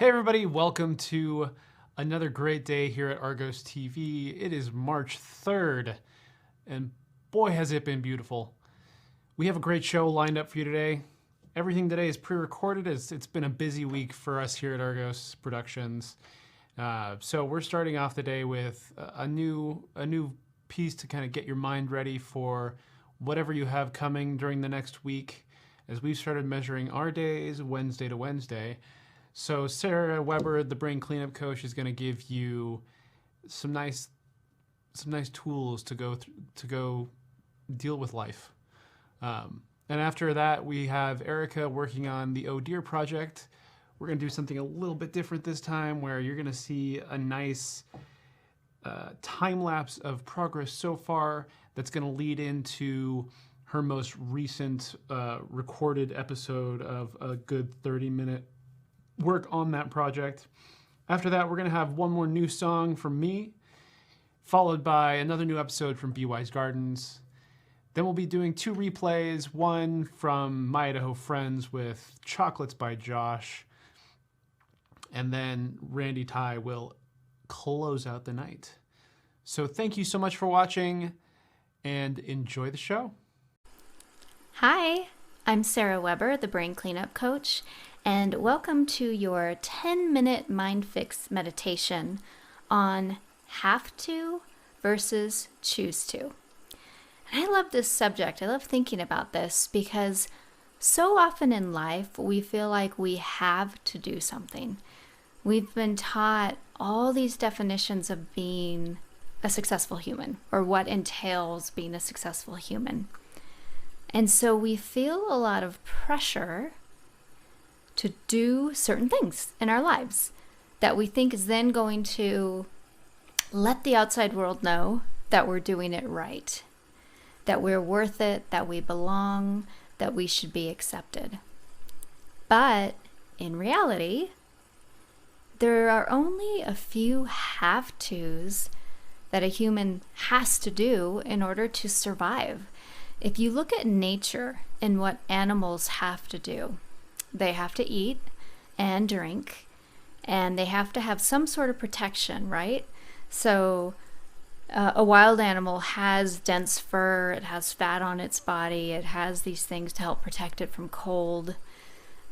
Hey everybody, welcome to another great day here at Argos TV. It is March 3rd, and boy has it been beautiful. We have a great show lined up for you today. Everything today is pre-recorded as it's been a busy week for us here at Argos Productions. So we're starting off the day with a new piece to kind of get your mind ready for whatever you have coming during the next week, as we've started measuring our days Wednesday to Wednesday. So Sarah Weber, the brain cleanup coach, is going to give you some nice tools to go deal with life. And after that, we have Erica working on the Oh Dear project. We're going to do something a little bit different this time, where you're going to see a nice time lapse of progress so far that's going to lead into her most recent recorded episode of a good 30-minute work on that project. After that, we're going to have one more new song from me, followed by another new episode from Be Wise Gardens. Then we'll be doing two replays, one from My Idaho Friends with Chocolates by Josh, and then Randy Ty will close out the night. So thank you so much for watching, and enjoy the show. Hi, I'm Sarah Weber, the brain cleanup coach, and welcome to your 10-minute mind fix meditation on have to versus choose to. And I love this subject. I love thinking about this because so often in life we feel like we have to do something. We've been taught all these definitions of being a successful human, or what entails being a successful human. And so we feel a lot of pressure to do certain things in our lives that we think is then going to let the outside world know that we're doing it right, that we're worth it, that we belong, that we should be accepted. But in reality, there are only a few have-tos that a human has to do in order to survive. If you look at nature and what animals have to do, they have to eat and drink, and they have to have some sort of protection, right? So a wild animal has dense fur, it has fat on its body, it has these things to help protect it from cold.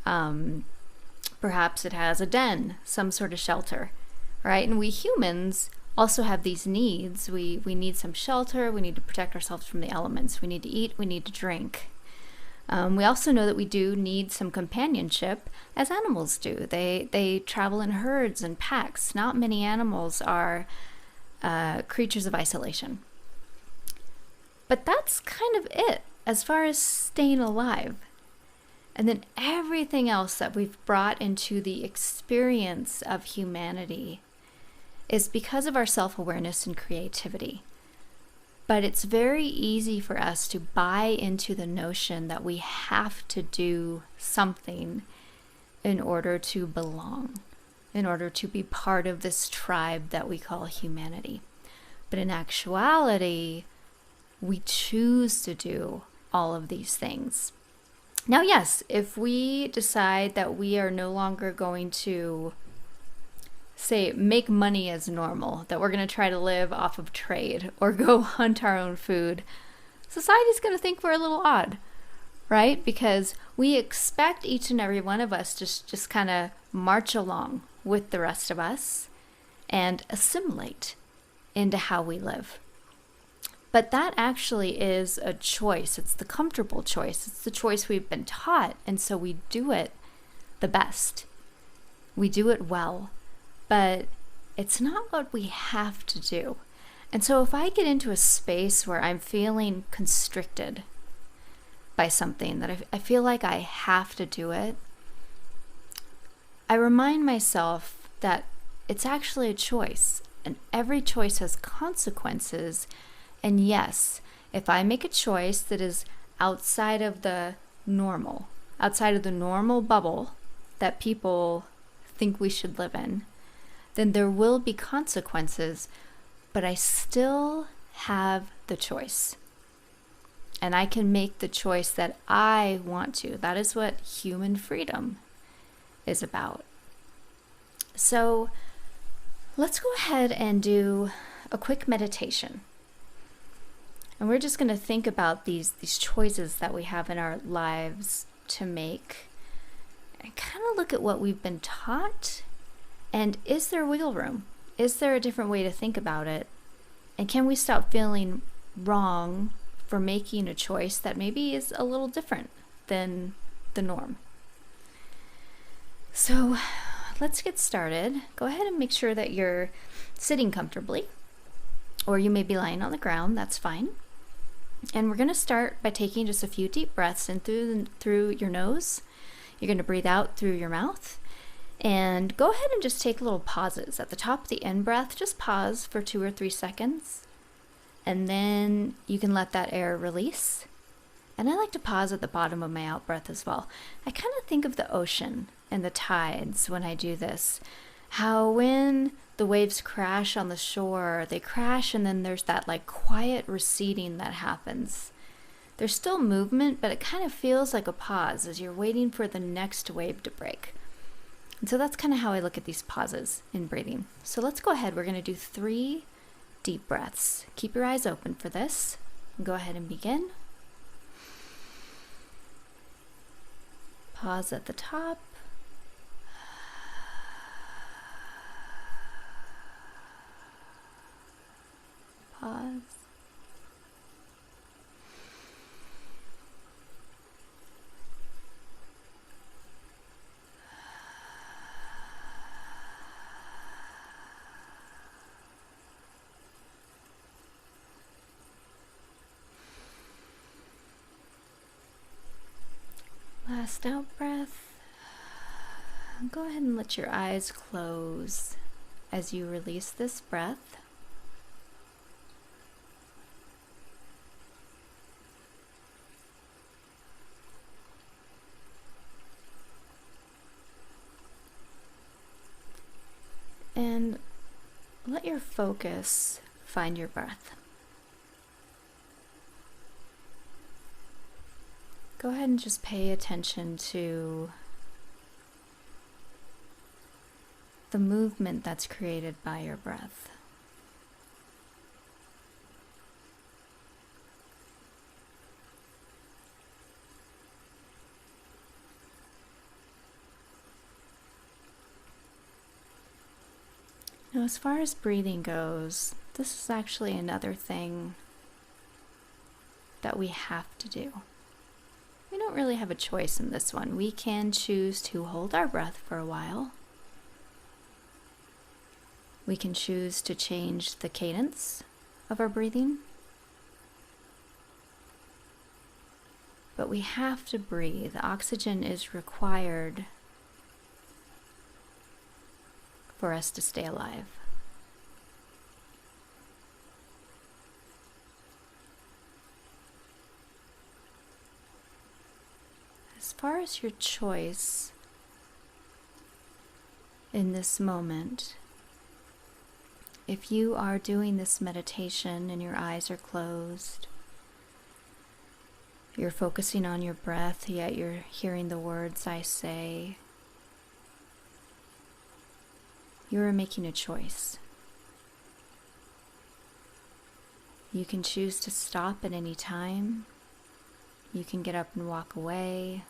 Perhaps it has a den, some sort of shelter, right? And we humans also have these needs. We need some shelter, we need to protect ourselves from the elements, we need to eat, we need to drink. We also know that we do need some companionship, as animals do. They travel in herds and packs. Not many animals are creatures of isolation. But that's kind of it as far as staying alive. And then everything else that we've brought into the experience of humanity is because of our self-awareness and creativity. But it's very easy for us to buy into the notion that we have to do something in order to belong, in order to be part of this tribe that we call humanity. But in actuality, we choose to do all of these things. Now, yes, if we decide that we are no longer going to say make money as normal, that we're going to try to live off of trade or go hunt our own food, society's going to think we're a little odd, right? Because we expect each and every one of us to just kind of march along with the rest of us and assimilate into how we live. But that actually is a choice. It's the comfortable choice. It's the choice we've been taught, and so we do it the best. We do it well. But it's not what we have to do. And so if I get into a space where I'm feeling constricted by something, that I feel like I have to do it, I remind myself that it's actually a choice, and every choice has consequences. And yes, if I make a choice that is outside of the normal bubble that people think we should live in, then there will be consequences, but I still have the choice. And I can make the choice that I want to. That is what human freedom is about. So let's go ahead and do a quick meditation. And we're just going to think about these choices that we have in our lives to make and kind of look at what we've been taught. And is there wiggle room? Is there a different way to think about it? And can we stop feeling wrong for making a choice that maybe is a little different than the norm? So let's get started. Go ahead and make sure that you're sitting comfortably, or you may be lying on the ground, that's fine. And we're going to start by taking just a few deep breaths in through your nose. You're going to breathe out through your mouth. And go ahead and just take little pauses. At the top of the in-breath, just pause for 2 or 3 seconds. And then you can let that air release. And I like to pause at the bottom of my out-breath as well. I kind of think of the ocean and the tides when I do this. How when the waves crash on the shore, they crash and then there's that like quiet receding that happens. There's still movement, but it kind of feels like a pause as you're waiting for the next wave to break. And so that's kind of how I look at these pauses in breathing. So let's go ahead. We're going to do 3 deep breaths. Keep your eyes open for this. Go ahead and begin. Pause at the top. Pause. Last out breath. Go ahead and let your eyes close as you release this breath. And let your focus find your breath. Go ahead and just pay attention to the movement that's created by your breath. Now, as far as breathing goes, this is actually another thing that we have to do. We don't really have a choice in this one. We can choose to hold our breath for a while. We can choose to change the cadence of our breathing. But we have to breathe. Oxygen is required for us to stay alive. As far as your choice in this moment, if you are doing this meditation and your eyes are closed, you're focusing on your breath, yet you're hearing the words I say, you are making a choice. You can choose to stop at any time. You can get up and walk away.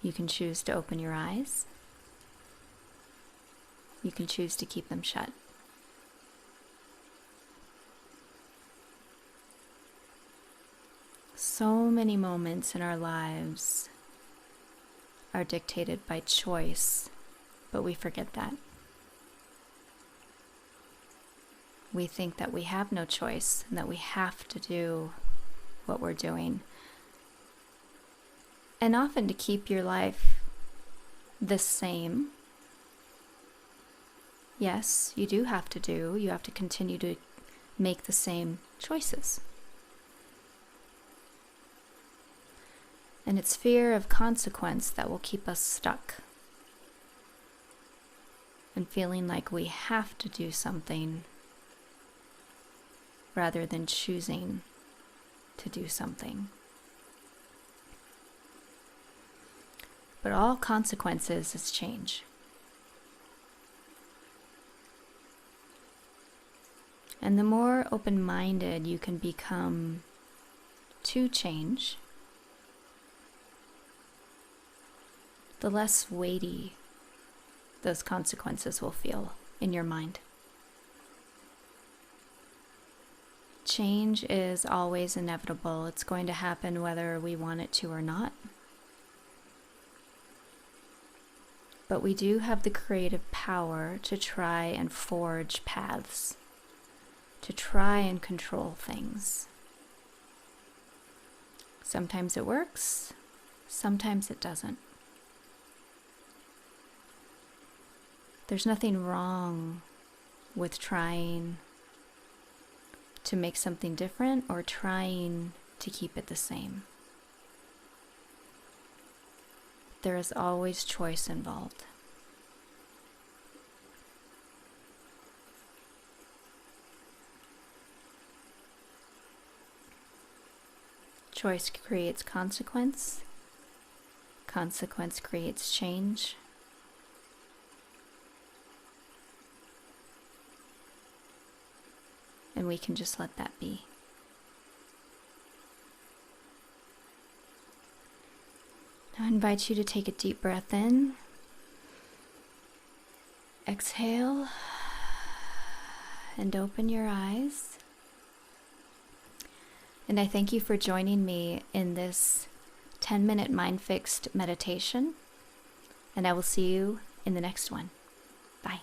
You can choose to open your eyes. You can choose to keep them shut. So many moments in our lives are dictated by choice, but we forget that. We think that we have no choice and that we have to do what we're doing. And often to keep your life the same, yes, you do have to do. You have to continue to make the same choices. And it's fear of consequence that will keep us stuck and feeling like we have to do something rather than choosing to do something. But all consequences is change. And the more open-minded you can become to change, the less weighty those consequences will feel in your mind. Change is always inevitable. It's going to happen whether we want it to or not. But we do have the creative power to try and forge paths, to try and control things. Sometimes it works, sometimes it doesn't. There's nothing wrong with trying to make something different or trying to keep it the same. There is always choice involved. Choice creates consequence. Consequence creates change. And we can just let that be. Now I invite you to take a deep breath in. Exhale and open your eyes. And I thank you for joining me in this 10-minute mind fixed meditation. And I will see you in the next one. Bye.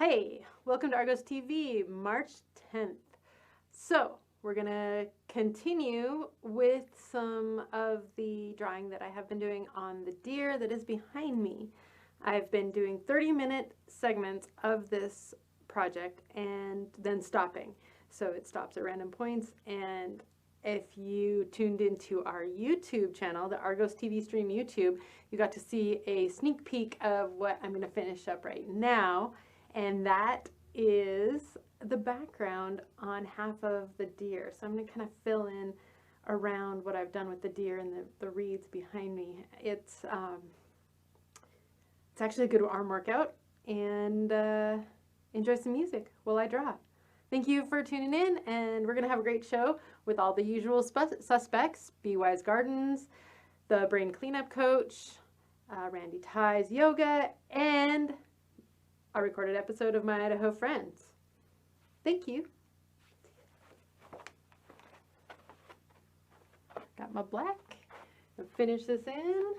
Hey, welcome to Argos TV, March 10th. So, we're going to continue with some of the drawing that I have been doing on the deer that is behind me. I've been doing 30-minute segments of this project and then stopping. So it stops at random points, and if you tuned into our YouTube channel, the Argos TV stream YouTube, you got to see a sneak peek of what I'm going to finish up right now. And that is the background on half of the deer. So I'm going to kind of fill in around what I've done with the deer and the reeds behind me. It's actually a good arm workout, and enjoy some music while I draw. Thank you for tuning in, and we're going to have a great show with all the usual suspects: Be Wise Gardens, the Brain Cleanup Coach, Randy Ty's Yoga, and a recorded episode of My Idaho Friends. Thank you. Got my black. I'll finish this in.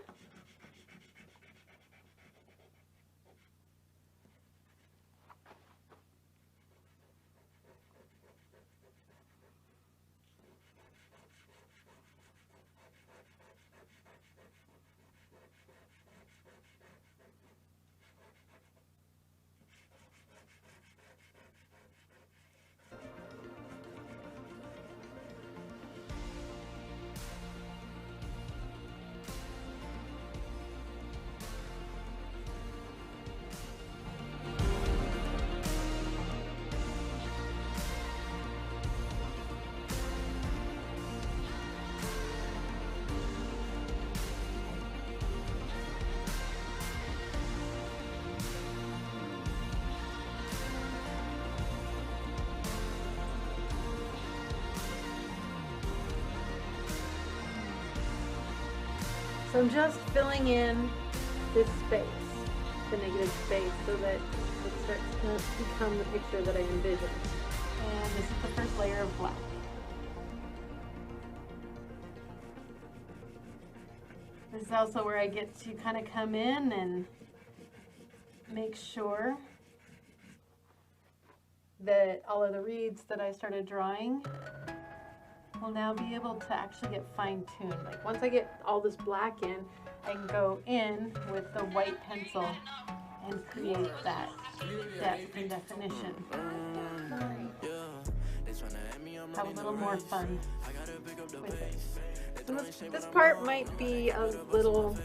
So I'm just filling in this space, the negative space, so that it starts to become the picture that I envisioned. And this is the first layer of black. This is also where I get to kind of come in and make sure that all of the reeds that I started drawing will now be able to actually get fine-tuned. Like once I get all this black in, I can go in with the white pencil and create that depth and definition. Have a little more fun with it. So this part might be a little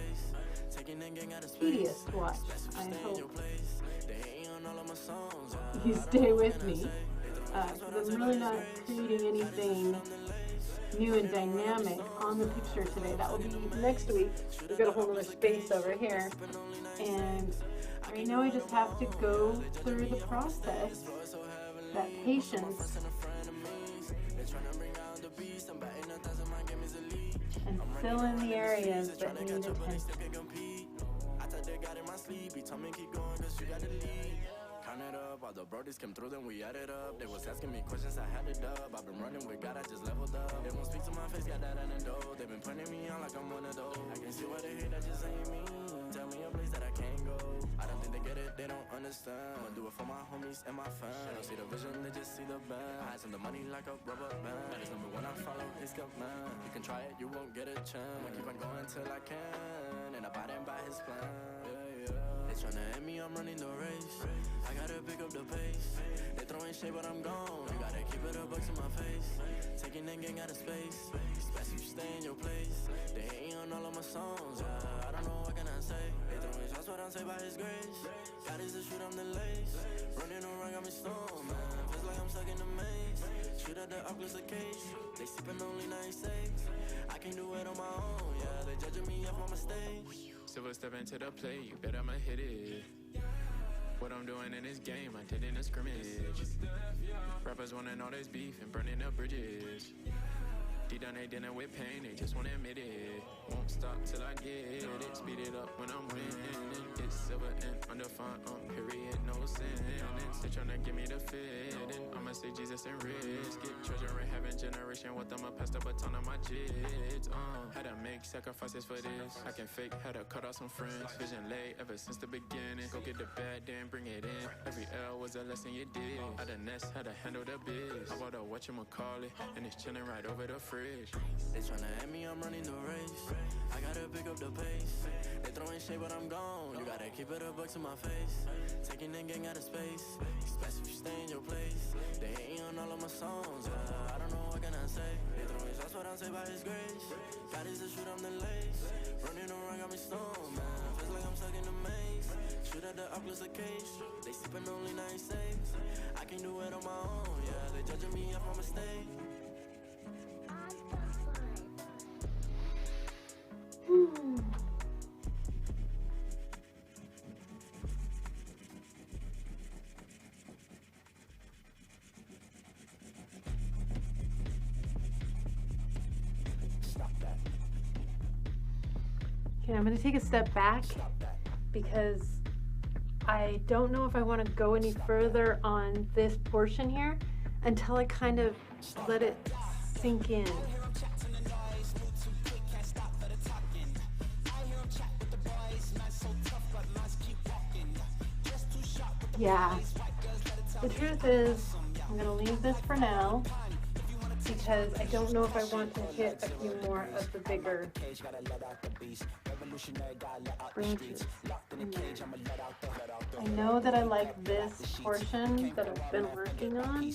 tedious to watch. I hope you stay with me. Because I'm really not creating anything new and dynamic on the picture today. That will be next week. We've got a whole other space over here. And right now I just have to go through the process, that patience, and fill in the areas that need attention. All the brodies came through, then we added up. They was asking me questions, I had it up. I've been running with God, I just leveled up. They won't speak to my face, got that antidote. They've been pointing me on like I'm one of those. I can see why they hate, that just ain't me. Tell me a place that I can't go. I don't think they get it, they don't understand. I'ma do it for my homies and my fans. They don't see the vision, they just see the band. I send the money like a rubber band. His number one, I follow his command. You can try it, you won't get a chance. I'ma keep on going till I can, and abiding by his plan. They tryna hit me, I'm running the race. I gotta pick up the pace. They throwing shade, but I'm gone. You gotta keep it a bucks in my face. Taking and getting out of space. Best you stay in your place. They ain't on all of my songs. I don't know what can I say. They throwing shots, but I'm saved by his grace. God is the shoot, I'm the lace. Running around, got me stoned, man. Feels like I'm stuck in the maze. Shoot at the Oculus a case. They sipping only 96. I can't do it on my own, yeah. They judging me off my mistakes. Silver step into the play, you bet I'ma hit it. What I'm doing in this game, I did in a scrimmage. Rappers wanting all this beef and burning up bridges. Deep down they dealing with pain, they just wanna admit it. Won't stop till I get it. Speed it up when I'm winning. It's silver and undefined, period, no sin. Still tryna give me the fit. I'ma say Jesus and risk it. Treasure in heaven, generation with them, I pass the baton on my jits. Had to make sacrifices for this. I can fake, had to cut off some friends. Vision late ever since the beginning. Go get the bad, then bring it in. Every L was a lesson you did. Out the nest, had to handle the biz. I bought a whatchamacallit, and it's chilling right over the fridge. They tryna at me, I'm running the race. I gotta pick up the pace. They throwing shade, but I'm gone. You gotta keep it a buck to my face. Taking the gang out of space. Especially if you stay in your place. They hating on all of my songs. I don't know what can I say. They throwing shots, but I'm saved by His grace. God is the shoot, I'm the lace. Running around, got me stoned, man. Feels like I'm stuck in the maze. Shoot at the Oculus a case. They sipping only 9 saves. I can do it on my own, yeah. They judging me off my mistake. Okay, I'm going to take a step back because I don't know if I want to go any further on this portion here until I kind of let it sink in. Yeah, the truth is I'm going to leave this for now because I don't know if I want to hit a few more of the bigger branches. I know that I like this portion that I've been working on.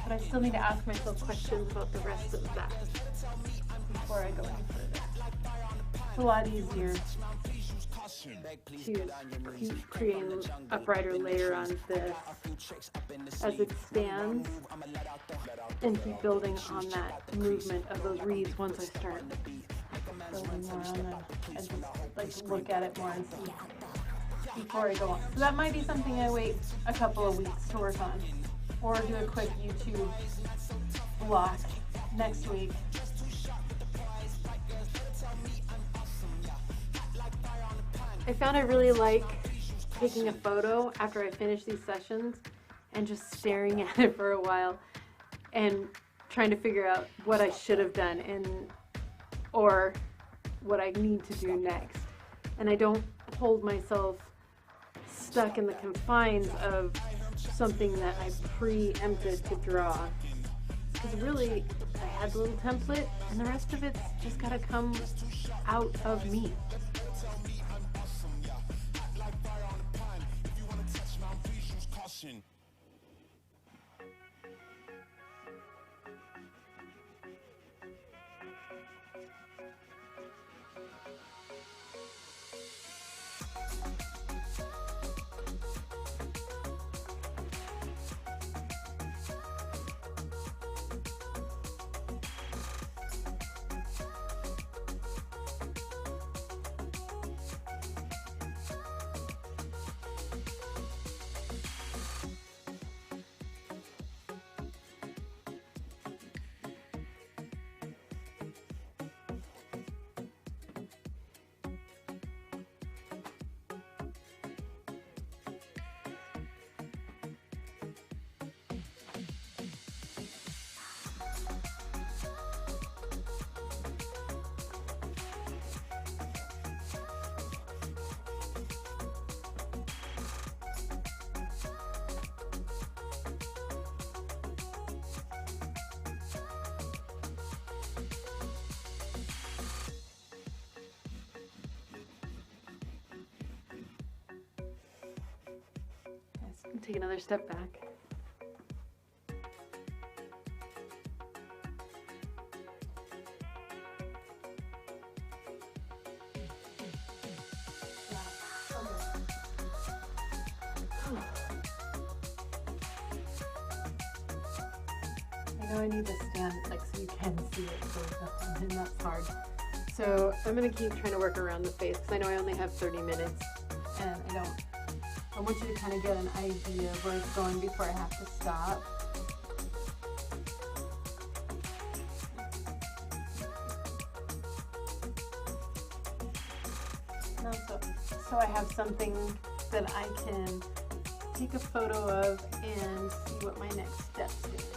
But I still need to ask myself questions about the rest of that before I go any further. It's a lot easier to create a brighter layer on this as it stands and keep building on that movement of those reeds once I start building more on them and just like look at it more and see before I go on. So that might be something I wait a couple of weeks to work on, or do a quick YouTube block next week. I found I really like taking a photo after I finish these sessions and just staring at it for a while and trying to figure out what I should have done or what I need to do next. And I don't hold myself stuck in the confines of something that I preempted to draw. Because really, I had the little template and the rest of it's just gotta come out of me. Take another step back. I know I need to stand like so you can see it, and that's hard. So I'm gonna keep trying to work around the face because I know I only have 30 minutes and I want you to kind of get an idea of where it's going before I have to stop. And also, so I have something that I can take a photo of and see what my next step's going to be.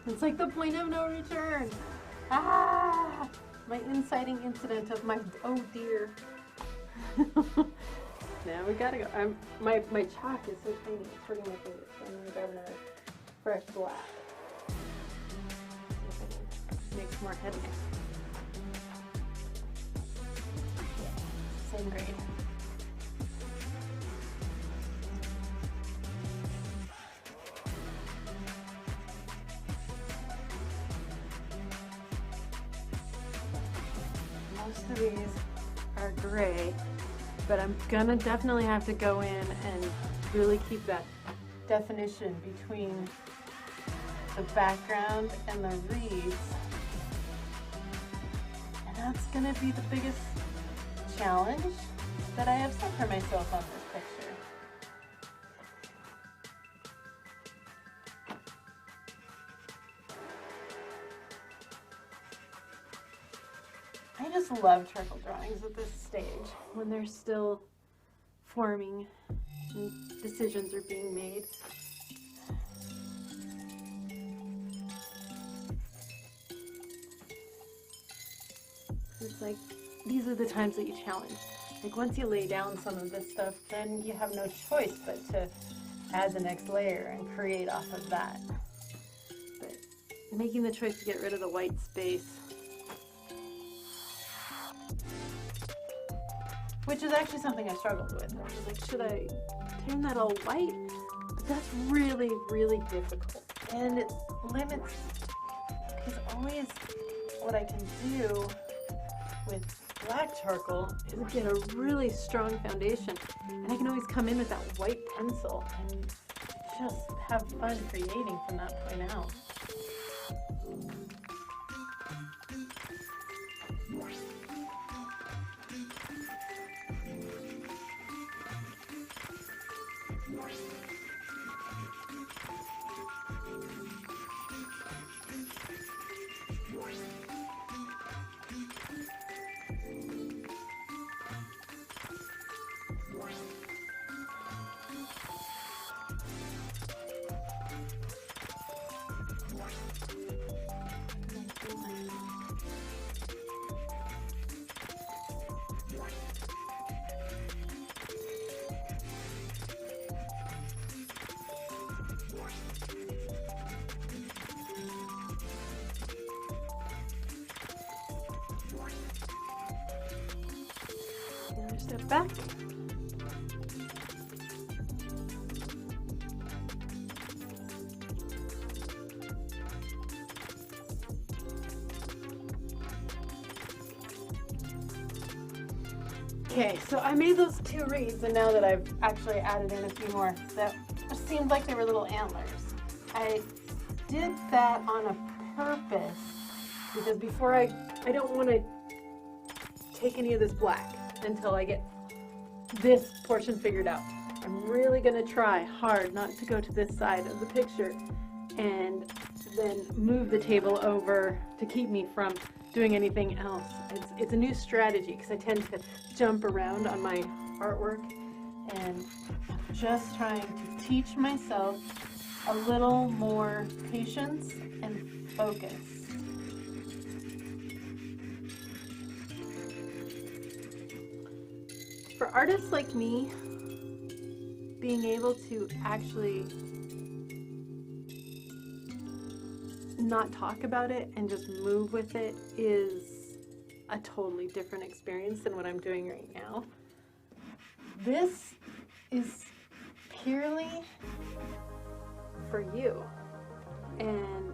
It's like the point of no return. Ah! My inciting incident of my, oh dear. Now we gotta go. My chalk is so tiny, it's hurting my fingers. So I'm gonna grab another fresh black. See if I can make some more headway. Same grade. Most of these are gray, but I'm gonna definitely have to go in and really keep that definition between the background and the reeds. And that's gonna be the biggest challenge that I have set for myself on this picture. I just love charcoal drawings at this stage when they're still forming and decisions are being made. It's like, these are the times that you challenge. Like once you lay down some of this stuff, then you have no choice but to add the next layer and create off of that. But making the choice to get rid of the white space, which is actually something I struggled with. I was like, should I turn that all white? But that's really, really difficult. And it limits, because always what I can do with black charcoal is get a really strong foundation. And I can always come in with that white pencil and just have fun creating from that point out. Another step back. Okay, so I made those two reeds, and now that I've actually added in a few more that seemed like they were little antlers. I did that on a purpose because before I don't want to take any of this black. until I get this portion figured out. I'm really gonna try hard not to go to this side of the picture and then move the table over to keep me from doing anything else. It's a new strategy because I tend to jump around on my artwork, and I'm just trying to teach myself a little more patience and focus. For artists like me, being able to actually not talk about it and just move with it is a totally different experience than what I'm doing right now. This is purely for you, and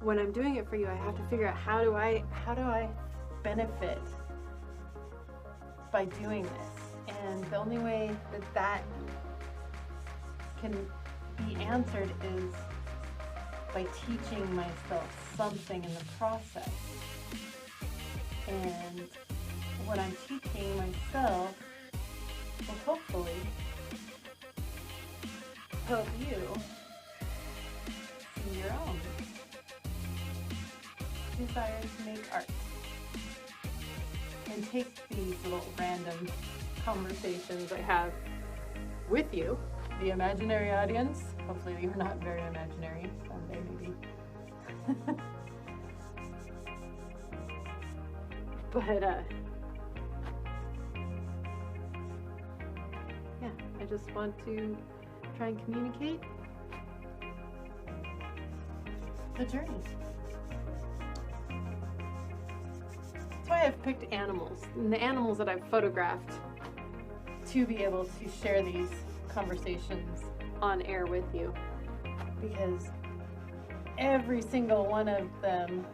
when I'm doing it for you, I have to figure out how do I benefit by doing this. And the only way that can be answered is by teaching myself something in the process. And what I'm teaching myself will hopefully help you in your own desire to make art. And take these little random conversations I have with you, the imaginary audience. Hopefully you're not very imaginary, someday maybe. But yeah, I just want to try and communicate the journey. That's why I've picked animals, and the animals that I've photographed, to be able to share these conversations on air with you, because every single one of them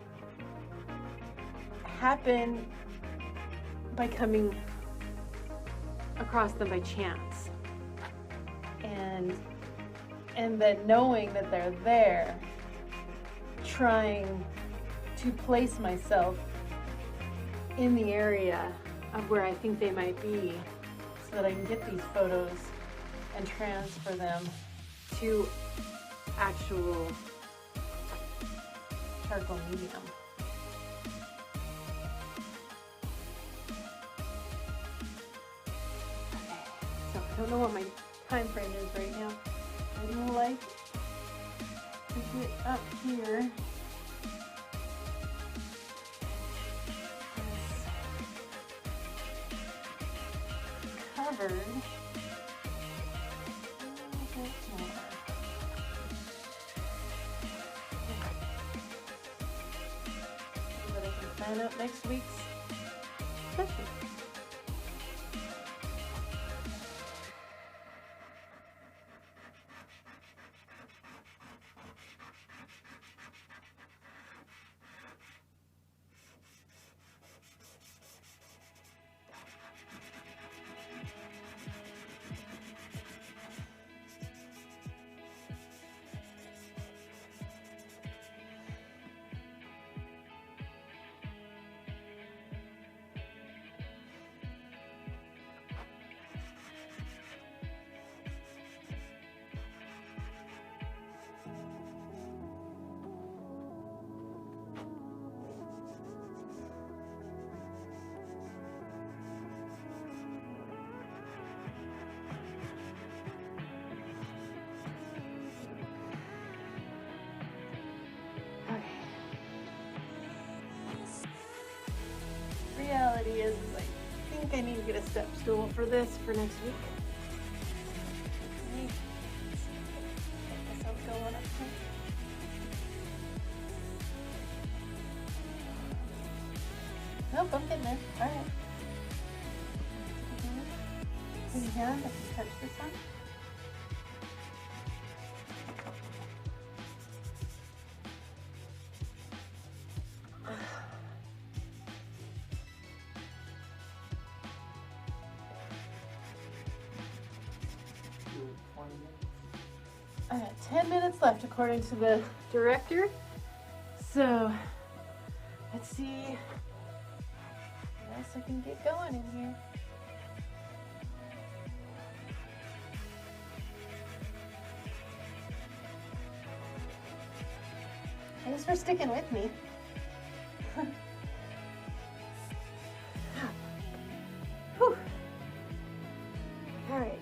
happened by coming across them by chance, and then knowing that they're there, trying to place myself in the area of where I think they might be, so that I can get these photos and transfer them to actual charcoal medium. Okay, so I don't know what my time frame is right now. I'd like to get up here. Covered a little bit more. So that I can plan out next week's session. Reality is I think I need to get a step stool for this for next week. Okay. Get this out going up here. Nope, I'm getting there. All right. Put your hand, I can touch this one. I got 10 minutes left according to the director. So let's see. Yes, I can get going in here. Thanks for sticking with me. Whew. All right. Whew. All right.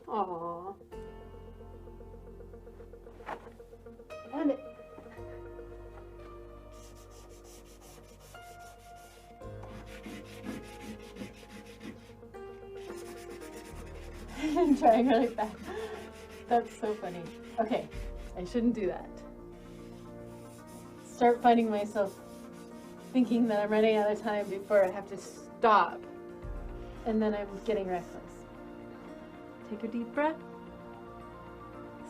Aww. And it. I'm trying really fast. That's so funny. Okay, I shouldn't do that. Start finding myself thinking that I'm running out of time before I have to stop. And then I'm getting restless. Take a deep breath.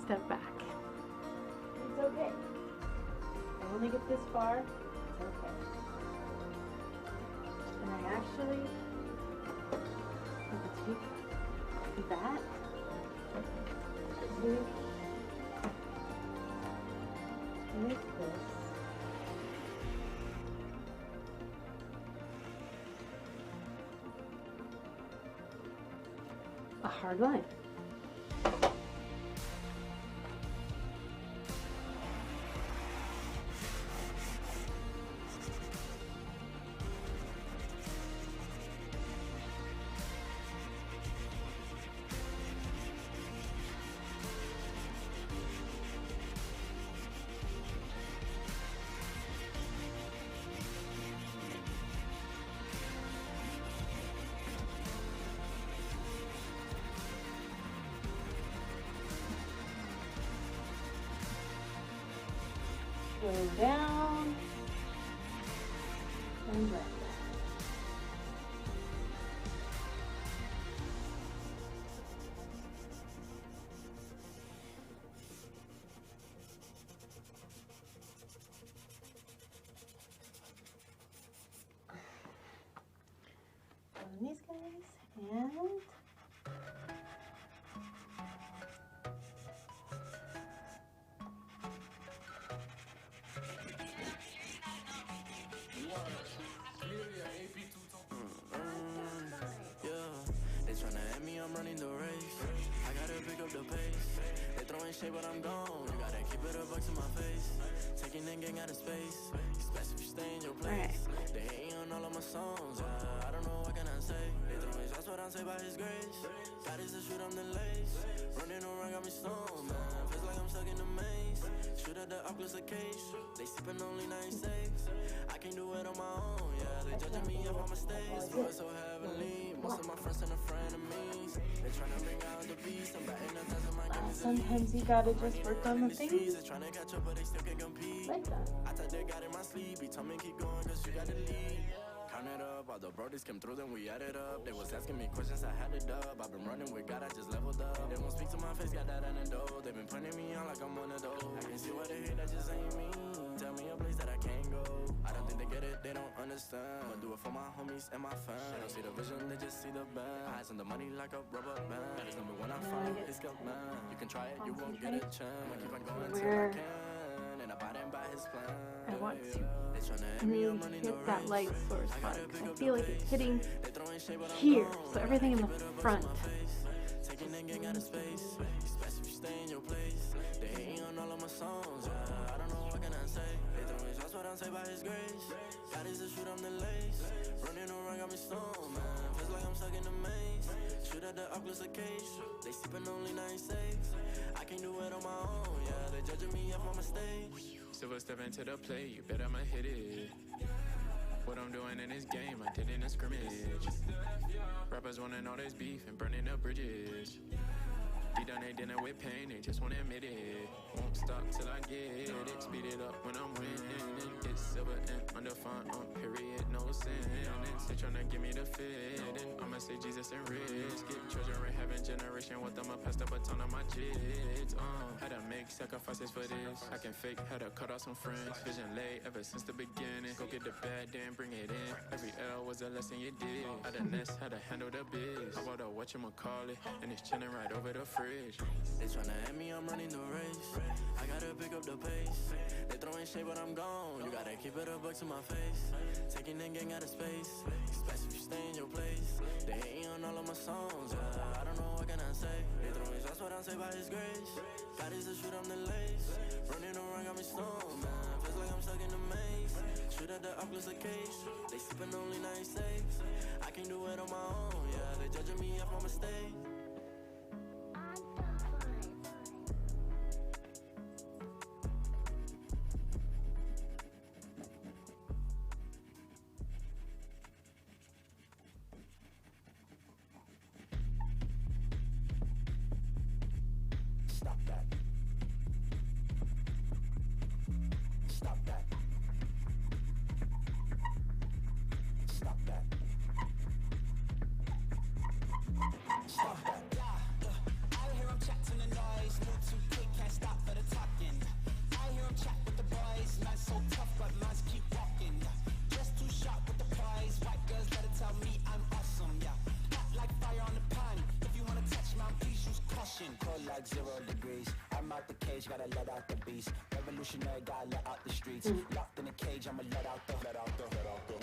Step back. It's okay. I only get this far. It's okay. And I actually take that. Make this a hard line. Slow down and breath. On these guys and I'm running the race. I gotta pick up the pace. They throwing shade, but I'm gone. You gotta keep it a buck to my face. Taking that gang out of space. Especially if you stay in your place. They hating on all of my songs. I don't know what can I say. They throwing shots, but I'm saved by His grace. God is the shoot, I'm the lace. Running around got me stoned, man. Feels like I'm stuck in the maze. Shoot at the Oculus case. They sipping only 96. I can't do it on my own. Yeah, they judging me off my mistakes. Do it so heavily. Most of my friends and frenemies. They trying to bring out the beast. I'm batting the test of my game. sometimes you gotta just work on the things trying to catch up, but they still can compete. like that. I thought they got in my sleep. He told me keep going, cause you got the lead. Count it up, all the brodies came through, then we added up. They was asking me questions, I had it up. I've been running with God, I just leveled up. They won't speak to my face, got that antidote. They been putting me on like I'm one of those. I can see what they hate, that just ain't me. Tell me a place that I can't go. I don't think they get it, they don't understand. I'ma do it for my homies and my fans. They don't see the vision, they just see the band. Eyes on the money like a rubber band. That is number one I find, it's good man. You can try it, you won't get a chance. I keep on going till I can. And abiding by His plan. I want to really hit that light source spot because I feel like it's hitting here, so everything in the front. Taking that gang out of space, especially if you stay in your place. They hating on all of my songs. I don't know what can I say. They throwing shots, but I'm saved by His grace. God is the shoot, I'm the lace. Running around got me stoned, man. Feels like I'm stuck in the maze. Shoot at the Oculus case. They sipping only 96. I can't do it on my own. Yeah, they judging me off my mistakes. Silver step into the play, you bet I'ma hit it. What I'm doing in this game, I did in a scrimmage. Rappers wanting all this beef and burning up bridges. Deep down they dinner with pain, they just wanna admit it. Won't stop till I get it, speed it up when I'm winning. It's silver and undefined, period, no sin. They tryna give me the fit, I'ma say Jesus and risk it. Treasure in heaven, generation with them, I pass the baton on my kids. Had to make sacrifices for this. I can fake, had to cut off some friends. Vision late ever since the beginning. Go get the bad, then bring it in. Every L was a lesson you did. Had a nest, had to handle the biz. I bought a whatchamacallit, and it's chilling right over the fridge. They tryna at me, I'm running the race. I gotta pick up the pace. They throwing shade, but I'm gone. You gotta keep it a buck to my face. Taking that gang out of space. Especially if you stay in your place. They hating on all of my songs. I don't know what can I say. They throwing shots, but I'm saved by His grace. God is the shoot, I'm the lace. Running around got me stoned, man. Feels like I'm stuck in the maze. Shoot at the Oculus case. They sipping only 96. I can't do it on my own. Yeah, they judging me off my mistakes. Stop that. Stop that. Stop that. Stop that. I hear him chat to the noise, move too quick, can't stop for the talking. I hear him chat with the boys, man so tough, but mans keep walking. Just too sharp with the prize, white girls better tell me I'm awesome, yeah. Hot like fire on the pan, if you wanna touch me, please use caution. Cold like 0 degrees. I'm out the cage, gotta let out the beast. Revolutionary, gotta let out the streets. Locked in a cage, I'ma let out the.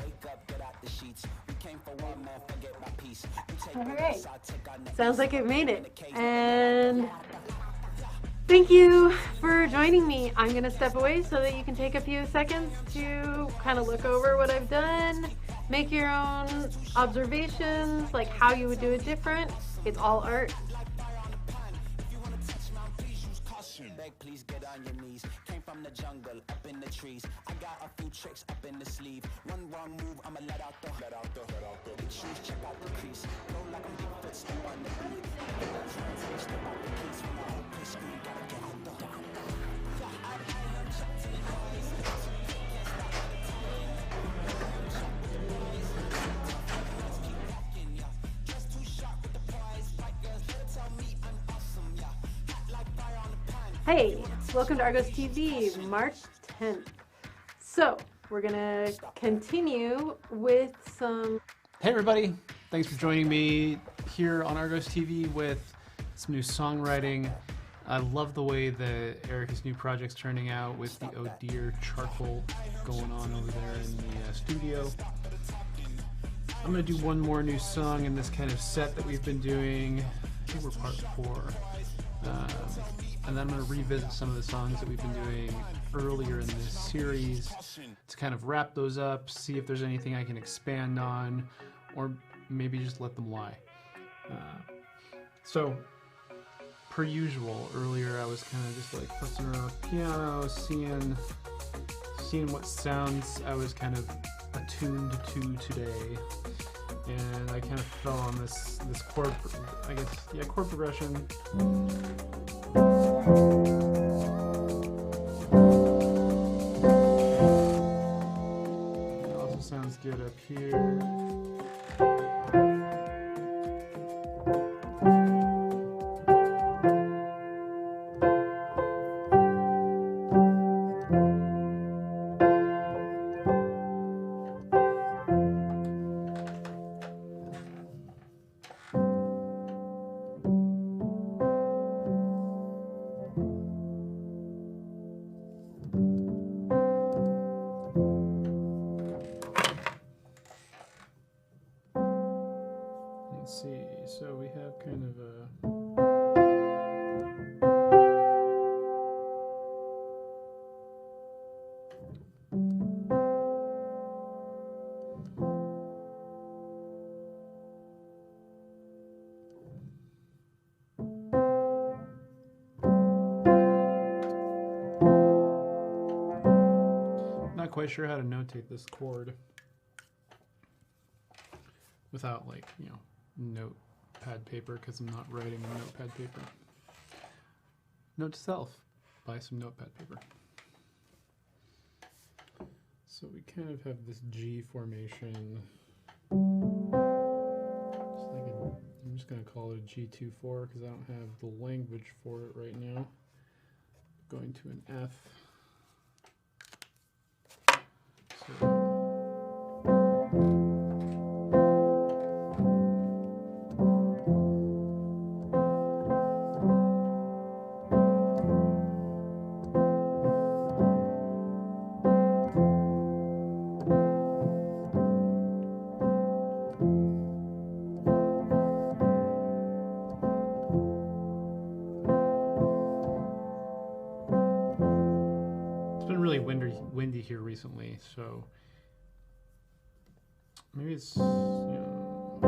Wake up, get out the sheets. We came for one man, forget my peace. You take All the right. rest, I'll take our next. Sounds like it made it. And thank you for joining me. I'm going to step away so that you can take a few seconds to kind of look over what I've done, make your own observations, like how you would do it different. It's all art. Beg, please get on your knees. Came from the jungle, up in the trees. I got a few tricks up in the sleeve. One wrong move, I'ma let out the. The shoes, check out the crease. Roll like I'm big foot, step on the beat. Step out the keys from the whole place. Gotta get out the. I heard chat to the noise. Hey, welcome to Argos TV, March 10th. So, we're going to continue with some... Hey everybody, thanks for joining me here on Argos TV with some new songwriting. I love the way that Erica's new project's turning out with the Oh Dear charcoal going on over there in the studio. I'm going to do one more new song in this kind of set that we've been doing. I think we're part 4. And then I'm going to revisit some of the songs that we've been doing earlier in this series to kind of wrap those up, see if there's anything I can expand on, or maybe just let them lie. So, per usual, earlier I was kind of just like fussing around with piano, seeing what sounds I was kind of attuned to today. And I kind of fell on this chord, I guess, yeah, chord progression. It also sounds good up here. Let's see, so we have kind of a... Not quite sure how to notate this chord without, like, you know, notepad paper, because I'm not writing on notepad paper. Note to self, buy some notepad paper. So we kind of have this G formation. I'm just going to call it a G2-4 because I don't have the language for it right now. Going to an F. So, windy here recently, so maybe it's, you know,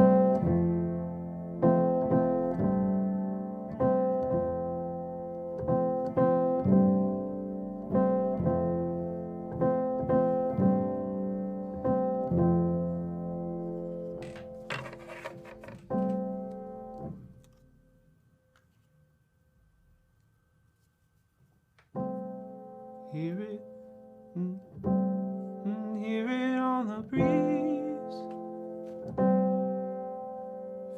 hear it. Hear it on the breeze,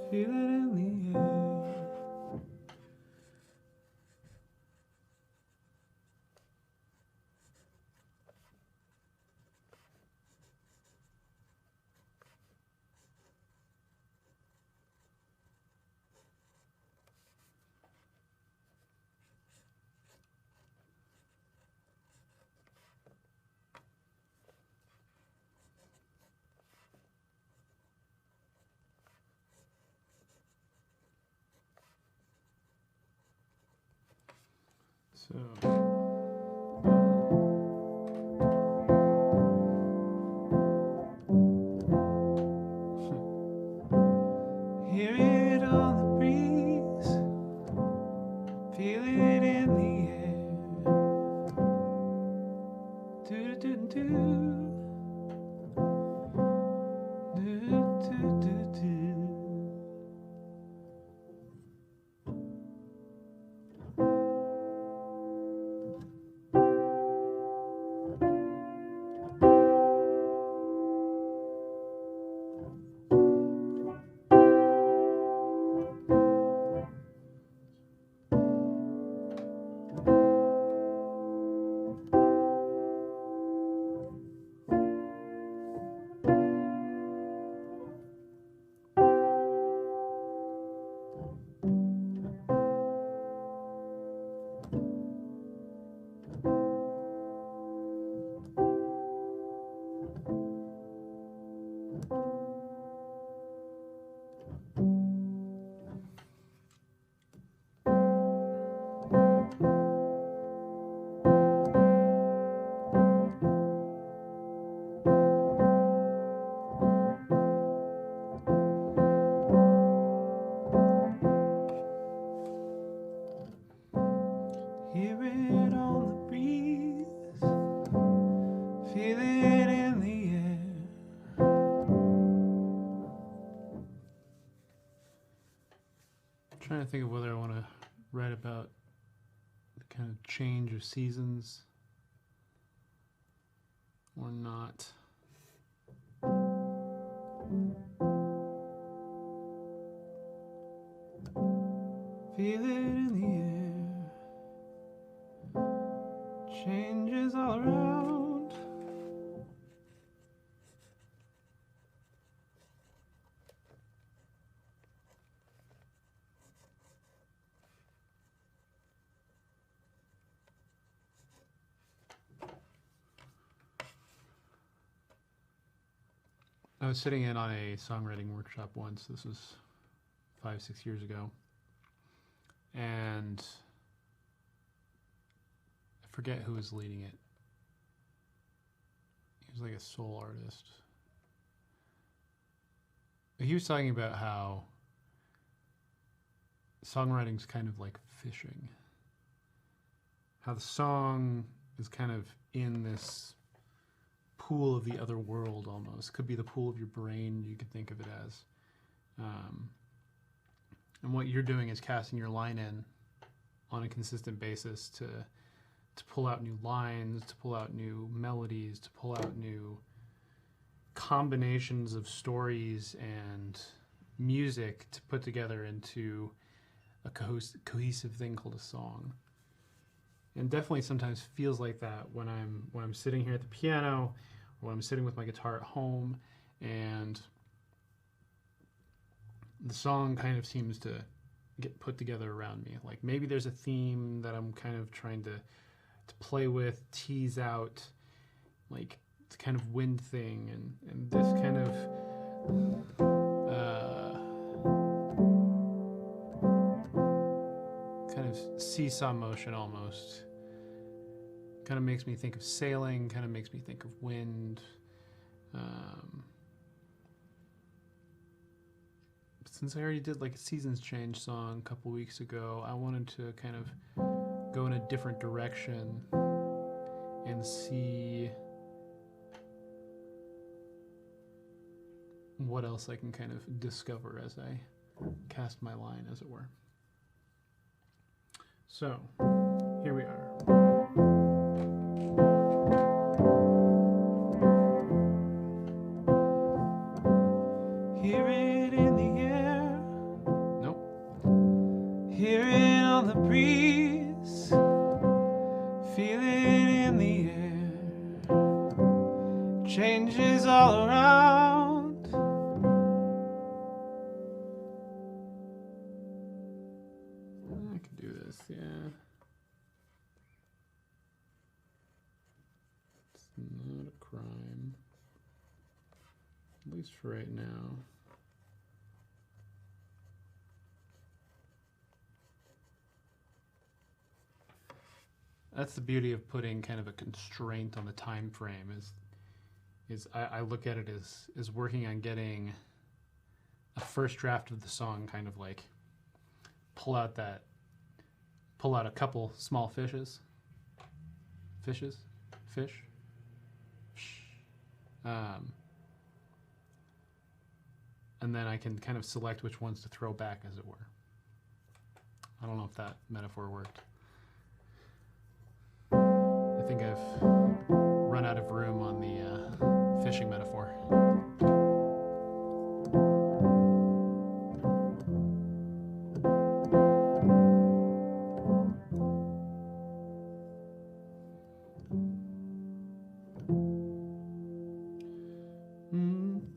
feel it in the air. So hear it on the breeze, feel it in the air. Do do do do do do do. Trying to think of whether I want to write about the kind of change of seasons or not. Feel it in the air, changes all around. I was sitting in on a songwriting workshop once. This was 5-6 years ago. And I forget who was leading it. He was like a soul artist. He was talking about how songwriting's kind of like fishing. How the song is kind of in this pool of the other world almost. Could be the pool of your brain, you could think of it as. And what you're doing is casting your line in on a consistent basis to pull out new lines, to pull out new melodies, to pull out new combinations of stories and music to put together into a cohesive thing called a song. And definitely sometimes feels like that when I'm sitting here at the piano or when I'm sitting with my guitar at home and the song kind of seems to get put together around me. Like maybe there's a theme that I'm kind of trying to play with, tease out, like the kind of wind thing and this kind of seesaw motion almost. Kind of makes me think of sailing, kind of makes me think of wind. Since I already did like a Seasons Change song a couple weeks ago, I wanted to kind of go in a different direction and see what else I can kind of discover as I cast my line, as it were. So, here we are. Hear it in the air. Nope. Hear it on the breeze. Feel it in the air. Changes all around. I can do this, yeah. It's not a crime. At least for right now. That's the beauty of putting kind of a constraint on the time frame is I look at it as working on getting a first draft of the song, kind of like pull out a couple small fish. And then I can kind of select which ones to throw back, as it were. I don't know if that metaphor worked. I think I've run out of room on the fishing metaphor.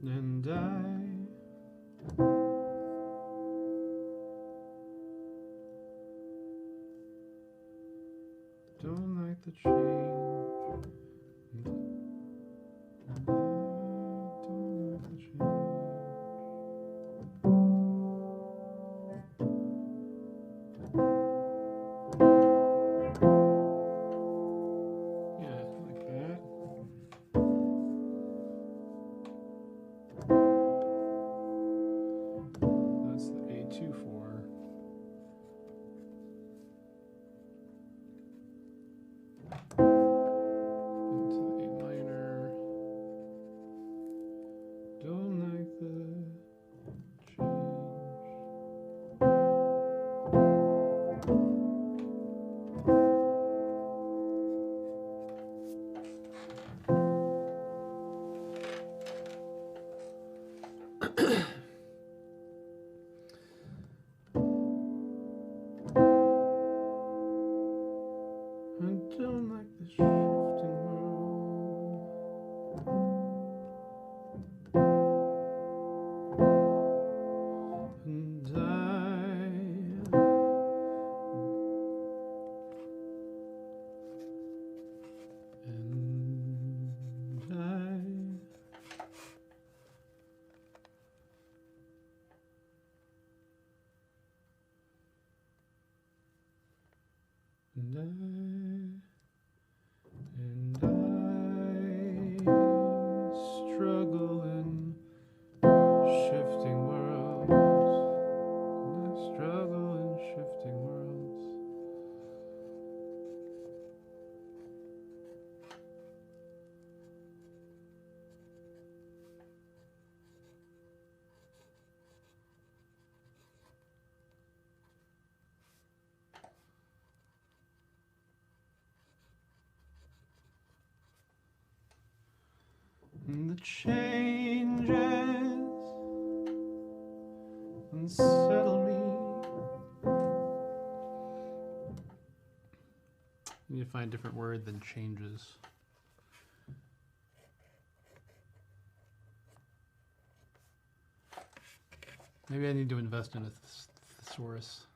And I don't like the change. I don't like the change. Yeah, like that. That's the A2/4. Into the A minor. don't like the shifting world. And I struggle in shifting worlds. And I struggle in shifting worlds. And the changes unsettle me. You need to find a different word than changes. Maybe I need to invest in a thesaurus.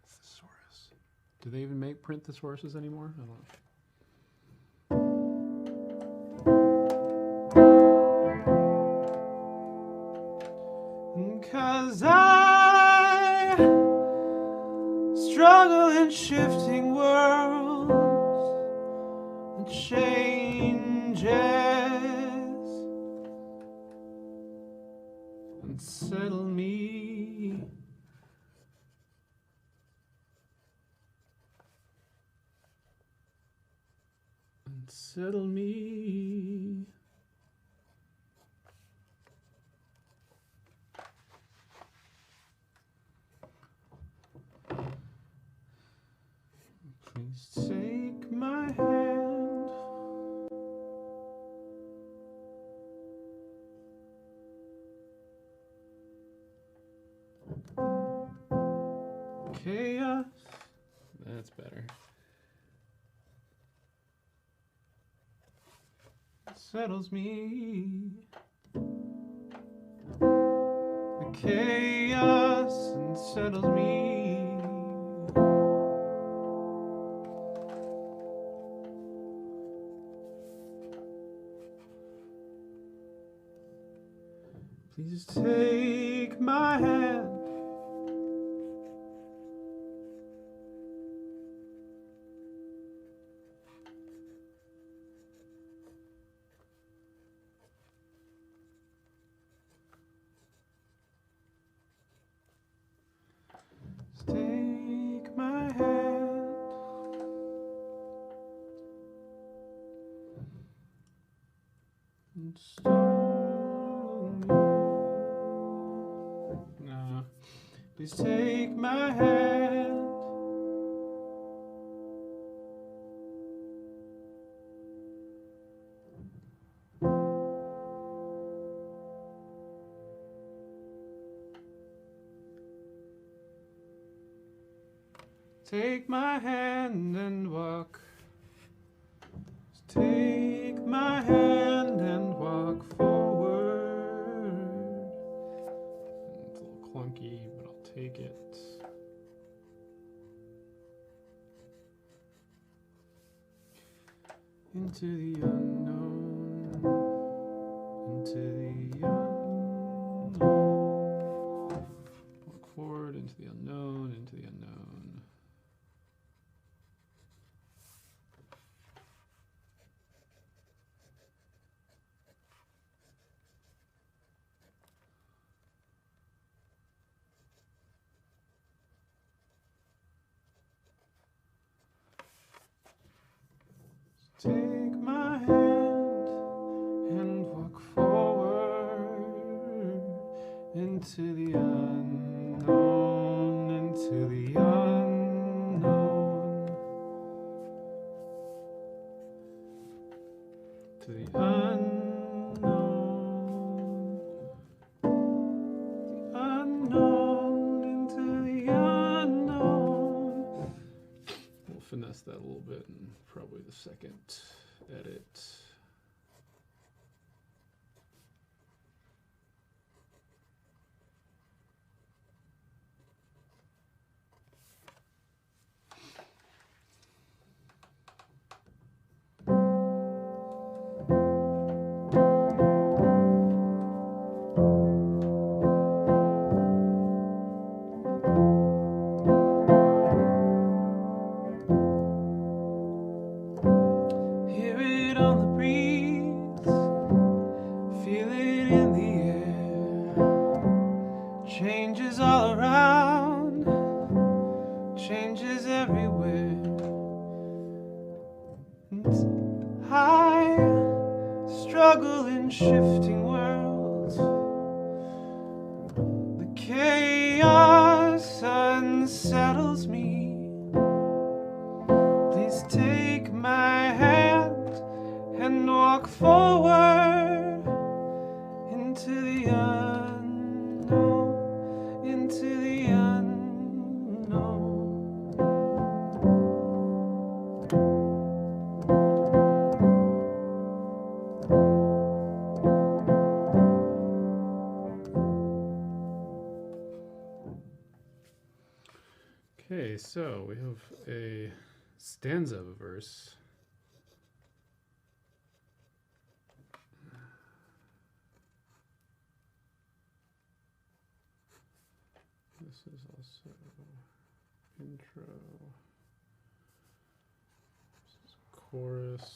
Thesaurus. Do they even print thesauruses anymore? I don't know. 'Cause I struggle in shifting worlds and changes unsettle me. Unsettle me. Please take my hand. Chaos. That's better. Settles me. The chaos unsettles me. Please take my hand. Take my hand. And start me. No. Please take my hand. Take my hand and walk. Take my hand and walk forward. It's a little clunky, but I'll take it. Into the unknown. Into the unknown. Walk forward into the unknown, into the unknown. Take my hand and walk forward into the unknown, into the unknown, to the unknown, that a little bit in probably the second edit. Shifting worlds, the chaos unsettles me. Please take my hand and walk forward into the unknown, into the unknown. Okay, so we have a stanza of a verse. This is also intro. This is chorus.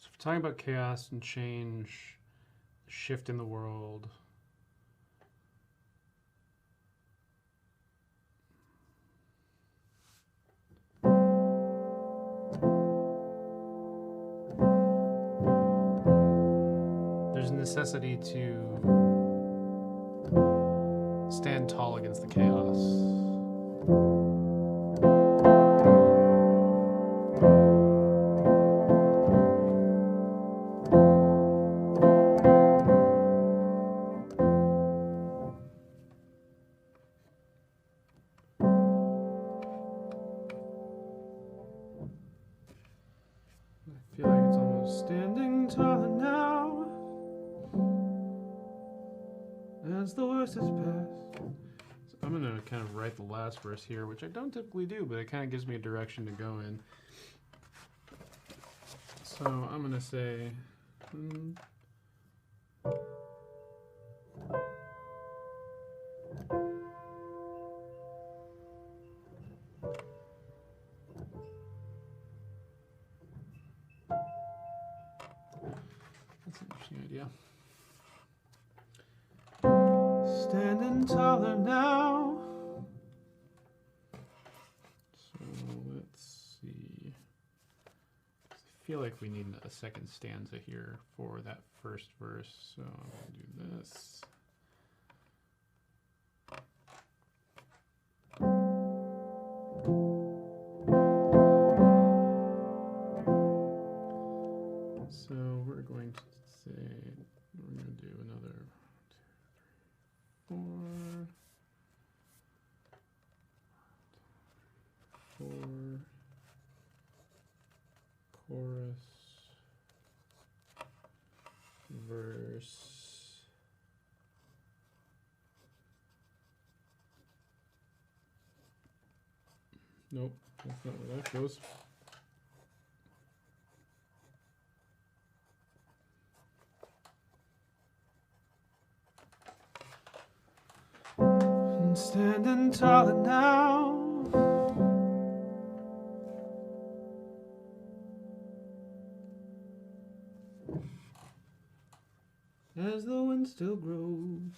So we're talking about chaos and change, shift in the world. There's a necessity to stand tall against the chaos. I feel like it's almost standing taller now as the worst is past. So I'm going to kind of write the last verse here, which I don't typically do, but it kind of gives me a direction to go in. So I'm going to say, that's an interesting idea. Standing taller now. So let's see. I feel like we need a second stanza here for that first verse. So I'm going to do this. So we're going to say, we're going to do another 1, 2, 3, 4. 4. Chorus. Verse. Nope, that's not where that goes. Standing taller now as the wind still grows.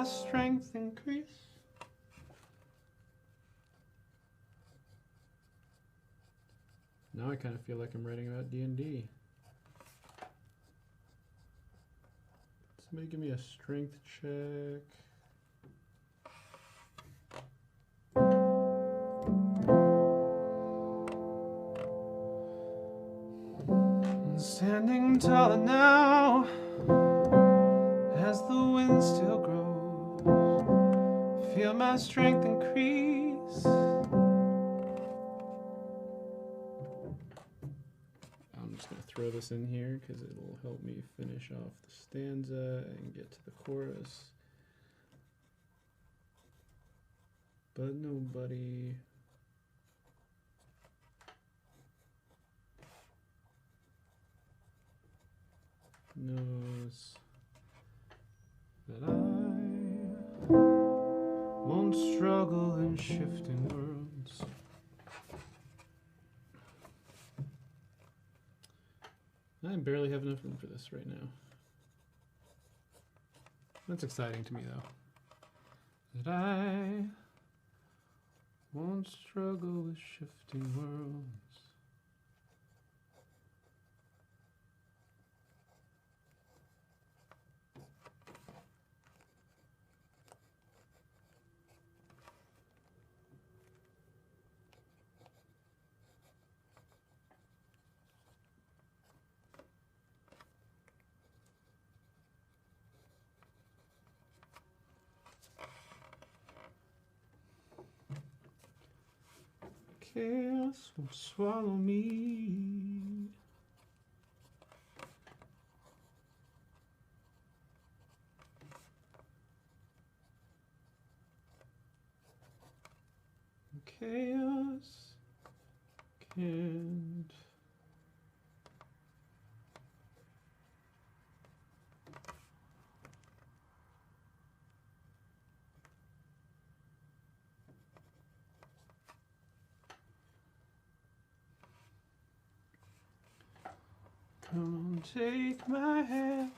strength increase. Now I kind of feel like I'm writing about D&D. Somebody give me a strength check. Standing taller now as the wind still grows. Feel my strength increase. I'm just going to throw this in here because it'll help me finish off the stanza and get to the chorus. But nobody knows that I won't struggle in shifting worlds. I barely have enough room for this right now. That's exciting to me, though. That I won't struggle with shifting worlds. Chaos will swallow me. Chaos can't come take my hand.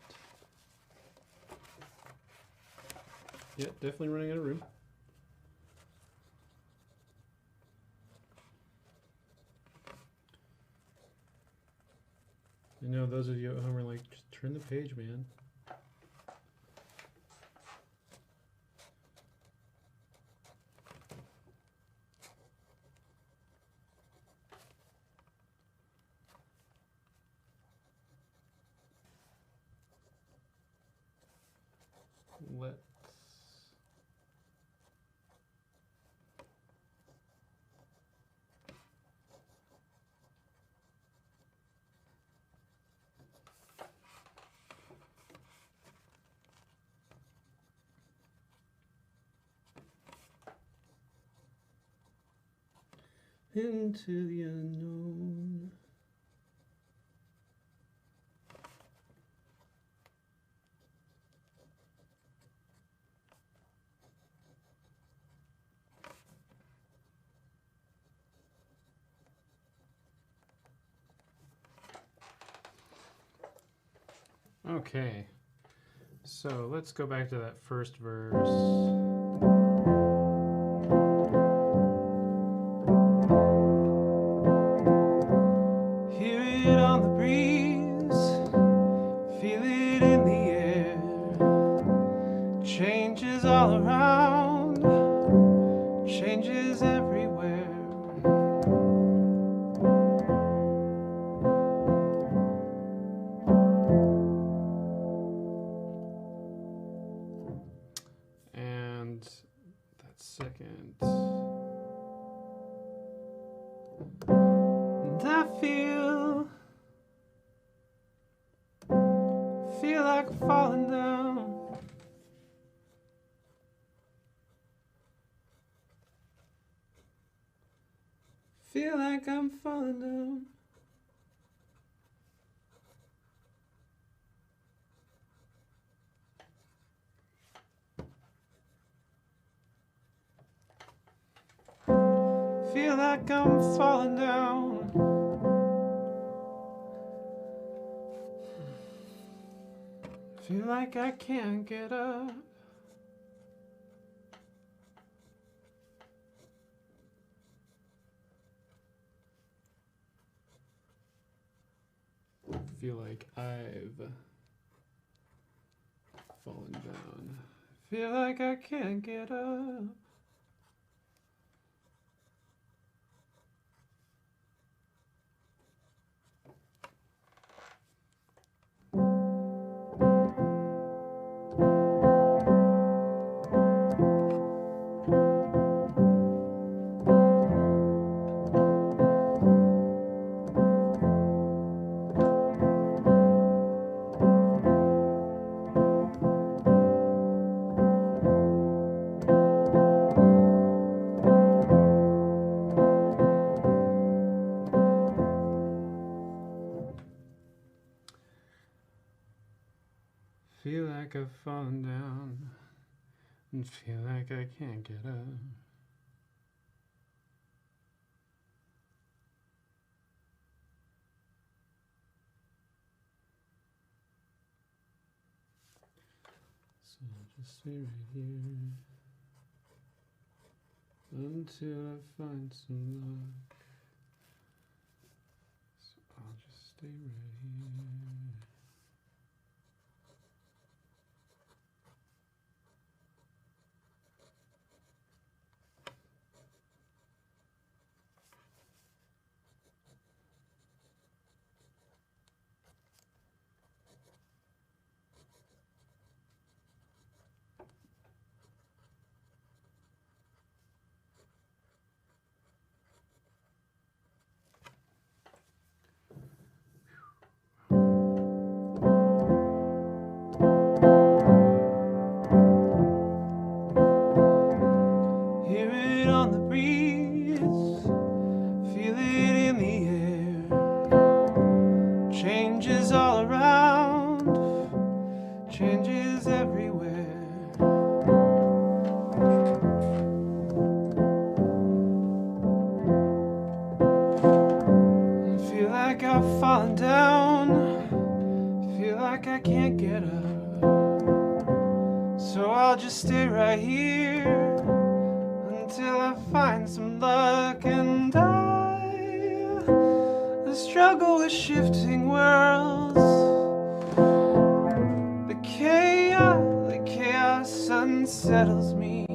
Yeah, definitely running out of room. I know those of you at home are like, just turn the page, man. Let's into the unknown. Okay, so let's go back to that first verse. Hear it on the breeze, feel it in the air. Changes all around, changes everywhere. And that second. And I feel like falling down. Feel like I'm falling down. Feel like I'm falling down. Feel like I can't get up. feel like I've fallen down. Feel like I can't get up. Feel like I've fallen down and feel like I can't get up. So I'll just stay right here until I find some luck. So I'll just stay right here. Stay right here until I find some luck, and I struggle with shifting worlds. The chaos unsettles me.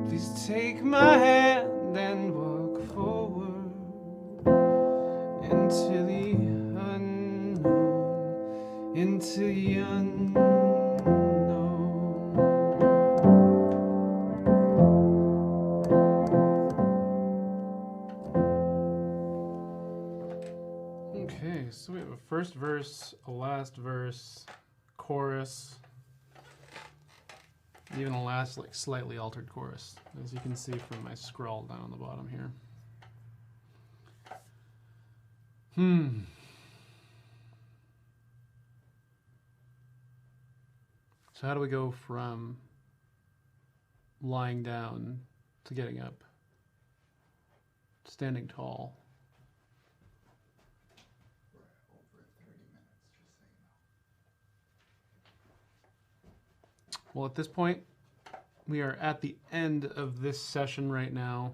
Please take my hand and walk forward into the unknown, into the unknown. So we have a first verse, a last verse, chorus, even a last like slightly altered chorus, as you can see from my scroll down on the bottom here. So how do we go from lying down to getting up, standing tall? Well, at this point, we are at the end of this session right now.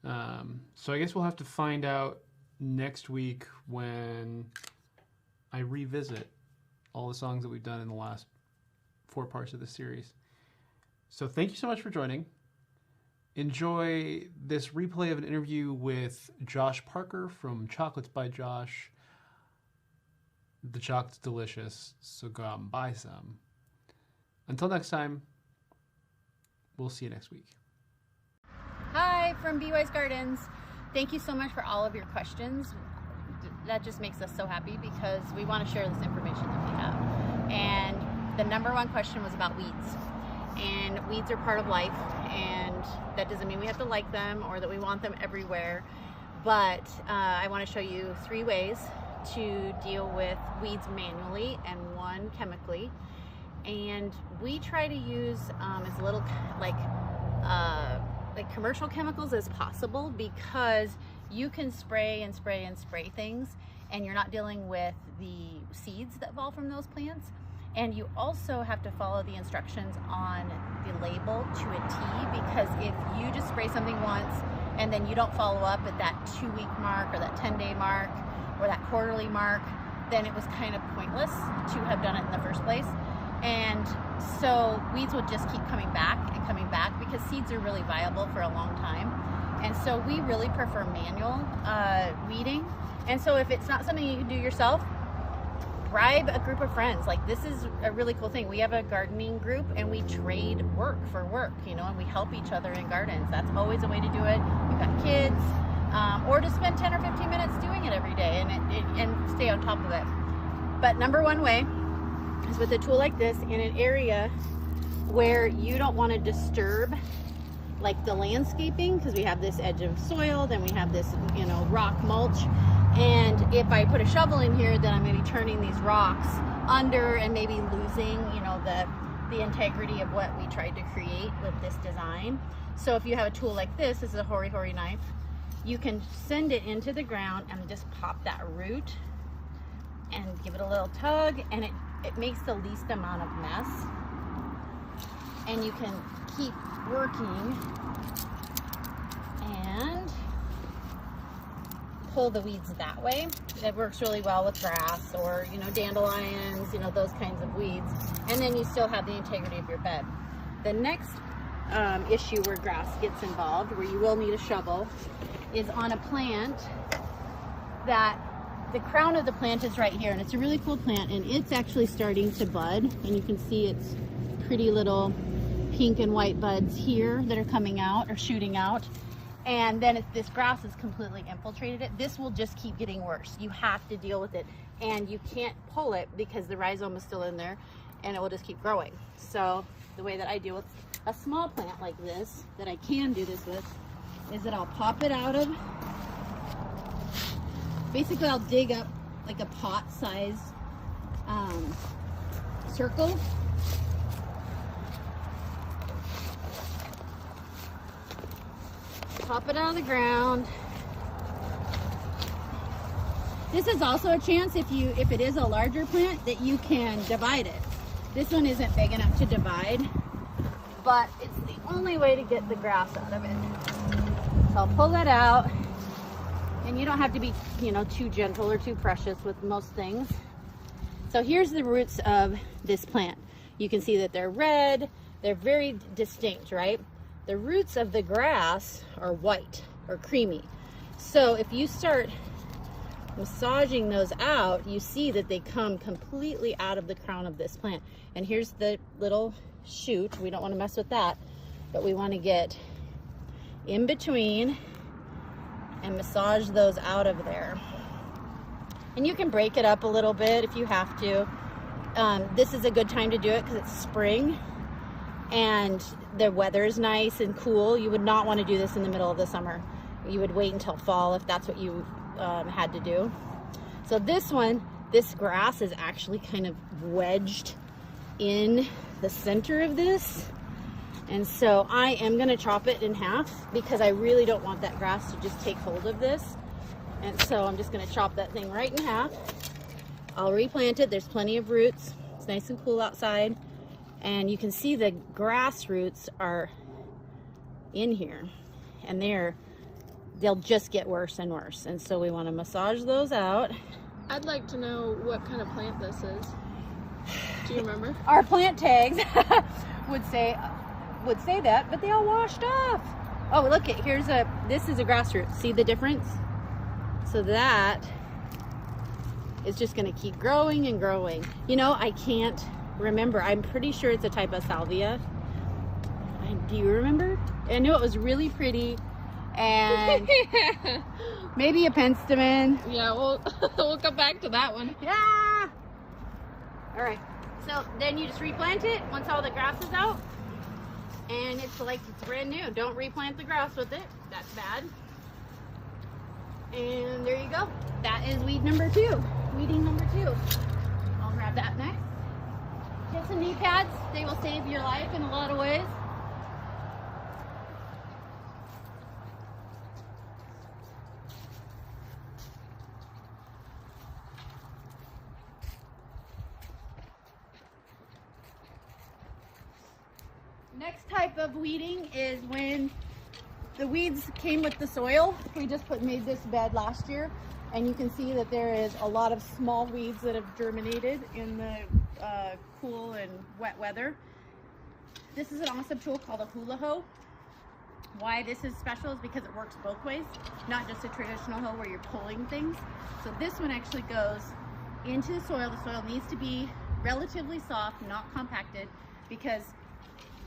So I guess we'll have to find out next week when I revisit all the songs that we've done in the last 4 parts of the series. So thank you so much for joining. Enjoy this replay of an interview with Josh Parker from Chocolates by Josh. The chocolate's delicious, so go out and buy some. Until next time, we'll see you next week. Hi, from Be Wise Gardens. Thank you so much for all of your questions. That just makes us so happy because we want to share this information that we have. And the number one question was about weeds. And weeds are part of life, and that doesn't mean we have to like them or that we want them everywhere. But I want to show you 3 ways to deal with weeds manually and 1 chemically. And we try to use as little like commercial chemicals as possible, because you can spray and spray and spray things and you're not dealing with the seeds that fall from those plants. And you also have to follow the instructions on the label to a T, because if you just spray something once and then you don't follow up at that 2-week mark or that 10-day mark or that quarterly mark, then it was kind of pointless to have done it in the first place. And so weeds will just keep coming back and coming back because seeds are really viable for a long time. And so we really prefer manual weeding. And so if it's not something you can do yourself, bribe a group of friends. Like, this is a really cool thing. We have a gardening group and we trade work for work, you know, and we help each other in gardens. That's always a way to do it. We've got kids, or to spend 10 or 15 minutes doing it every day and stay on top of it. But number one way is with a tool like this in an area where you don't want to disturb like the landscaping, because we have this edge of soil, then we have this, you know, rock mulch. And if I put a shovel in here, then I'm going to be turning these rocks under and maybe losing, you know, the integrity of what we tried to create with this design. So if you have a tool like this is a hori-hori knife, you can send it into the ground and just pop that root and give it a little tug, and it makes the least amount of mess. And you can keep working and pull the weeds that way. It works really well with grass or, you know, dandelions, you know, those kinds of weeds. And then you still have the integrity of your bed. The next issue where grass gets involved, where you will need a shovel, is on a plant that the crown of the plant is right here, and it's a really cool plant, and it's actually starting to bud, and you can see its pretty little pink and white buds here that are coming out or shooting out. And then this grass has completely infiltrated it. This will just keep getting worse. You have to deal with it, and you can't pull it because the rhizome is still in there, and it will just keep growing. So the way that I deal with a small plant like this, that I can do this with, is that I'll pop it out of, basically I'll dig up like a pot size circle. Pop it out of the ground. This is also a chance, if it is a larger plant, that you can divide it. This one isn't big enough to divide, but it's the only way to get the grass out of it. So I'll pull that out, and you don't have to be, you know, too gentle or too precious with most things. So here's the roots of this plant. You can see that they're red, they're very distinct, right? The roots of the grass are white or creamy. So if you start massaging those out, you see that they come completely out of the crown of this plant. And here's the little shoot. We don't want to mess with that, but we want to get in between and massage those out of there. And you can break it up a little bit if you have to. This is a good time to do it because it's spring and the weather is nice and cool. You would not want to do this in the middle of the summer. You would wait until fall if that's what you had to do. So this grass is actually kind of wedged in the center of this. And so I am going to chop it in half because I really don't want that grass to just take hold of this. And so I'm just going to chop that thing right in half. I'll replant it. There's plenty of roots. It's nice and cool outside. And you can see the grass roots are in here, and they'll just get worse and worse. And so we want to massage those out. I'd like to know what kind of plant this is. Do you remember? Our plant tags would say that, but they all washed off. Oh, look it. This is a grass root. See the difference? So that is just going to keep growing and growing. You know, I can't remember. I'm pretty sure it's a type of salvia. Do you remember? I knew it was really pretty, and maybe a penstemon. Yeah, we'll come back to that one. Yeah. All right. So then you just replant it once all the grass is out, and it's like it's brand new. Don't replant the grass with it. That's bad. And there you go. That is weeding number 2. I'll grab that next. Get some knee pads. They will save your life in a lot of ways. Next type of weeding is when the weeds came with the soil. We just made this bed last year, and you can see that there is a lot of small weeds that have germinated in the cool and wet weather. This is an awesome tool called a hula hoe. Why this is special is because it works both ways, not just a traditional hoe where you're pulling things. So this one actually goes into the soil. The soil needs to be relatively soft, not compacted, because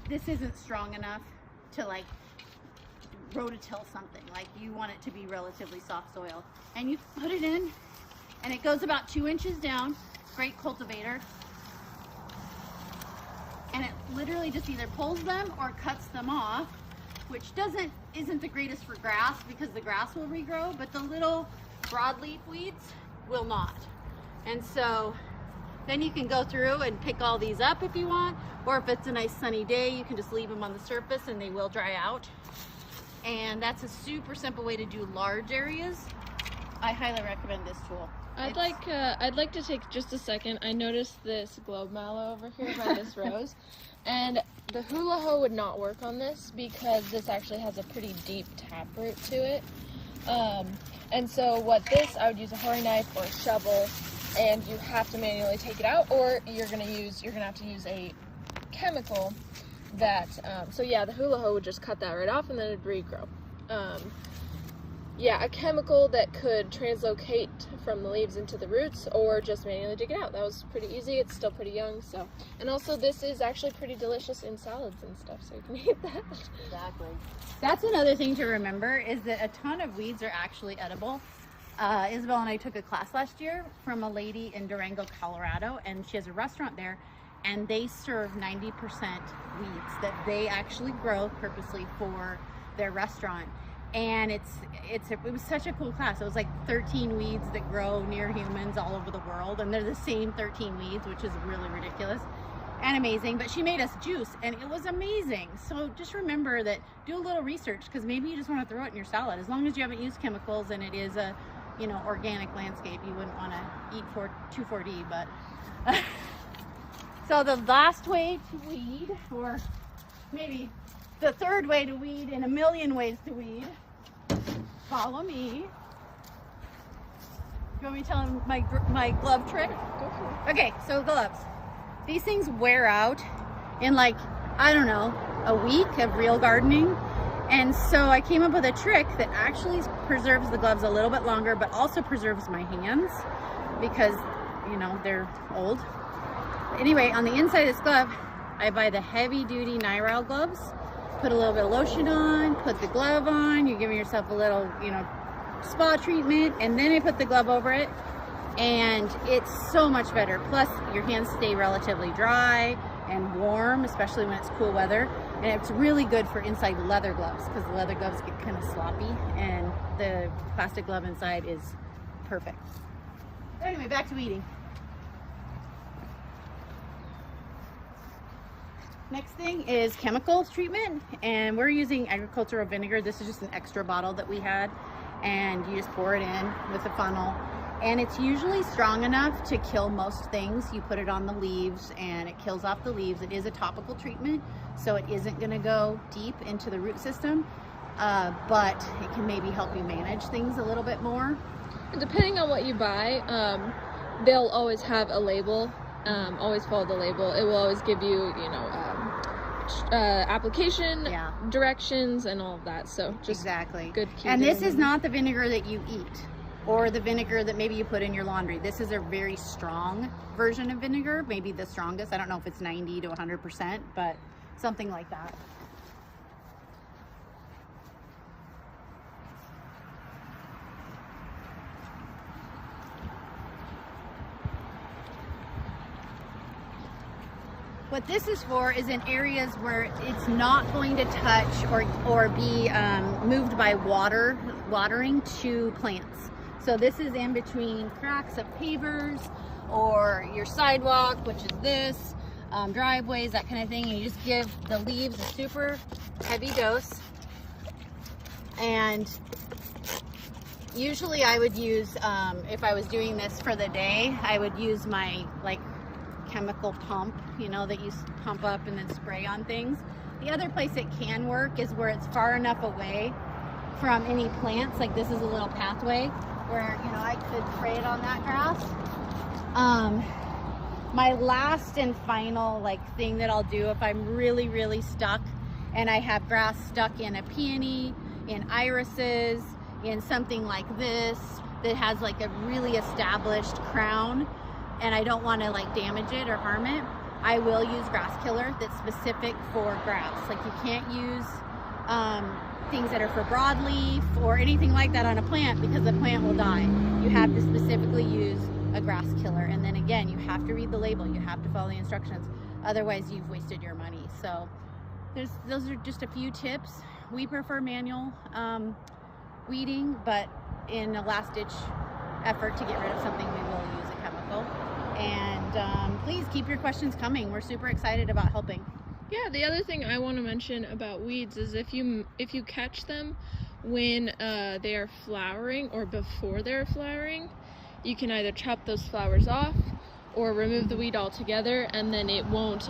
this isn't strong enough to like rototill something. Like, you want it to be relatively soft soil. And you put it in, and it goes about 2 inches down. Great cultivator. And it literally just either pulls them or cuts them off, which isn't the greatest for grass because the grass will regrow, but the little broadleaf weeds will not. And so then you can go through and pick all these up if you want, or if it's a nice sunny day, you can just leave them on the surface and they will dry out. And that's a super simple way to do large areas. I highly recommend this tool. I'd like to take just a second. I noticed this globe mallow over here by this rose, and the hula hoe would not work on this because this actually has a pretty deep taproot to it. And so I would use a horary knife or a shovel, and you have to manually take it out, or you're gonna have to use a chemical that, so yeah, the hula hoe would just cut that right off and then it'd regrow. Yeah, a chemical that could translocate from the leaves into the roots, or just manually dig it out. That was pretty easy. It's still pretty young, so. And also, this is actually pretty delicious in salads and stuff, so you can eat that. Exactly. That's another thing to remember, is that a ton of weeds are actually edible. Isabel and I took a class last year from a lady in Durango, Colorado, and she has a restaurant there, and they serve 90% weeds that they actually grow purposely for their restaurant. And it was such a cool class. It was like 13 weeds that grow near humans all over the world, and they're the same 13 weeds, which is really ridiculous and amazing. But she made us juice, and it was amazing. So just remember that, do a little research, because maybe you just want to throw it in your salad. As long as you haven't used chemicals and it is a, organic landscape, you wouldn't want to eat 2,4-D. But so the last way to weed, or maybe the third way to weed in a million ways to weed. Follow me. You want me to tell them my glove trick? Go for it. Okay, so gloves. These things wear out in like, I don't know, a week of real gardening. And so I came up with a trick that actually preserves the gloves a little bit longer, but also preserves my hands because, they're old. Anyway, on the inside of this glove, I buy the heavy duty nylon gloves. Put a little bit of lotion on, put the glove on, you're giving yourself a little, spa treatment, and then I put the glove over it, and it's so much better. Plus, your hands stay relatively dry and warm, especially when it's cool weather, and it's really good for inside leather gloves, because the leather gloves get kind of sloppy, and the plastic glove inside is perfect. Anyway, back to weeding. Next thing is chemical treatment, and we're using agricultural vinegar. This is just an extra bottle that we had, and you just pour it in with a funnel, and it's usually strong enough to kill most things. You put it on the leaves and it kills off the leaves. It is a topical treatment, so it isn't going to go deep into the root system, but it can maybe help you manage things a little bit more. Depending on what you buy, they'll always have a label. Always follow the label. It will always give you, application directions and all of that. So just exactly good. And this is not the vinegar that you eat, or the vinegar that maybe you put in your laundry. This is a very strong version of vinegar, maybe the strongest. I don't know if it's 90 to 100%, but something like that. What this is for is in areas where it's not going to touch or be moved by watering to plants. So this is in between cracks of pavers or your sidewalk, which is this, driveways, that kind of thing. And you just give the leaves a super heavy dose. And usually I would use, if I was doing this for the day, I would use my chemical pump, that you pump up and then spray on things. The other place it can work is where it's far enough away from any plants. Like this is a little pathway where, you know, I could spray it on that grass. My last and final like thing that I'll do if I'm really, really stuck and I have grass stuck in a peony, in irises, in something like this that has like a really established crown and I don't want to like damage it or harm it, I will use grass killer that's specific for grass. Like you can't use things that are for broadleaf or anything like that on a plant because the plant will die. You have to specifically use a grass killer, and then again you have to read the label, you have to follow the instructions, otherwise you've wasted your money. So those are just a few tips. We prefer manual weeding, but in a last ditch effort to get rid of something we will use a chemical. And please keep your questions coming. We're super excited about helping. Yeah, the other thing I want to mention about weeds is if you catch them when they are flowering or before they're flowering, you can either chop those flowers off or remove the weed altogether, and then it won't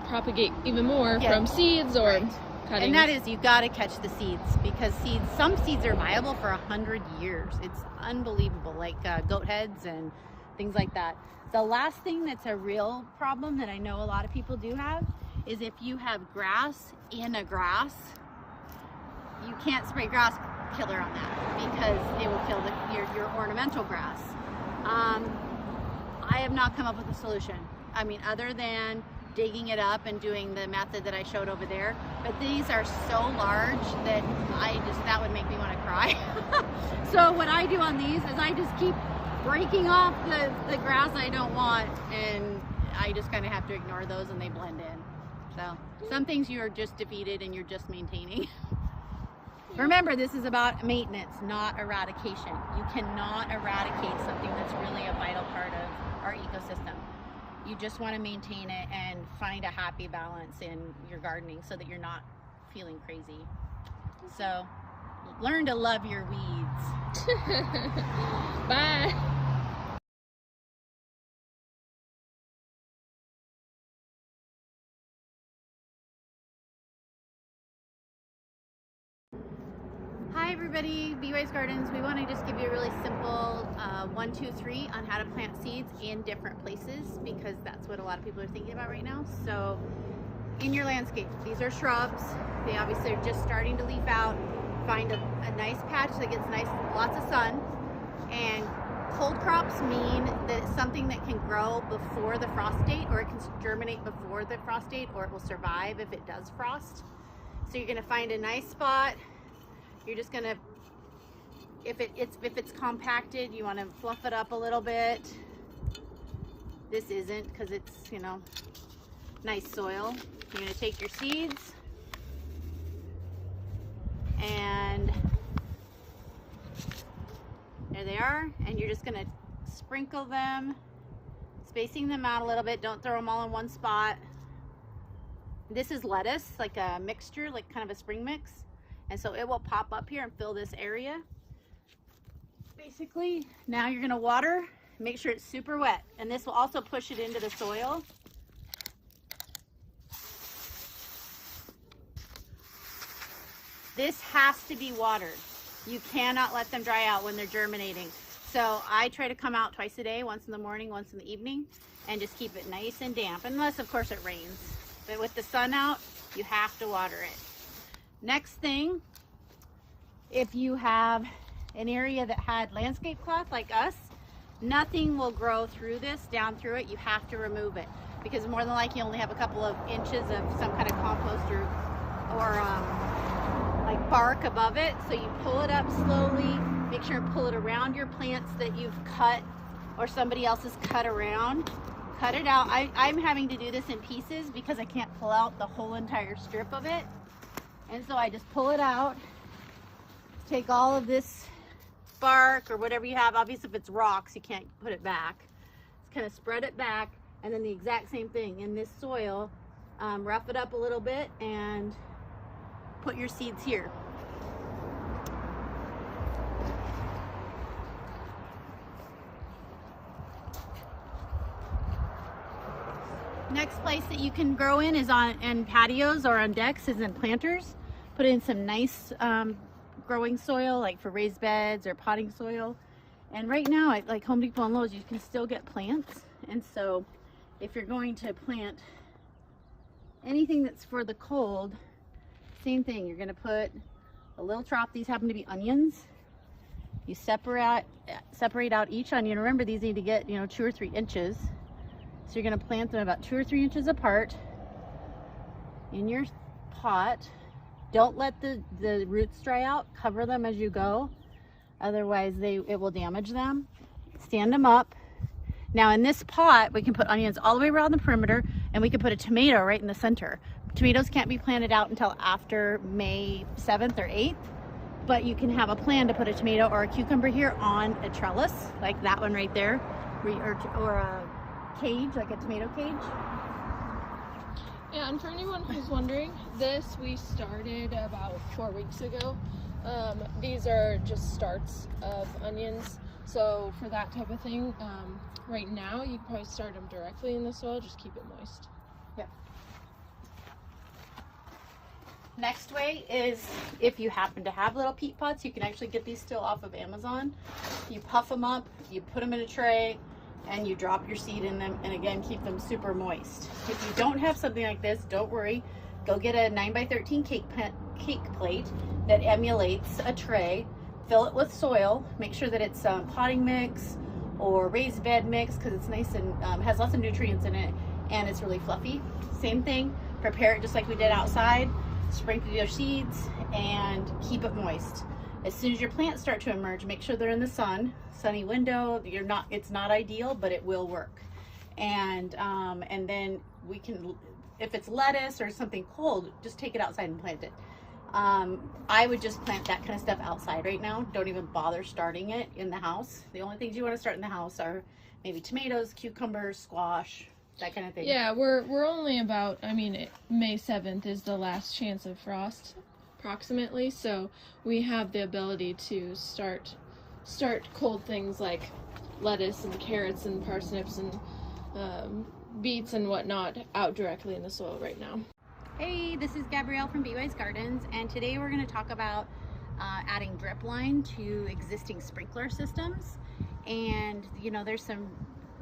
propagate even more from seeds or cuttings. And that is, you got to catch the seeds, because some seeds are viable for 100 years. It's unbelievable, like goat heads and things like that. The last thing that's a real problem that I know a lot of people do have is if you have grass in a grass, you can't spray grass killer on that because it will kill your ornamental grass. I have not come up with a solution. I mean, other than digging it up and doing the method that I showed over there, but these are so large that that would make me want to cry. So what I do on these is I just keep breaking off the grass I don't want, and I just kind of have to ignore those and they blend in. So some things you're just defeated and you're just maintaining. Remember, this is about maintenance, not eradication. You cannot eradicate something that's really a vital part of our ecosystem. You just want to maintain it and find a happy balance in your gardening so that you're not feeling crazy. So learn to love your weeds. Bye. Hi everybody, BY's Gardens. We want to just give you a really simple 1, 2, 3 on how to plant seeds in different places, because that's what a lot of people are thinking about right now. So in your landscape, these are shrubs. They obviously are just starting to leaf out. Find a nice patch that gets lots of sun. And cold crops mean that it's something that can grow before the frost date, or it can germinate before the frost date, or it will survive if it does frost. So you're going to find a nice spot. You're just gonna, if it's compacted, you want to fluff it up a little bit. This isn't, because it's, you know, nice soil. You're gonna take your seeds and there they are, and you're just gonna sprinkle them, spacing them out a little bit. Don't throw them all in one spot. This is lettuce, like a mixture, like kind of a spring mix. And so it will pop up here and fill this area. Basically, now you're gonna water, make sure it's super wet. And this will also push it into the soil. This has to be watered. You cannot let them dry out when they're germinating. So I try to come out twice a day, once in the morning, once in the evening, and just keep it nice and damp, unless of course it rains. But with the sun out, you have to water it. Next thing, if you have an area that had landscape cloth like us, nothing will grow through this, down through it. You have to remove it, because more than likely you only have a couple of inches of some kind of compost or like bark above it. So you pull it up slowly, make sure to pull it around your plants that you've cut or somebody else has cut around. Cut it out. I'm having to do this in pieces because I can't pull out the whole entire strip of it. And so I just pull it out, take all of this bark or whatever you have. Obviously if it's rocks, you can't put it back. Just kind of spread it back, and then the exact same thing in this soil. Rough it up a little bit and put your seeds here. Next place that you can grow in is in patios or on decks is in planters. Put in some nice growing soil, like for raised beds or potting soil. And right now at like Home Depot and Lowe's, you can still get plants. And so if you're going to plant anything that's for the cold, same thing. You're going to put a little trough. These happen to be onions. You separate out each onion. Remember, these need to get 2 or 3 inches. So you're going to plant them about 2 or 3 inches apart in your pot. Don't let the roots dry out. Cover them as you go. Otherwise, it will damage them. Stand them up. Now in this pot, we can put onions all the way around the perimeter, and we can put a tomato right in the center. Tomatoes can't be planted out until after May 7th or 8th, but you can have a plan to put a tomato or a cucumber here on a trellis, like that one right there, or a cage, like a tomato cage. Yeah, and for anyone who's wondering, this we started about 4 weeks ago. These are just starts of onions. So for that type of thing, right now you can probably start them directly in the soil, just keep it moist. Yep. Next way is if you happen to have little peat pots, you can actually get these still off of Amazon. You puff them up, you put them in a tray, and you drop your seed in them, and again, keep them super moist. If you don't have something like this, don't worry. Go get a 9x13 cake plate that emulates a tray. Fill it with soil. Make sure that it's potting mix or raised bed mix, because it's nice and has lots of nutrients in it, and it's really fluffy. Same thing, prepare it just like we did outside. Sprinkle your seeds and keep it moist. As soon as your plants start to emerge, make sure they're in the sun, sunny window. It's not ideal, but it will work. And then we can, if it's lettuce or something cold, just take it outside and plant it. I would just plant that kind of stuff outside right now. Don't even bother starting it in the house. The only things you want to start in the house are maybe tomatoes, cucumbers, squash, that kind of thing. Yeah, we're only about, May 7th is the last chance of frost, approximately, so we have the ability to start cold things like lettuce and carrots and parsnips and beets and whatnot out directly in the soil right now. Hey, this is Gabrielle from BY's Gardens, and today we're going to talk about adding drip line to existing sprinkler systems. And there's some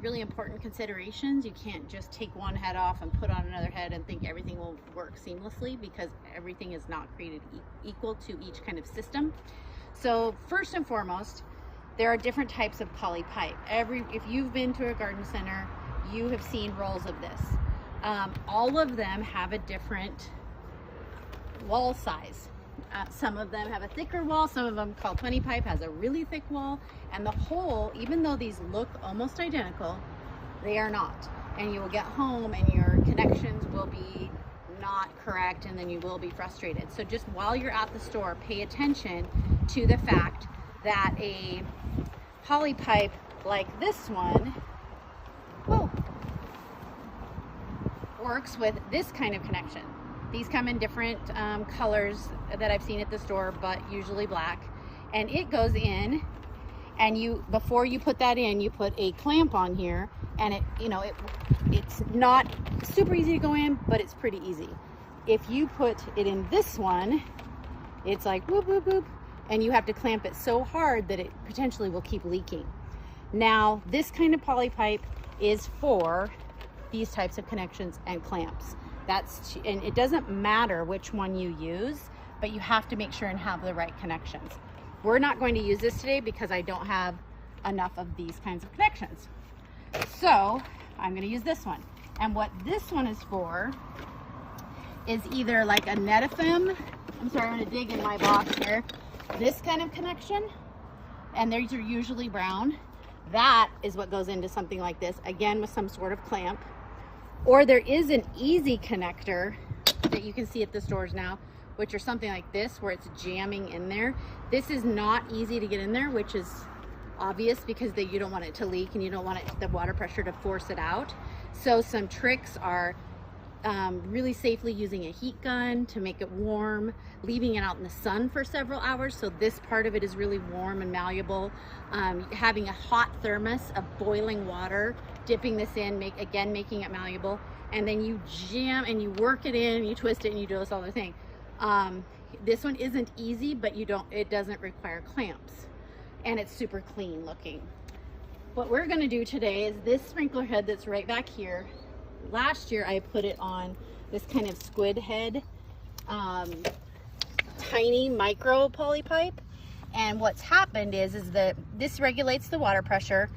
really important considerations. You can't just take one head off and put on another head and think everything will work seamlessly, because everything is not created equal to each kind of system. So first and foremost, there are different types of poly pipe. If you've been to a garden center, you have seen rolls of this. All of them have a different wall size. Some of them have a thicker wall. Some of them, called 20 pipe, has a really thick wall. And the whole, even though these look almost identical, they are not. And you will get home and your connections will be not correct, and then you will be frustrated. So just while you're at the store, pay attention to the fact that a poly pipe like this one works with this kind of connection. These come in different colors that I've seen at the store, but usually black. And it goes in, and before you put that in, you put a clamp on here, and it's not super easy to go in, but it's pretty easy. If you put it in this one, it's like whoop, whoop, whoop, and you have to clamp it so hard that it potentially will keep leaking. Now, this kind of poly pipe is for these types of connections and clamps. And it doesn't matter which one you use, but you have to make sure and have the right connections. We're not going to use this today because I don't have enough of these kinds of connections. So I'm going to use this one. And what this one is for is either like a Netafim. I'm sorry, I'm going to dig in my box here. This kind of connection, and these are usually brown. That is what goes into something like this, again with some sort of clamp. Or there is an easy connector that you can see at the stores now, which are something like this, where it's jamming in there. This is not easy to get in there, which is obvious because you don't want it to leak and you don't want the water pressure to force it out. So some tricks are really safely using a heat gun to make it warm, leaving it out in the sun for several hours so this part of it is really warm and malleable. Having a hot thermos of boiling water, dipping this in, making it malleable, and then you jam and you work it in, you twist it, and you do this other thing. This one isn't easy, but it doesn't require clamps, and it's super clean looking. What we're gonna do today is this sprinkler head that's right back here. Last year I put it on this kind of squid head, tiny micro poly pipe. And what's happened is that this regulates the water pressure,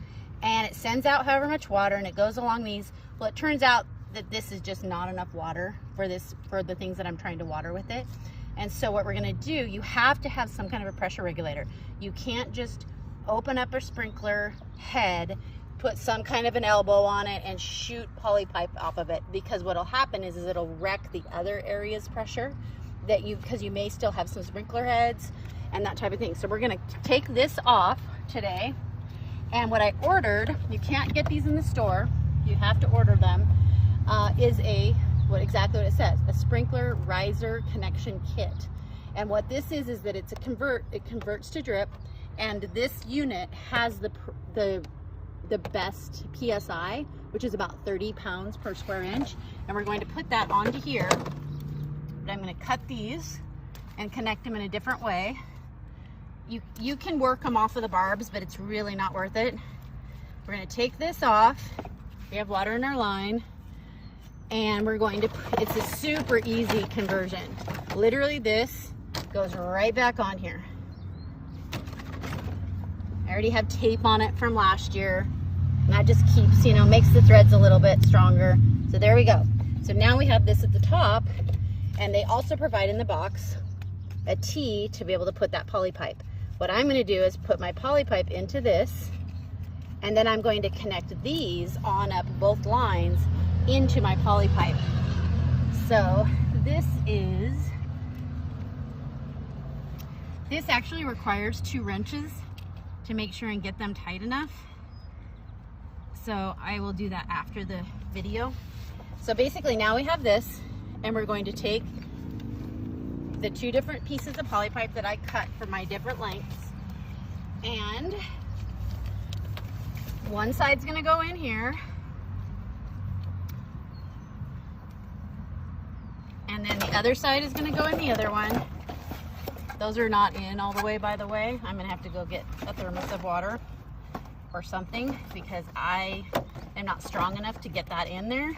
and it sends out however much water, and it goes along these. Well, it turns out that this is just not enough water for the things that I'm trying to water with it. And so what we're gonna do, you have to have some kind of a pressure regulator. You can't just open up a sprinkler head, put some kind of an elbow on it, and shoot poly pipe off of it, because what'll happen is it'll wreck the other area's pressure because you may still have some sprinkler heads and that type of thing. So we're gonna take this off today. And what I ordered, you can't get these in the store, you have to order them, is exactly what it says, a sprinkler riser connection kit. And what this is that it converts to drip, and this unit has the best PSI, which is about 30 pounds per square inch. And we're going to put that onto here, but I'm going to cut these and connect them in a different way. You can work them off of the barbs, but it's really not worth it. We're going to take this off. We have water in our line, and we're going to, it's a super easy conversion. Literally this goes right back on here. I already have tape on it from last year, and that just keeps, makes the threads a little bit stronger. So there we go. So now we have this at the top, and they also provide in the box a T to be able to put that poly pipe. What I'm going to do is put my poly pipe into this, and then I'm going to connect these on up both lines into my poly pipe. So this actually requires 2 wrenches to make sure and get them tight enough. So I will do that after the video. So basically now we have this, and we're going to take the 2 different pieces of poly pipe that I cut for my different lengths, and one side's gonna go in here, and then the other side is gonna go in the other one. Those are not in all the way, by the way. I'm gonna have to go get a thermos of water or something, because I am not strong enough to get that in there.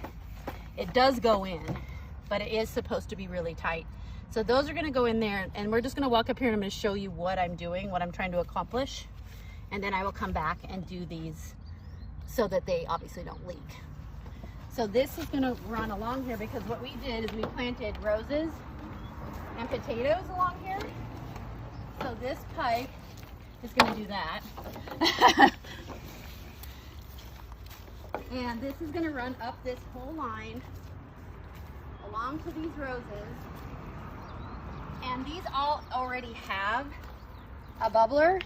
It does go in, but it is supposed to be really tight. So those are gonna go in there, and we're just gonna walk up here and I'm gonna show you what I'm doing, what I'm trying to accomplish. And then I will come back and do these so that they obviously don't leak. So this is gonna run along here, because what we did is we planted roses and potatoes along here. So this pipe is gonna do that. And this is gonna run up this whole line along to these roses. And these all already have a bubbler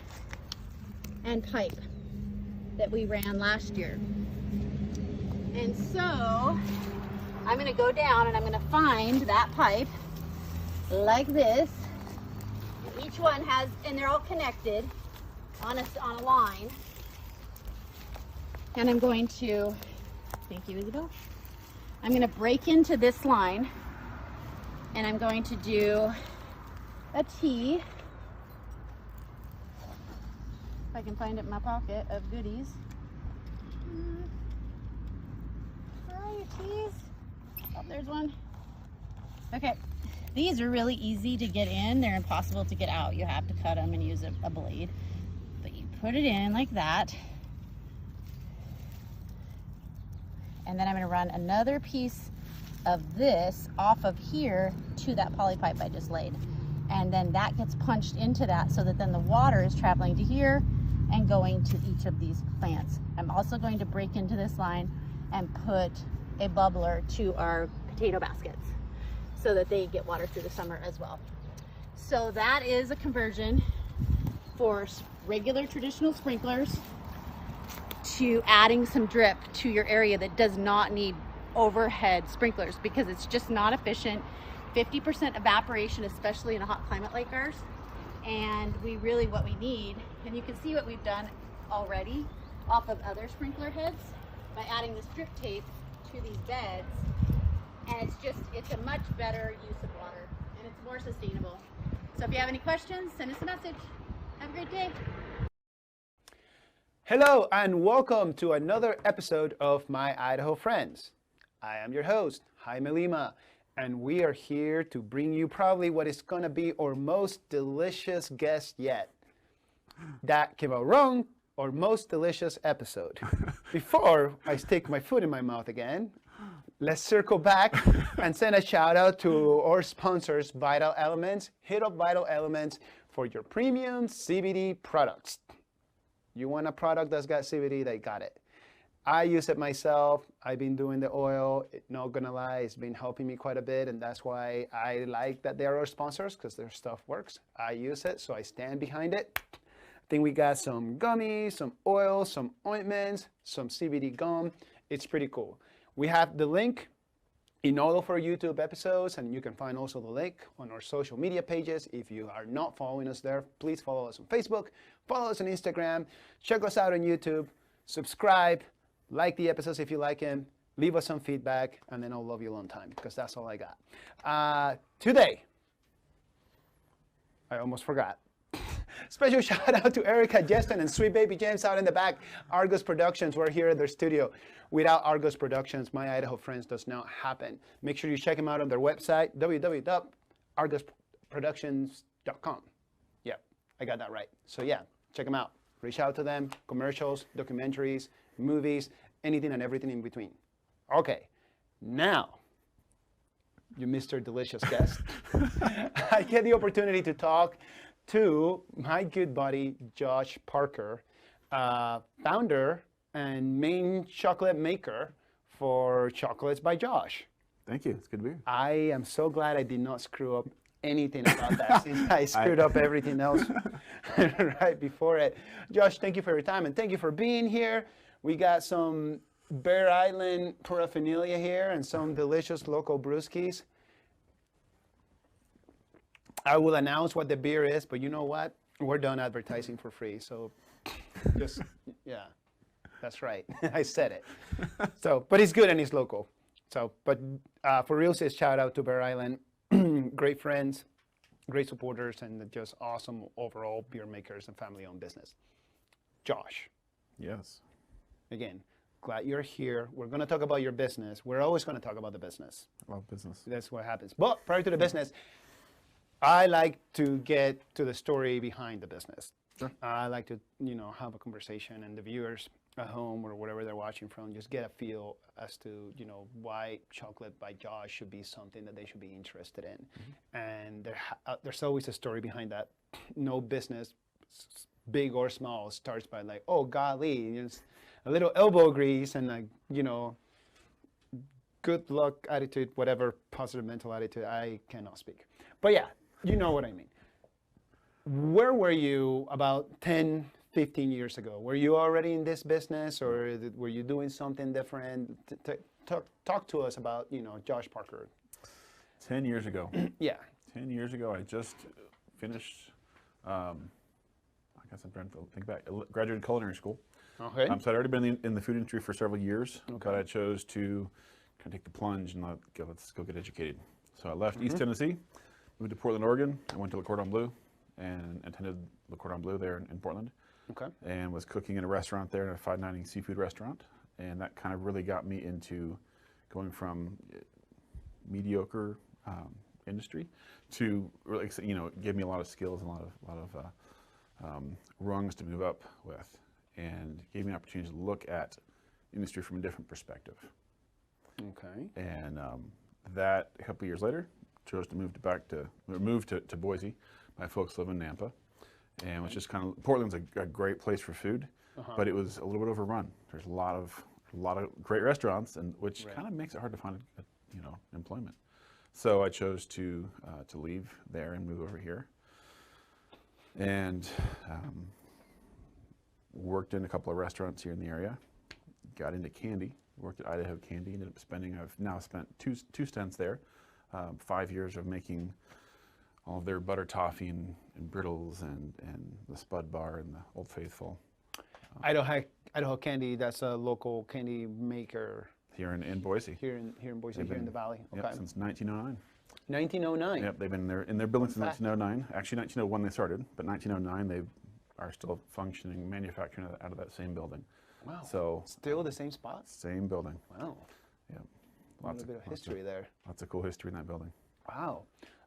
and pipe that we ran last year. And so I'm gonna go down and I'm gonna find that pipe like this. Each one has, and they're all connected on a line. And I'm going to, thank you, Isabel. I'm gonna break into this line, and I'm going to do a T, if I can find it in my pocket of goodies. Where are you, T's? Oh, there's one. Okay, these are really easy to get in. They're impossible to get out. You have to cut them and use a blade. But you put it in like that. And then I'm gonna run another piece of this off of here to that poly pipe I just laid. And then that gets punched into that, so that then the water is traveling to here and going to each of these plants. I'm also going to break into this line and put a bubbler to our potato baskets so that they get water through the summer as well. So that is a conversion for regular traditional sprinklers to adding some drip to your area that does not need overhead sprinklers, because it's just not efficient. 50% evaporation, especially in a hot climate like ours. And what we need, and you can see what we've done already off of other sprinkler heads by adding this drip tape to these beds, and it's a much better use of water, and it's more sustainable. So if you have any questions, send us a message. Have a great day. Hello and welcome to another episode of My Idaho Friends. I am your host, Jaime Lima, and we are here to bring you probably what is going to be our most delicious guest yet. That came out wrong, our most delicious episode. Before I stick my foot in my mouth again, let's circle back and send a shout out to our sponsors, Vital Elements. Hit up Vital Elements for your premium CBD products. You want a product that's got CBD, they got it. I use it myself. I've been doing the oil. Not gonna lie, it's been helping me quite a bit, and that's why I like that they are our sponsors, because their stuff works. I use it, so I stand behind it. I think we got some gummies, some oils, some ointments, some CBD gum. It's pretty cool. We have the link in all of our YouTube episodes, and you can find also the link on our social media pages. If you are not following us there, please follow us on Facebook, follow us on Instagram, check us out on YouTube, subscribe, like the episodes if you like them, leave us some feedback, and then I'll love you a long time, because that's all I got. Today, I almost forgot. Special shout out to Erica, Jeston, and Sweet Baby James out in the back. Argos Productions, we're here at their studio. Without Argos Productions, My Idaho Friends does not happen. Make sure you check them out on their website, www.argosproductions.com. Yeah, I got that right. So yeah, check them out. Reach out to them, commercials, documentaries, movies, anything and everything in between. Okay, now, you Mr. Delicious guest. I get the opportunity to talk to my good buddy, Josh Parker, founder and main chocolate maker for Chocolates by Josh. Thank you. It's good to be here. I am so glad I did not screw up anything about that, since I screwed up everything else right before it. Josh, thank you for your time, and thank you for being here. We got some Bear Island paraphernalia here and some delicious local brewskis. I will announce what the beer is, but you know what? We're done advertising for free, so just, yeah, that's right. I said it. So, but it's good and it's local. So, but for real, says shout out to Bear Island. Great friends, great supporters, and just awesome overall beer makers and family-owned business. Josh. Yes. Again, glad you're here. We're going to talk about your business. We're always going to talk about the business. I love business. That's what happens. But prior to the business, I like to get to the story behind the business. Sure. I like to, have a conversation, and the viewers at home or wherever they're watching from just get a feel as to, why Chocolate by Josh should be something that they should be interested in. Mm-hmm. And there's always a story behind that. No business, big or small, starts by like, oh, golly, it's a little elbow grease and good luck attitude, whatever positive mental attitude. I cannot speak. But yeah, you know what I mean. Where were you about 10, 15 years ago? Were you already in this business, or were you doing something different? Talk to us about, Josh Parker. 10 years ago. Yeah. 10 years ago, I just finished, I guess I'm trying to think back, graduated culinary school. Okay. So I'd already been in the food industry for several years, okay. But I chose to kind of take the plunge and let's go get educated. So I left East Tennessee, moved to Portland, Oregon. I went to Le Cordon Bleu and attended Le Cordon Bleu there in Portland. Okay. And was cooking in a restaurant there, in a fine dining seafood restaurant. And that kind of really got me into going from mediocre industry to really, gave me a lot of skills and a lot of rungs to move up with, and gave me an opportunity to look at industry from a different perspective. Okay. And that a couple of years later, chose to move to Boise. My folks live in Nampa, and was just kind of, Portland's a great place for food, but it was a little bit overrun. There's a lot of great restaurants, and which kind of makes it hard to find employment. So I chose to leave there and move over here, and worked in a couple of restaurants here in the area. Got into candy. Worked at Idaho Candy. I've now spent two stints there. 5 years of making all of their butter toffee and brittles and the Spud Bar and the Old Faithful. Idaho Candy, that's a local candy maker here in Boise. Here in Boise, They've here in been- the valley. Yep, Okay. since 1909. 1909. Yep, they've been in their building since fact. 1909. Actually, 1901 they started, but 1909 they are still functioning, manufacturing out of that same building. Wow. So Still the same spot? same building. Wow. Yep. A little bit of history there. Lots of cool history in that building. Wow.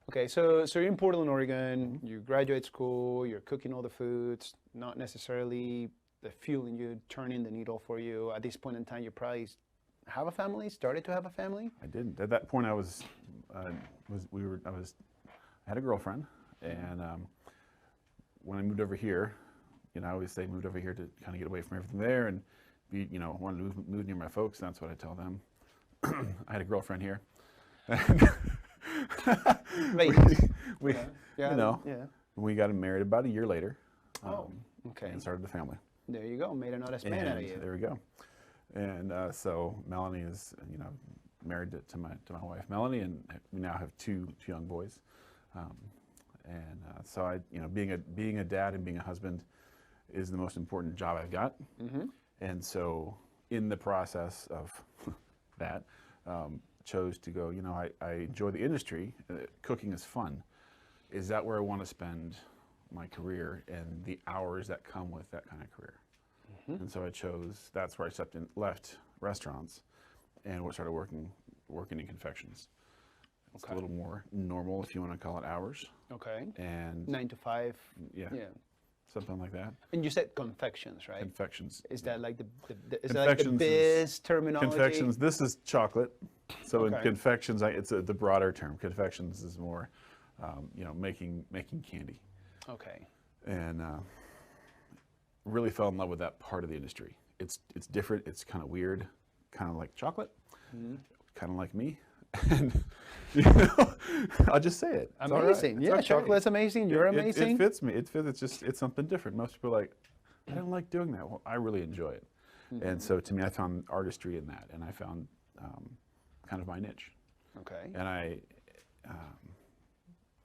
Okay, so you're in Portland, Oregon. You graduate school. You're cooking all the foods. Not necessarily the fueling you, turning the needle for you. At this point in time, you probably have a family. Started to have a family. I didn't. At that point, I had a girlfriend, and when I moved over here, I always say moved over here to kind of get away from everything there and be, wanted to move near my folks. That's what I tell them. I had a girlfriend here. we we got married about a year later. Okay. And started the family. There you go. Made an honest man out of you. There we go. And so Melanie is, married to my wife Melanie, and we now have two young boys. So I, being a dad and being a husband is the most important job I've got. Mm-hmm. And so in the process of that, chose to go, I enjoy the industry. Cooking is fun. Is that where I want to spend my career and the hours that come with that kind of career? Mm-hmm. And so I chose, that's where I left restaurants and started working in confections. It's a little more normal, if you want to call it, hours. Okay. And 9 to 5. Yeah. Something like that. And you said confections, right? Confections. Is that like the biz terminology? Confections. This is chocolate. So in confections, it's the broader term. Confections is more, making candy. Okay. And really fell in love with that part of the industry. It's different. It's kind of weird. Kind of like chocolate. Mm-hmm. Kind of like me. And I'll just say it. It's amazing. Right. Yeah, okay. Chocolate's amazing. You're amazing. It fits me. It's something different. Most people are like, I don't like doing that. Well, I really enjoy it. Mm-hmm. And so to me, I found artistry in that, and I found kind of my niche. Okay. And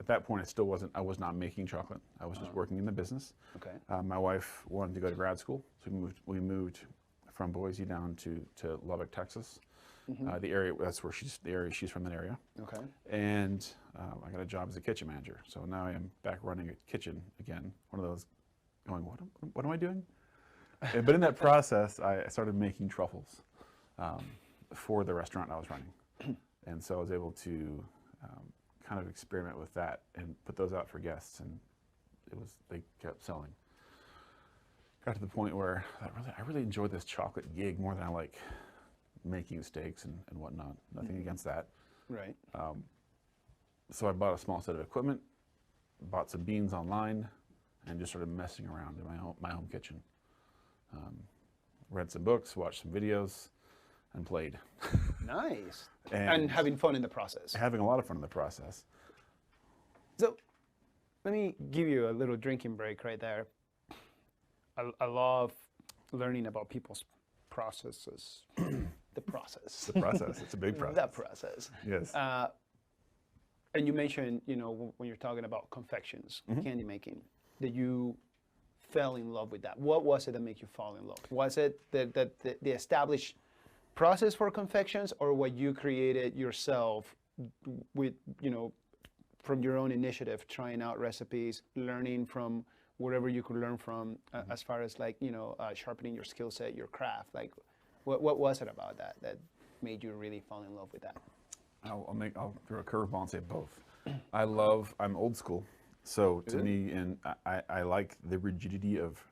at that point, I was not making chocolate. I was just working in the business. Okay. My wife wanted to go to grad school, so we moved from Boise down to Lubbock, Texas. Mm-hmm. The area she's from, that area. Okay. And I got a job as a kitchen manager. So now I am back running a kitchen again. One of those going, what am I doing? But in that process, I started making truffles for the restaurant I was running. And so I was able to kind of experiment with that and put those out for guests, and they kept selling. Got to the point where I really enjoyed this chocolate gig more than I like making steaks and whatnot. Nothing against that. Right. So I bought a small set of equipment, bought some beans online, and just started messing around in my home kitchen. Read some books, watched some videos, and played. Nice. And having fun in the process. Having a lot of fun in the process. So let me give you a little drinking break right there. I love learning about people's processes. The process. The process. It's a big process. The process. Yes. And you mentioned, when you're talking about confections, mm-hmm. candy making, that you fell in love with that. What was it that made you fall in love? Was it the established process for confections, or what you created yourself with, from your own initiative, trying out recipes, learning from wherever you could learn from, mm-hmm. as far as sharpening your skill set, your craft? What was it about that made you really fall in love with that? I'll throw a curveball and say both. I'm old school, so to me, and I like the rigidity of,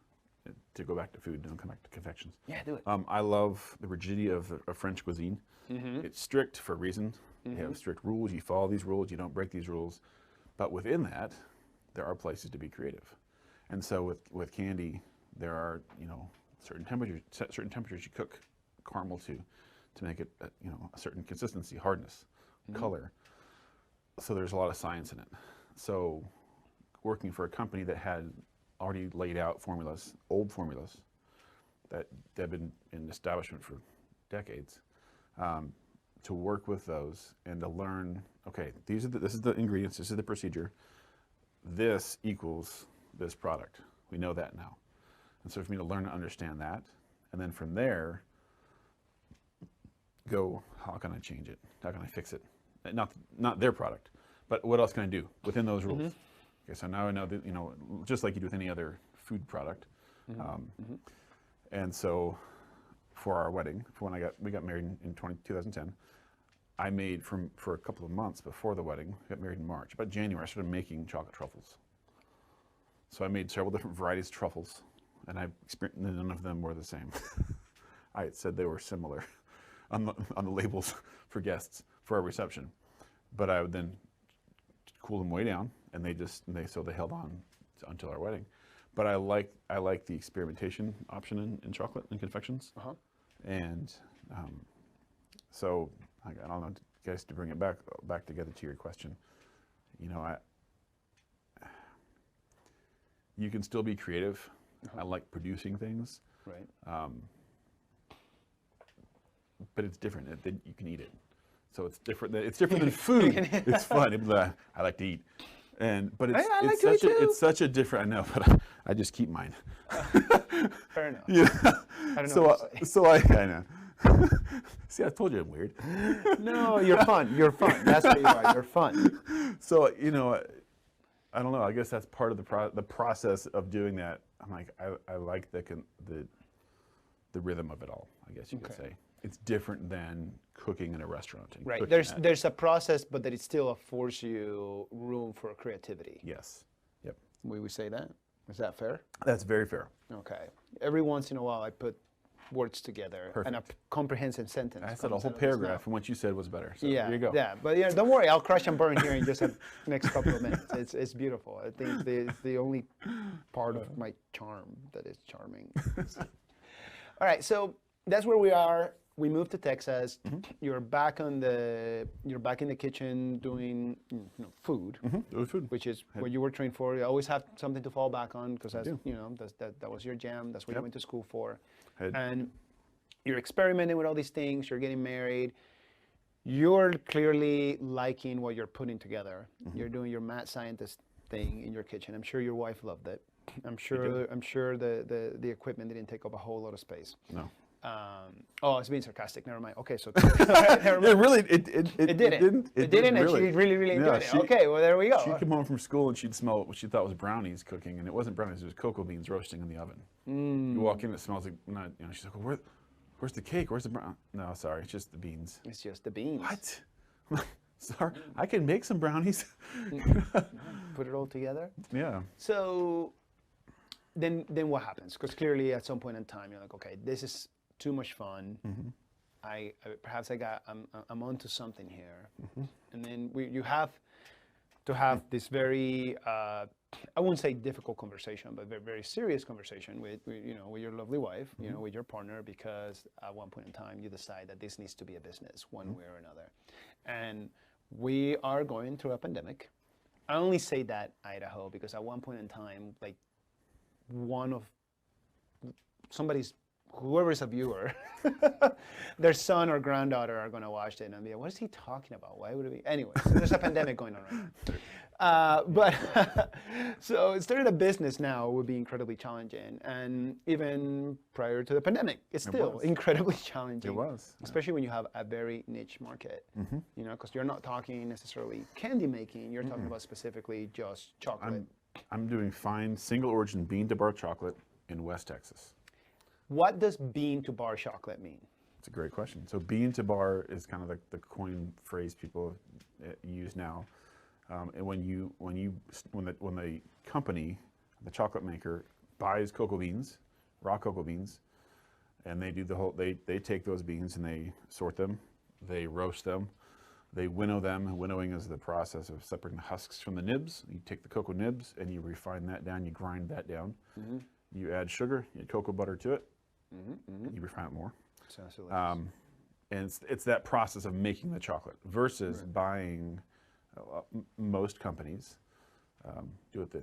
to go back to food, don't come back to confections. Yeah, do it. I love the rigidity of French cuisine. Mm-hmm. It's strict for a reason. Mm-hmm. You have strict rules, you follow these rules, you don't break these rules. But within that, there are places to be creative. And so with candy, there are, certain temperatures you cook caramel to make it, a certain consistency, hardness, mm-hmm. color. So there's a lot of science in it. So working for a company that had already laid out formulas, old formulas, that have been in establishment for decades, to work with those and to learn, okay, this is the ingredients, this is the procedure, this equals this product. We know that now. And so for me to learn to understand that, and then from there, go, how can I change it? How can I fix it? Not their product, but what else can I do within those rules? Okay, so now I know that, just like you do with any other food product. And so for our wedding, for when we got married in 2010, I made for a couple of months before the wedding, got married in March, about January, I started making chocolate truffles. So I made several different varieties of truffles, and none of them were the same. I had said they were similar on the labels for guests for our reception, but I would then cool them way down, and they held on until our wedding. But I like the experimentation option in chocolate and confections, and so I don't know, guys, to bring it back together to your question. You can still be creative. I like producing things, right? But it's different. You can eat it, so it's different. It's different than food. It's fun. I like to eat, but it's such a different. I know, but I just keep mine. Fair enough. Yeah. I don't know. I know. See, I told you I'm weird. No, you're fun. You're fun. That's what you are. You're fun. So I don't know. I guess that's part of the process of doing that. I'm like, I like the rhythm of it all. I guess you could say it's different than cooking in a restaurant. Right. There's a process, but that it still affords you room for creativity. Yes. Yep. We say that. Is that fair? That's very fair. Okay. Every once in a while, I put words together and a comprehensive sentence. I said a whole paragraph, and what you said was better. So yeah, there you go. Yeah, but don't worry, I'll crush and burn here in just the next couple of minutes. It's beautiful. I think it's the only part of my charm that is charming. All right, so that's where we are. We moved to Texas. You're back in the kitchen doing food, which is what you were trained for. You always have something to fall back on because that was your jam. That's what you went to school for. And you're experimenting with all these things. You're getting married. You're clearly liking what you're putting together. You're doing your mad scientist thing in your kitchen. I'm sure your wife loved it. I'm sure the equipment didn't take up a whole lot of space. No. Oh, it's being sarcastic. Never mind. Okay, so never mind. It didn't. It didn't, and she really enjoyed it. Okay, well there we go. She'd come home from school and she'd smell what she thought was brownies cooking, and it wasn't brownies. It was cocoa beans roasting in the oven. You walk in, it smells like she's like, well, where's the cake? Where's the brown? No, sorry, it's just the beans. It's just the beans. What? Sorry, I can make some brownies. Put it all together. Yeah. So then what happens? Because clearly at some point in time you're like, okay, this is too much fun. I'm onto something here. And then you have to have this very I won't say difficult conversation, but very, very serious conversation with your lovely wife, with your partner, because at one point in time you decide that this needs to be a business one way or another. And we are going through a pandemic. I only say that Idaho because at one point in time, like whoever's a viewer, their son or granddaughter are going to watch it and be like, what is he talking about? Why would it be? Anyway, so there's a pandemic going on right now. But so starting a business now would be incredibly challenging. And even prior to the pandemic, it's still incredibly challenging. It was. Especially when you have a very niche market, because you're not talking necessarily candy making, you're talking about specifically just chocolate. I'm doing fine single origin bean to bar chocolate in West Texas. What does bean to bar chocolate mean? It's a great question. So bean to bar is kind of the coin phrase people use now. And when the company, the chocolate maker, buys cocoa beans, raw cocoa beans, and they do they take those beans and they sort them, they roast them, they winnow them. Winnowing is the process of separating the husks from the nibs. You take the cocoa nibs and you refine that down, you grind that down. You add sugar, you add cocoa butter to it, you refine it more. And it's that process of making the chocolate versus buying. Most companies do it the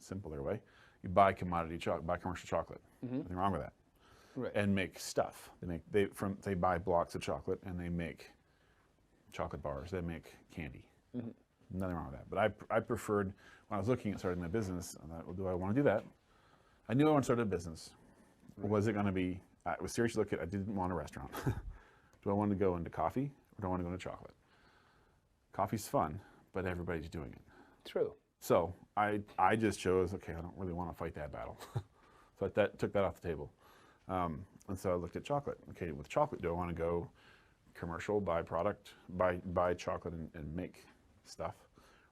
simpler way. You buy commodity chocolate, buy commercial chocolate. Nothing wrong with that. Right. And make stuff. They buy blocks of chocolate and they make chocolate bars. They make candy. Nothing wrong with that. But I preferred when I was looking at starting my business. I thought, well, do I want to do that? I knew I wanted to start a business. Was it going to be? I was seriously looking. I didn't want a restaurant. Do I want to go into coffee or do I want to go into chocolate? Coffee's fun, but everybody's doing it. True. So I just chose, okay, I don't really want to fight that battle. So took that off the table. And so I looked at chocolate. Okay, with chocolate, do I want to go commercial, buy product, buy chocolate and make stuff?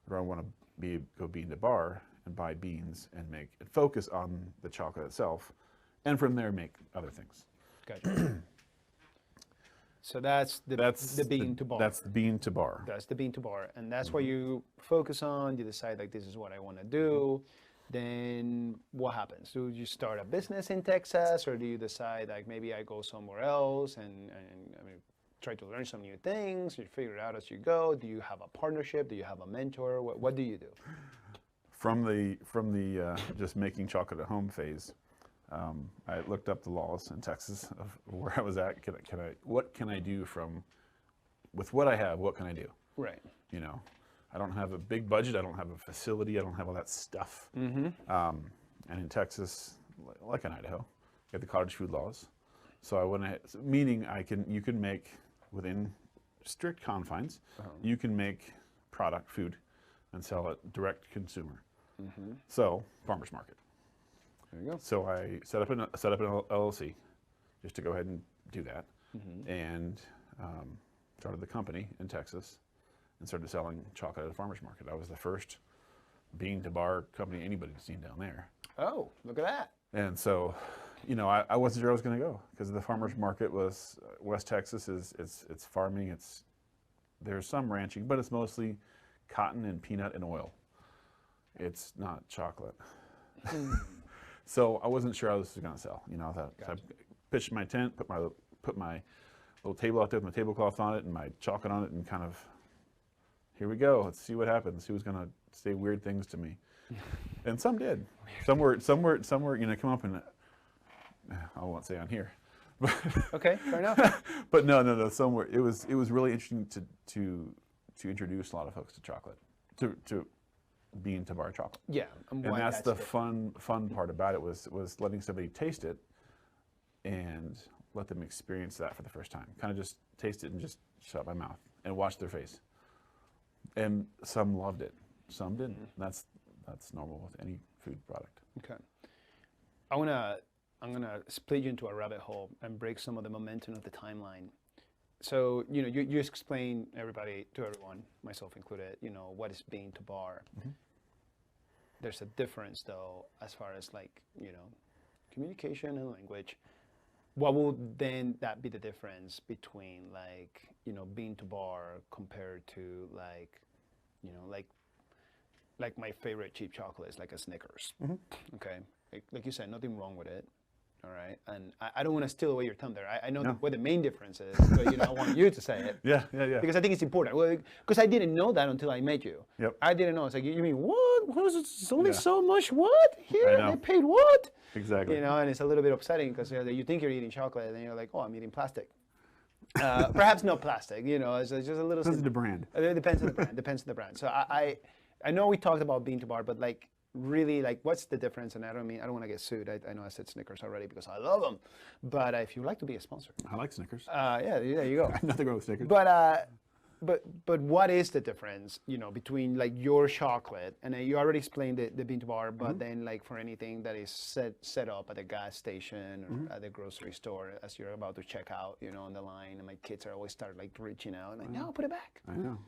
Or do I want to go bean to bar and buy beans and focus on the chocolate itself, and from there make other things? Gotcha. So that's the bean to bar. That's the bean to bar. That's the bean to bar, and that's what you focus on. You decide like this is what I want to do. Then what happens? Do you start a business in Texas, or do you decide like maybe I go somewhere else and I mean, try to learn some new things? You figure it out as you go. Do you have a partnership? Do you have a mentor? What do you do? From the just making chocolate at home phase, I looked up the laws in Texas of where I was at. What can I do with what I have? What can I do? Right. You know, I don't have a big budget. I don't have a facility. I don't have all that stuff. Mm-hmm. And in Texas, like in Idaho, you have the cottage food laws. So I went ahead, meaning you can make within strict confines. You can make food, and sell it direct to consumer. Mm-hmm. So farmers market. There you go. So I set up an LLC just to go ahead and do that, and started the company in Texas and started selling chocolate at a farmer's market. I was the first bean to bar company anybody's seen down there. Oh, look at that. And so, you know, I wasn't sure I was going to go because the farmer's market was West Texas it's farming. There's some ranching, but it's mostly cotton and peanut and oil. It's not chocolate. So I wasn't sure how this was going to sell. You know, so I pitched my tent, put my little table out there with my tablecloth on it and my chocolate on it, and kind of, here we go. Let's see what happens. Who's going to say weird things to me? And some did. Some were, you know, come up and I won't say on here. Okay, fair enough. But no. Some were. It was really interesting to introduce a lot of folks to chocolate, to bean to bar chocolate. Yeah, and that's the fun part about it was letting somebody taste it and let them experience that for the first time. Kind of just taste it and just shut my mouth and watch their face. And some loved it, some didn't. That's normal with any food product. Okay. I'm gonna split you into a rabbit hole and break some of the momentum of the timeline. So, you know, you explain to everyone, myself included, you know, what is bean to bar. Mm-hmm. There's a difference though, as far as like, you know, communication and language. What would then that be the difference between like, you know, bean to bar compared to like, you know, like my favorite cheap chocolate is like a Snickers. Mm-hmm. Okay. Like you said, nothing wrong with it. All right, and I don't want to steal away your thumb there. I know what the main difference is, but you know, I want you to say it. Yeah. Because I think it's important. Well, because I didn't know that until I met you. Yep. I didn't know. It's like, you mean what? What is it? It's only so much what? Here, they paid what? Exactly. You know, and it's a little bit upsetting because you think you're eating chocolate and you're like, oh, I'm eating plastic. Perhaps not plastic. You know, it's just a little. Depends on the brand. It depends on the brand. Depends on the brand. So I know we talked about bean to bar, but like. Really, like, what's the difference? And I don't want to get sued. I know I said Snickers already because I love them. But if you would like to be a sponsor, I like Snickers. Yeah, there you go. Nothing wrong with Snickers. But what is the difference? You know, between like your chocolate and you already explained the bean to bar, but then like for anything that is set up at a gas station or at the grocery store as you're about to check out, you know, on the line, and my kids are always start like reaching out and like, no, put it back. I know.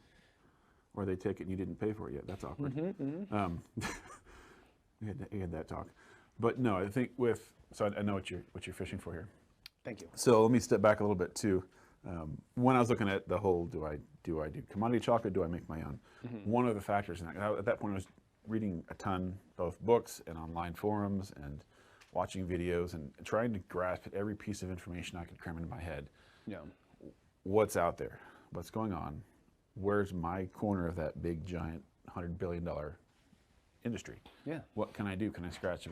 Or they take it and you didn't pay for it yet. That's awkward. We had that talk, but no, I think so I know what you're fishing for here. Thank you. So let me step back a little bit too. When I was looking at the whole, do I do commodity chocolate? Do I make my own? One of the factors in that, at that point I was reading a ton, both books and online forums and watching videos and trying to grasp at every piece of information I could cram into my head. Yeah. What's out there? What's going on? Where's my corner of that big giant $100 billion industry? Yeah. What can I do? Can I scratch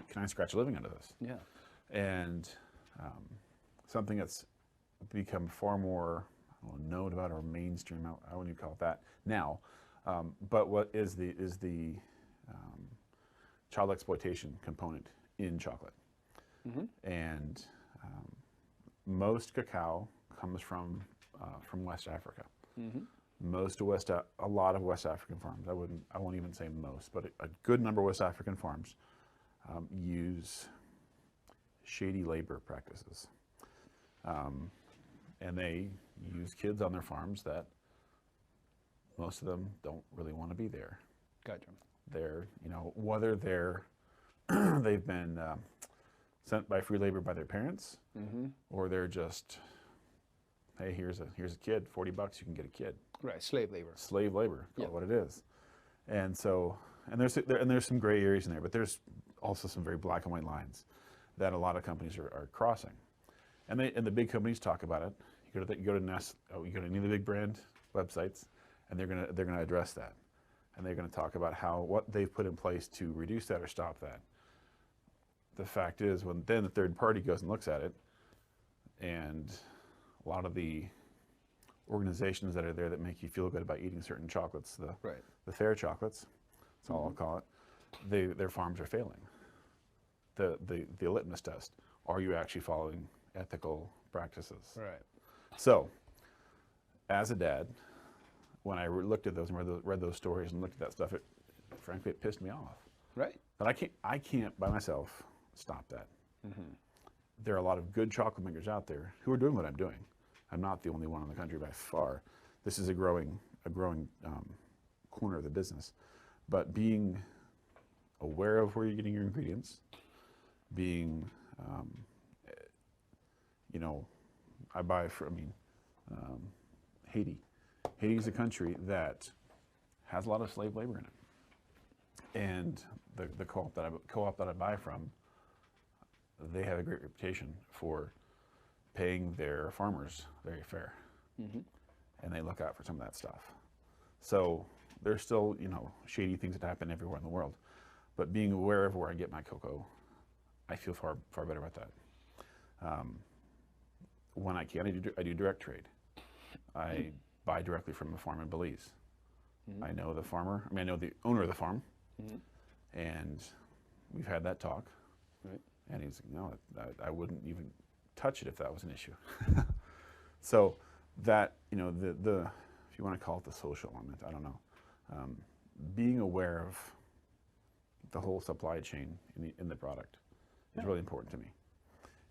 a living out of this? Yeah. And something that's become far more known about or mainstream, I wouldn't even call it that now, but what is the child exploitation component in chocolate? And most cacao comes from West Africa. A lot of West African farms, I won't even say most, but a good number of West African farms use shady labor practices. And they use kids on their farms that most of them don't really want to be there. Gotcha. They're, whether they've been sent by free labor by their parents, or they're just, hey, here's a kid, $40, you can get a kid. Right, slave labor. Slave labor, call it what it is. And so, and there's some gray areas in there, but there's also some very black and white lines that a lot of companies are crossing. And the big companies talk about it. You go to Nest, you go to any of the big brand websites, and they're gonna address that, and they're gonna talk about what they've put in place to reduce that or stop that. The fact is, when then the third party goes and looks at it, and a lot of the organizations that are there that make you feel good about eating certain chocolates, the fair chocolates, that's all I'll call it, their farms are failing. The litmus test: are you actually following ethical practices? Right. So, as a dad, when I looked at those and read those stories and looked at that stuff, frankly, it pissed me off. Right. But I can't by myself stop that. There are a lot of good chocolate makers out there who are doing what I'm doing. I'm not the only one in the country by far. This is a growing corner of the business. But being aware of where you're getting your ingredients, being, I buy from, Haiti. Haiti is a country that has a lot of slave labor in it. And the co-op that I buy from, they have a great reputation for paying their farmers very fair. And they look out for some of that stuff. So there's still, shady things that happen everywhere in the world. But being aware of where I get my cocoa, I feel far better about that. When I can, I do direct trade. I buy directly from a farm in Belize. I know the farmer, I know the owner of the farm, and we've had that talk. Right. And he's like, no, I wouldn't even touch it if that was an issue. So that, the if you want to call it the social element, I don't know. Being aware of the whole supply chain in the product is really important to me.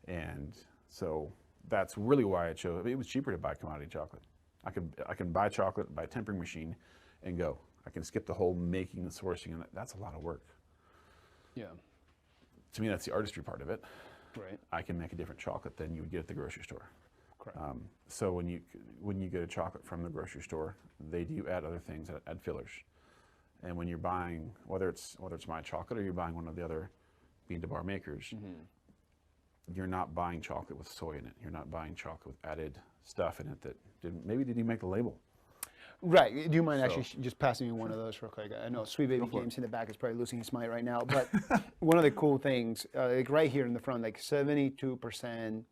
And so that's really why I chose. It was cheaper to buy commodity chocolate. I can buy chocolate, buy a tempering machine, and go. I can skip the whole making and sourcing, and that's a lot of work. Yeah. To me, that's the artistry part of it. Right. I can make a different chocolate than you would get at the grocery store. Correct. So when you get a chocolate from the grocery store, they do add other things, add fillers. And when you're buying, whether it's my chocolate or you're buying one of the other bean to bar makers, you're not buying chocolate with soy in it. You're not buying chocolate with added stuff in it that didn't even make the label. Right. Do you mind actually just passing me one of those real quick? I know Sweet Baby James in the back is probably losing his mind right now, but one of the cool things, like right here in the front, like 72%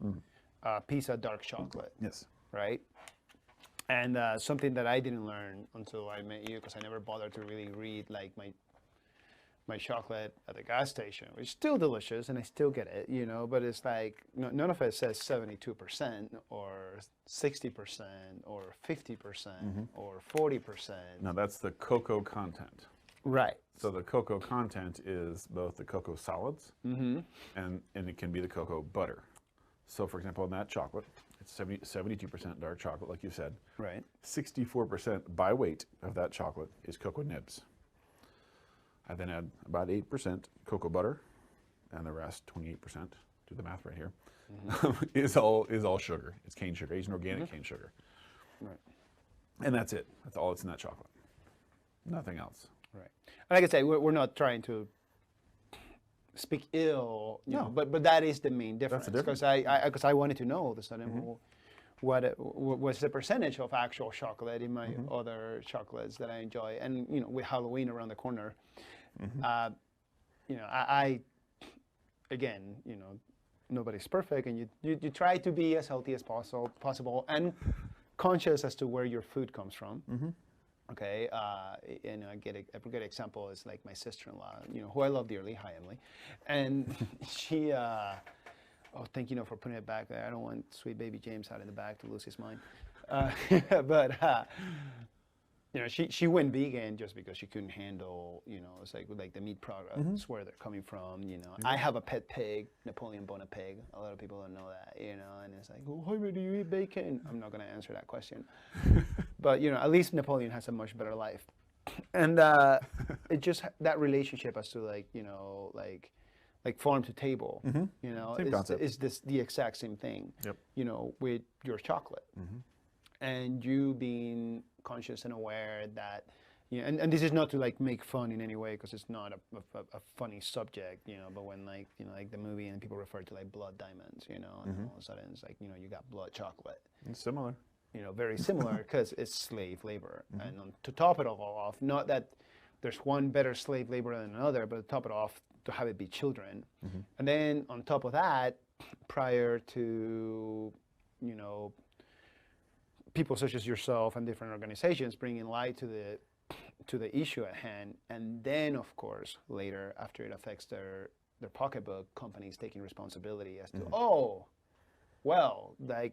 pizza dark chocolate. Yes. Right? And something that I didn't learn until I met you, because I never bothered to really read like my chocolate at the gas station, which is still delicious and I still get it, but it's like none of it says 72% or 60% or 50% or 40%. No, that's the cocoa content. Right. So the cocoa content is both the cocoa solids and it can be the cocoa butter. So for example, in that chocolate, it's 72% dark chocolate, like you said. Right. 64% by weight of that chocolate is cocoa nibs. I then add about 8% cocoa butter, and the rest, 28%, do the math right here, is all sugar. It's cane sugar. It's an organic cane sugar. Right. And that's it. That's all that's in that chocolate. Nothing else. Right. And like I say, we're not trying to speak ill, but that is the main difference. Because I wanted to know all of a sudden what's the percentage of actual chocolate in my other chocolates that I enjoy, and with Halloween around the corner, I again, nobody's perfect, and you try to be as healthy as possible and conscious as to where your food comes from. Okay, and a good example is like my sister-in-law, who I love dearly, hi Emily, and she Oh, thank you for putting it back there. I don't want sweet baby James out in the back to lose his mind. But she went vegan just because she couldn't handle, it's like the meat products where they're coming from. I have a pet pig, Napoleon Bona pig. A lot of people don't know that, and it's like, oh, Jaime, do you eat bacon? I'm not gonna answer that question. But at least Napoleon has a much better life, and it just that relationship as to like farm to table, Same concept. is this the exact same thing, Yep. with your chocolate, and you being conscious and aware that, and this is not to like make fun in any way because it's not a funny subject, but when like the movie and people refer to like blood diamonds, and all of a sudden it's like, you got blood chocolate. It's similar. Very similar because it's slave labor, and to top it all off, not that there's one better slave labor than another, but to top it off, to have it be children. And then on top of that, prior to, people such as yourself and different organizations bringing light to the issue at hand, and then of course later after it affects their pocketbook, companies taking responsibility as to, oh, well, like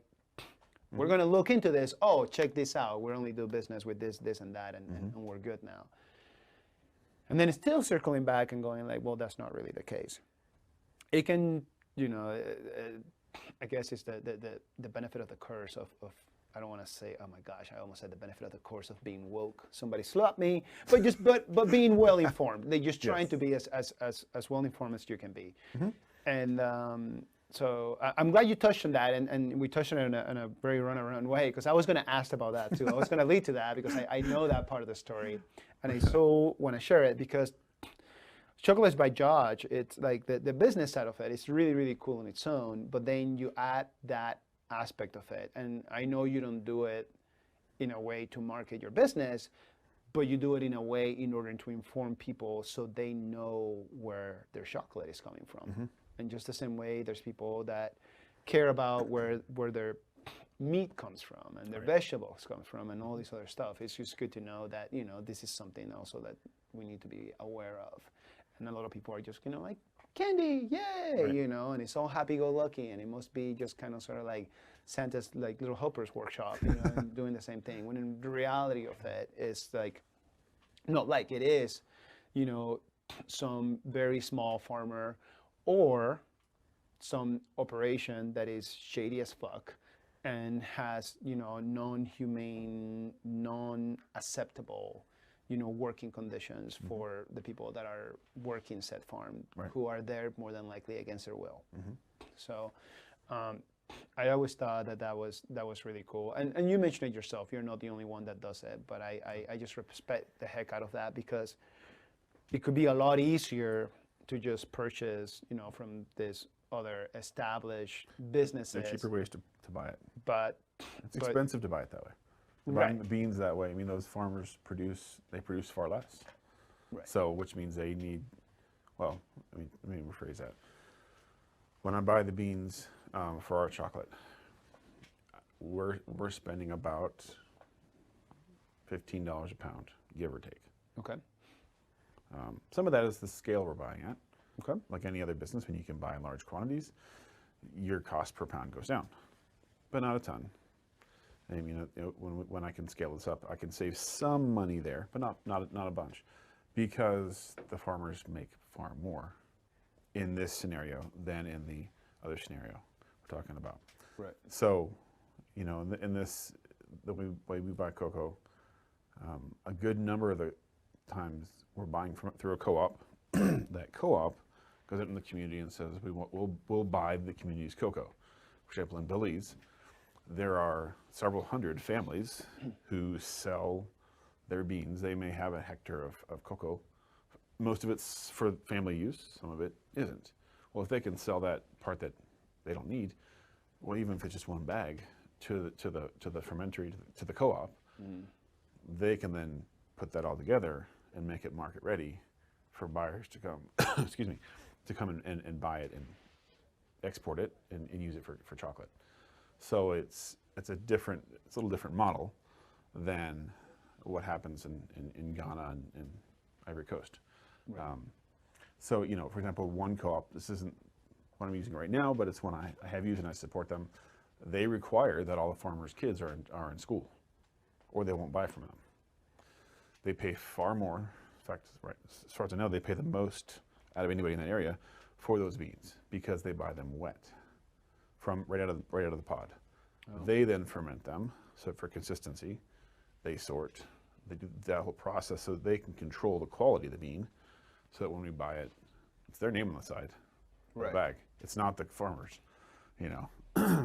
we're going to look into this. Oh, check this out. We only do business with this, and that, and we're good now. And then it's still circling back and going like, well, that's not really the case. It can, I guess it's the benefit of the curse of I don't want to say, oh my gosh, I almost said the benefit of the course of being woke. Somebody slapped me, but being well informed. They're just trying to be as well informed as you can be. And so I'm glad you touched on that, and we touched on it in a very runaround way, because I was going to ask about that too. I was going to lead to that because I know that part of the story, and I so want to share it because Chocolates by Judge, it's like the business side of it is really, really cool on its own, but then you add that aspect of it. And I know you don't do it in a way to market your business, but you do it in a way in order to inform people so they know where their chocolate is coming from. And just the same way, there's people that care about where their meat comes from and their vegetables come from and all this other stuff. It's just good to know that, this is something also that we need to be aware of. And a lot of people are just, like, candy, yay, and it's all happy-go-lucky, and it must be just kind of sort of like Santa's like little helper's workshop, and doing the same thing. When in the reality of it is like, not like it is, some very small farmer or some operation that is shady as fuck and has, non-humane, non-acceptable, working conditions for the people that are working said farm, who are there more than likely against their will. So I always thought that was really cool. And you mentioned it yourself. You're not the only one that does it, but I just respect the heck out of that, because it could be a lot easier to just purchase, from this other established businesses. There are cheaper ways to buy it. But it's expensive to buy it that way. Buying the beans that way, I mean, those farmers produce far less. So, which means they need, well, let me rephrase that. When I buy the beans for our chocolate, we're spending about $15 a pound, give or take. Okay. Some of that is the scale we're buying at. Okay. Like any other business, when you can buy in large quantities, your cost per pound goes down, but not a ton. I mean, when I can scale this up, I can save some money there, but not a bunch, because the farmers make far more in this scenario than in the other scenario we're talking about. Right. So, in this, the way we buy cocoa, a good number of the times we're buying through a co-op. That co-op goes out in the community and says we'll buy the community's cocoa. For example, in Belize, there are several hundred families who sell their beans. They may have a hectare of cocoa. Most of it's for family use. Some of it isn't. Well, if they can sell that part that they don't need, well, even if it's just one bag to the fermentary, to the co-op, they can then put that all together and make it market ready for buyers to come, excuse me, to come and buy it and export it and use it for chocolate. So it's a little different model than what happens in Ghana and Ivory Coast. Right. So, for example, one co-op, this isn't, one I'm using right now, but it's one I have used and I support them. They require that all the farmers' kids are in school, or they won't buy from them. They pay far more. In fact, right, as far as I know, they pay the most out of anybody in that area for those beans because they buy them wet, from right out of the pod. Oh. They then ferment them, so for consistency, they sort. They do that whole process so they can control the quality of the bean, so that when we buy it, it's their name on the side, right. The bag. It's not the farmers, you know.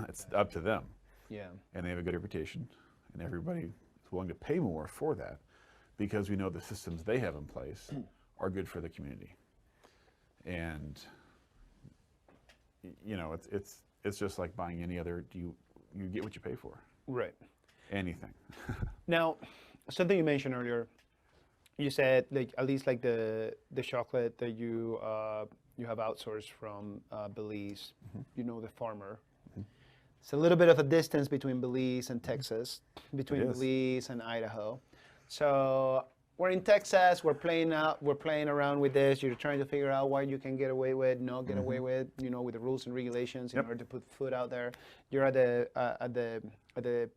It's up to them. Yeah. And they have a good reputation, and everybody is willing to pay more for that because we know the systems they have in place are good for the community. And you know, it's just like buying any other. You get what you pay for. Right. Anything. Now, something you mentioned earlier, you said like at least like the chocolate that you have outsourced from Belize. Mm-hmm. You know the farmer. Mm-hmm. It's a little bit of a distance between Belize and Texas, between Belize and Idaho. So we're in Texas. We're playing around with this. You're trying to figure out what you can get away with, not get away with. You know, with the rules and regulations in order to put food out there. You're at the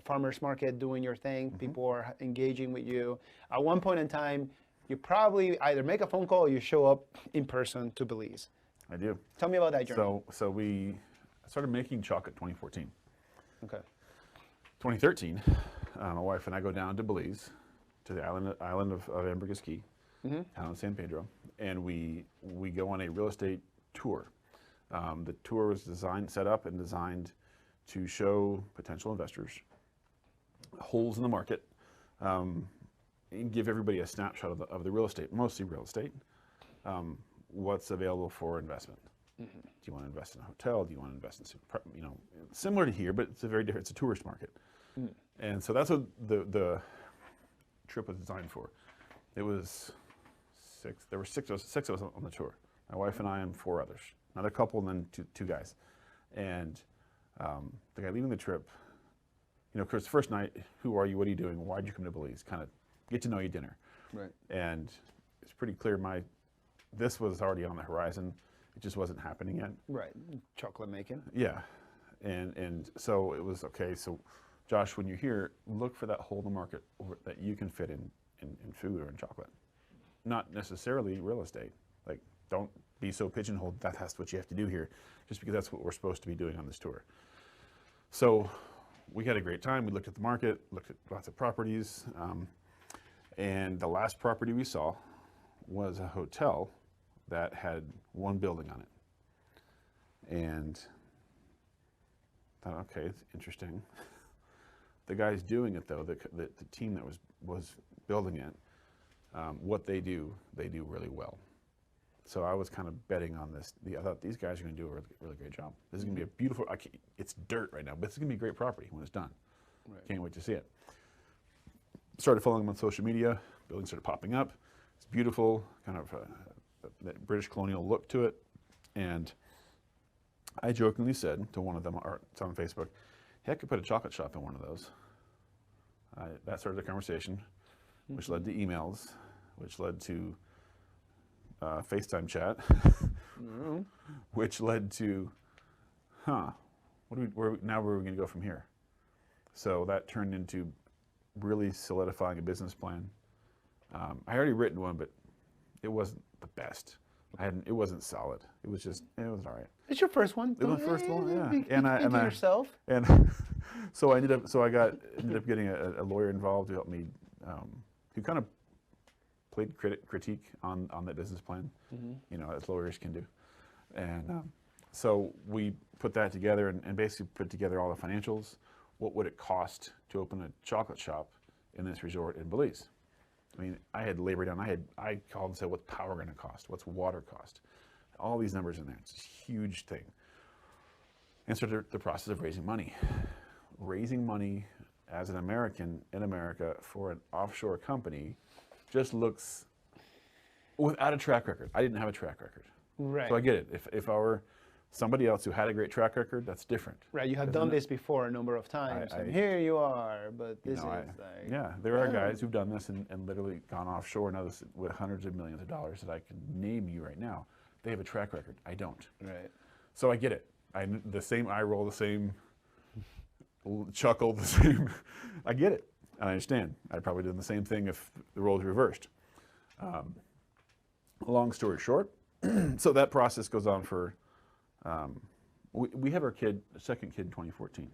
farmers market doing your thing. People are engaging with you. At one point in time, you probably either make a phone call or you show up in person to Belize. I do. Tell me about that journey. So we started making chocolate 2014. Okay. 2013, my wife and I go down to Belize, to the island of Ambergris Key, down in San Pedro, and we go on a real estate tour. The tour was set up and designed to show potential investors holes in the market, and give everybody a snapshot of the real estate, mostly real estate, what's available for investment. Do you want to invest in a hotel? Do you want to invest in, you know, similar to here, but it's a very different, it's a tourist market. And so that's what the trip was designed for. There were six of us on the tour. My wife and I and 4 others, another couple and then two guys. And the guy leading the trip, you know, of course, the first night, who are you, what are you doing, why'd you come to Belize, kind of get to know you dinner. Right. And it's pretty clear this was already on the horizon. It just wasn't happening yet. Right, chocolate making. Yeah, and so it was, okay, so Josh, when you're here, look for that hole in the market that you can fit in food or in chocolate. Not necessarily real estate. Like, don't be so pigeonholed, that's what you have to do here, just because that's what we're supposed to be doing on this tour. So we had a great time. We looked at the market, looked at lots of properties, and the last property we saw was a hotel that had one building on it. And I thought, okay, it's interesting. The guys doing it, though, the team that was building it, what they do really well. So I was kind of betting on this. I thought these guys are going to do a really great job. This is going to be a beautiful, it's dirt right now, but it's going to be a great property when it's done. Right. Can't wait to see it. Started following them on social media. Buildings started popping up. It's beautiful, kind of that British colonial look to it. And I jokingly said to one of them, or it's on Facebook, hey, I could put a chocolate shop in one of those. That started a conversation, which led to emails, which led to FaceTime chat, which led to, where are we going to go from here? So that turned into really solidifying a business plan. I already written one, but it wasn't the best. It wasn't solid. It was all right. It's your first one. It was my first one, yeah. And yourself. And so I ended up getting a lawyer involved to help me, who kind of played critique on that business plan, you know, as lawyers can do. And so we put that together and basically put together all the financials. What would it cost to open a chocolate shop in this resort in Belize? I mean, I had labored down. I called and said, what's power going to cost? What's water cost? All these numbers in there. It's a huge thing. And started the process of raising money. Raising money as an American in America for an offshore company just looks, without a track record. I didn't have a track record. Right. So I get it. If I were somebody else who had a great track record, that's different. Right, you have done this before a number of times, and here you are, but this is like... Yeah, there are guys who've done this and literally gone offshore and others with hundreds of millions of dollars that I can name you right now. They have a track record. I don't. Right. So I get it. The same eye roll, the same chuckle, the same. I get it. And I understand. I'd probably done the same thing if the roles reversed. Long story short, so that process goes on for. We have our second kid in 2014.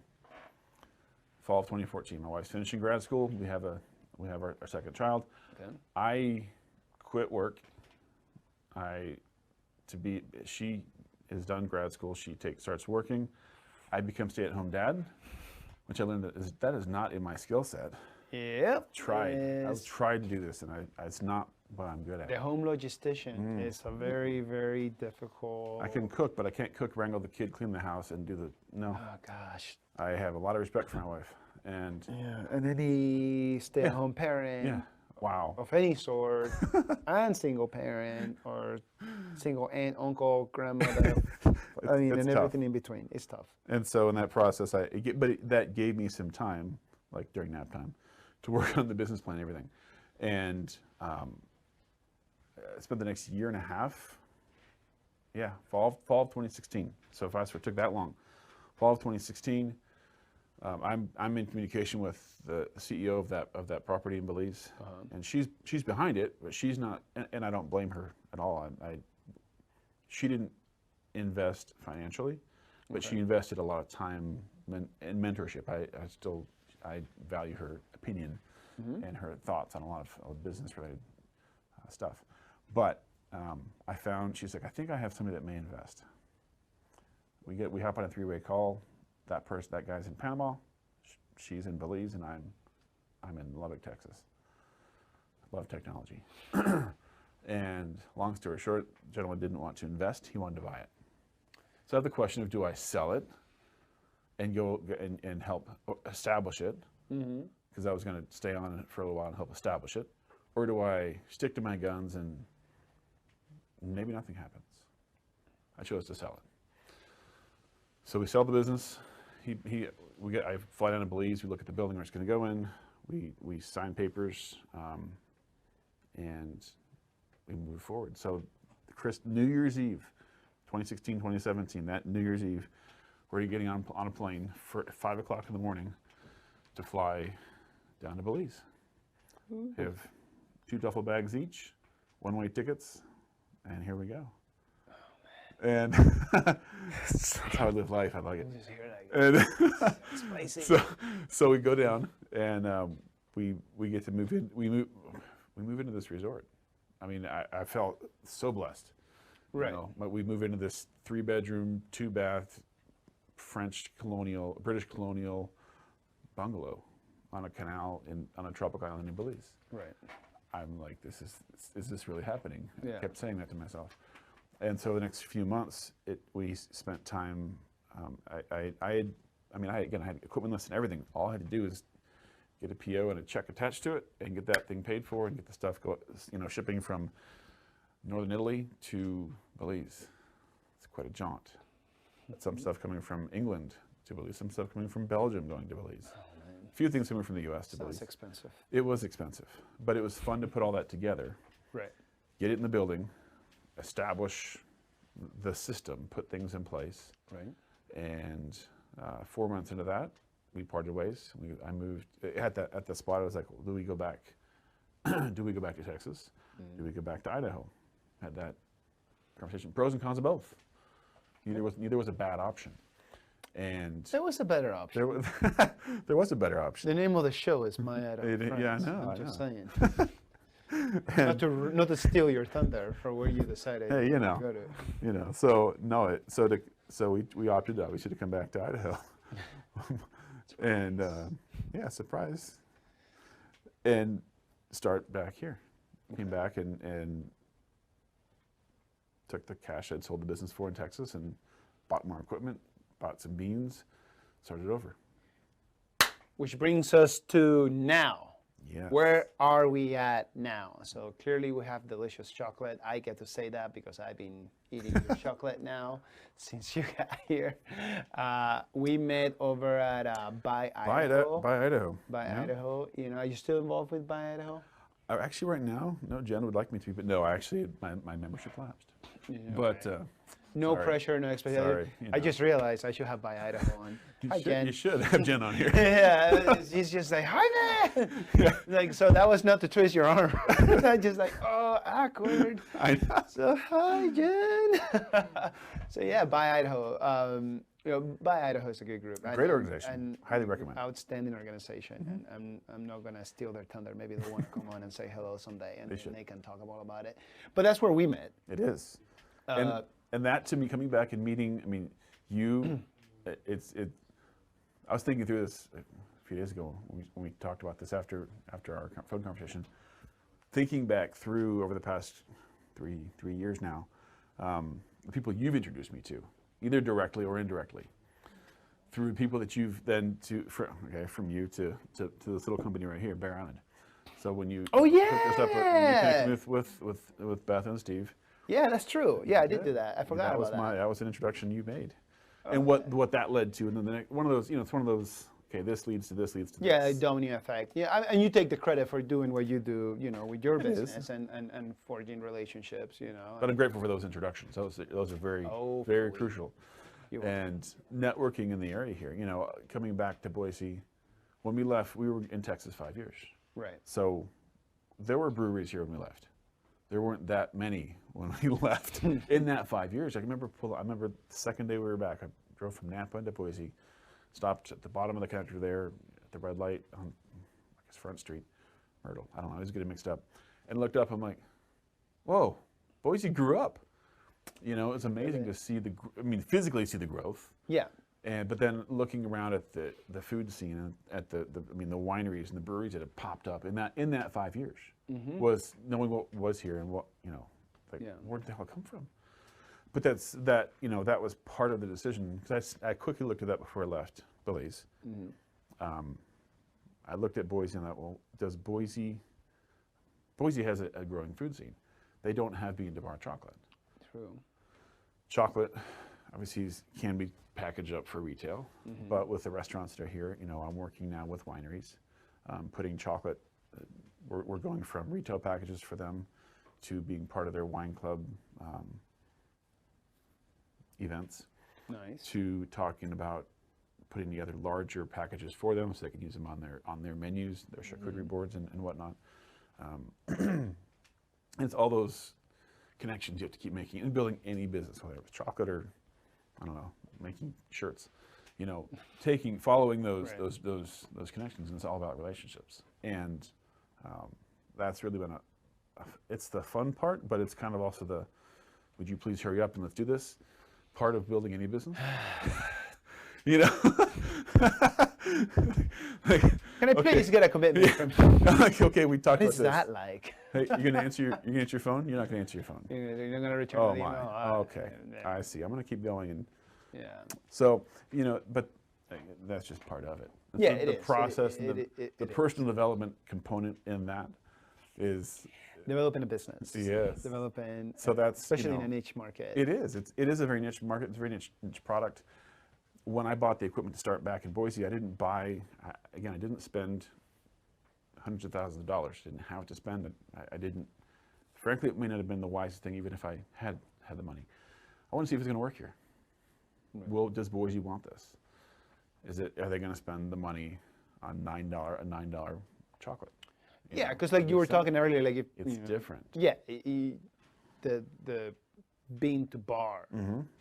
Fall of 2014. My wife's finishing grad school. We have our second child. Okay. I quit work. She is done grad school. She starts working. I become stay-at-home dad, which I learned that is not in my skill set. Yep. I've tried to do this, and it's not what I'm good at. The home logistician is a very, very difficult. I can cook, but I can't cook, wrangle the kid, clean the house, and no. Oh gosh. I have a lot of respect for my wife, and and any stay-at-home parent, wow, of any sort, and single parent or single aunt, uncle, grandmother. I mean, and everything in between. It's tough. And so in that process, that gave me some time, like during nap time, to work on the business plan and everything. And I spent the next year and a half, fall of 2016. So fast forward, it took that long. Fall of 2016, I'm in communication with the CEO of that property in Belize, and she's behind it, but she's not, and I don't blame her at all. She didn't invest financially, but she invested a lot of time and mentorship. I value her opinion and her thoughts on a lot of business related stuff. But I found, she's like, I think I have somebody that may invest. We hop on a three-way call. That guy's in Panama, she's in Belize, and I'm in Lubbock, Texas. Love technology. And long story short, the gentleman didn't want to invest, he wanted to buy it. So I have the question of, do I sell it and go and help establish it? Because I was going to stay on it for a little while and help establish it. Or do I stick to my guns and maybe nothing happens? I chose to sell it. So we sell the business. I fly down to Belize. We look at the building where it's going to go in. We sign papers, and we move forward. So, New Year's Eve, 2016, 2017. That New Year's Eve, we're getting on a plane for 5 o'clock in the morning to fly down to Belize. We have 2 duffel bags each, one-way tickets, and here we go. And that's how I live life. I like it. And spicy. So we go down, and we get to move in. We move into this resort. I mean, I felt so blessed. Right. But we move into this 3-bedroom, 2-bath, British colonial bungalow on a canal on a tropical island in Belize. Right. I'm like, is this really happening? Yeah. I kept saying that to myself. And so the next few months, we spent time. I had equipment list and everything. All I had to do is get a PO and a check attached to it, and get that thing paid for, and get the stuff shipping from northern Italy to Belize. It's quite a jaunt. Some stuff coming from England to Belize. Some stuff coming from Belgium going to Belize. A few things coming from the U.S. to Belize. Sounds expensive. It was expensive, but it was fun to put all that together. Right. Get it in the building. Establish the system, put things in place. Right. And 4 months into that, we parted ways. I moved at the spot. I was like, well, do we go back? Do we go back to Texas? Do we go back to Idaho? Had that conversation. Pros and cons of both. Neither was a bad option. And there was a better option. There was a better option. The name of the show is My Idaho Friends. Yeah, I know. I'm just saying. Not to steal your thunder from where you decided to go to. So we opted out. We should have come back to Idaho. And surprise. And start back here. Okay. Came back and took the cash I'd sold the business for in Texas and bought more equipment, bought some beans, started over. Which brings us to now. Yes. Where are we at now? So clearly we have delicious chocolate. I get to say that because I've been eating your chocolate now since you got here. We met over at By Idaho. By Idaho. By Idaho. Are you still involved with By Idaho? Actually, right now, no. Jen would like me to, but no. Actually, my membership lapsed. Yeah, but No Sorry. pressure, no expectation. Sorry, you I know. just realized I should have by Idaho on. Hi, Jen. You should have Jen on here. Yeah, he's just like, hi there. Like, so that was not to twist your arm. I just like, oh, awkward. I know. So hi, Jen. So yeah, by Idaho. You know, by Idaho is a good group. Great organization. Highly recommend. Outstanding organization. And I'm not gonna steal their thunder. Maybe they'll want to come on and say hello someday, and they can talk about it. But that's where we met. It is. And that to me, coming back and meeting, I mean, you, I was thinking through this a few days ago when we talked about this after our phone conversation. Thinking back through over the past three years now, the people you've introduced me to, either directly or indirectly, through people that you've then from you to this little company right here, Bear Island. So when you hooked us up, when you connected with Beth and Steve. Yeah, that's true. Yeah, I did do that. I forgot about that. That was an introduction you made, and what that led to, and then the next one of those, it's one of those. Okay, this leads to this leads to this. Yeah, domino effect. Yeah, and you take the credit for doing what you do, with your business and forging relationships, But I'm grateful for those introductions. Those are very very crucial. And networking in the area here. Coming back to Boise, when we left, we were in Texas 5 years. Right. So there were breweries here when we left. There weren't that many when we left in that 5 years. I remember the second day we were back. I drove from Nampa into Boise, stopped at the bottom of the connector there at the red light on, I guess, Front Street, Myrtle. I don't know. I was getting mixed up, and looked up. I'm like, whoa, Boise grew up. It's amazing to see physically see the growth. Yeah. But then looking around at the food scene and at the wineries and the breweries that have popped up in that 5 years, was knowing what was here and what where did the hell come from? But that was part of the decision, because I quickly looked at that before I left Billy's. I looked at Boise and thought, well, does Boise has a growing food scene. They don't have bean to bar chocolate. True. Chocolate obviously can be packaged up for retail, but with the restaurants that are here, I'm working now with wineries, putting chocolate. We're going from retail packages for them to being part of their wine club events. Nice. To talking about putting together larger packages for them so they can use them on their menus, their charcuterie boards and whatnot. And it's all those connections you have to keep making in building any business, whether it's chocolate or, I don't know, making shirts. Following those connections, and it's all about relationships. And that's really been it's the fun part, but it's kind of also the, would you please hurry up and let's do this part of building any business. Can I please get a commitment from you? Okay, we talked about this. What is that like? Hey, you're gonna answer your phone? You're not gonna answer your phone. You're gonna return the email. Okay, I see. I'm gonna keep going, and yeah. So but that's just part of it. Yeah, the process, the personal development component in that is developing a business. Yes. Especially in a niche market. It is. It is a very niche market. It's a very niche product. When I bought the equipment to start back in Boise, I didn't spend hundreds of thousands of dollars. Didn't have to spend it. I didn't. Frankly, it may not have been the wisest thing, even if I had the money. I want to see if it's going to work here. Right. Well, does Boise want this? Are they going to spend the money on a $9 chocolate? Yeah, because like you were talking earlier, like it's different. Yeah, the bean to bar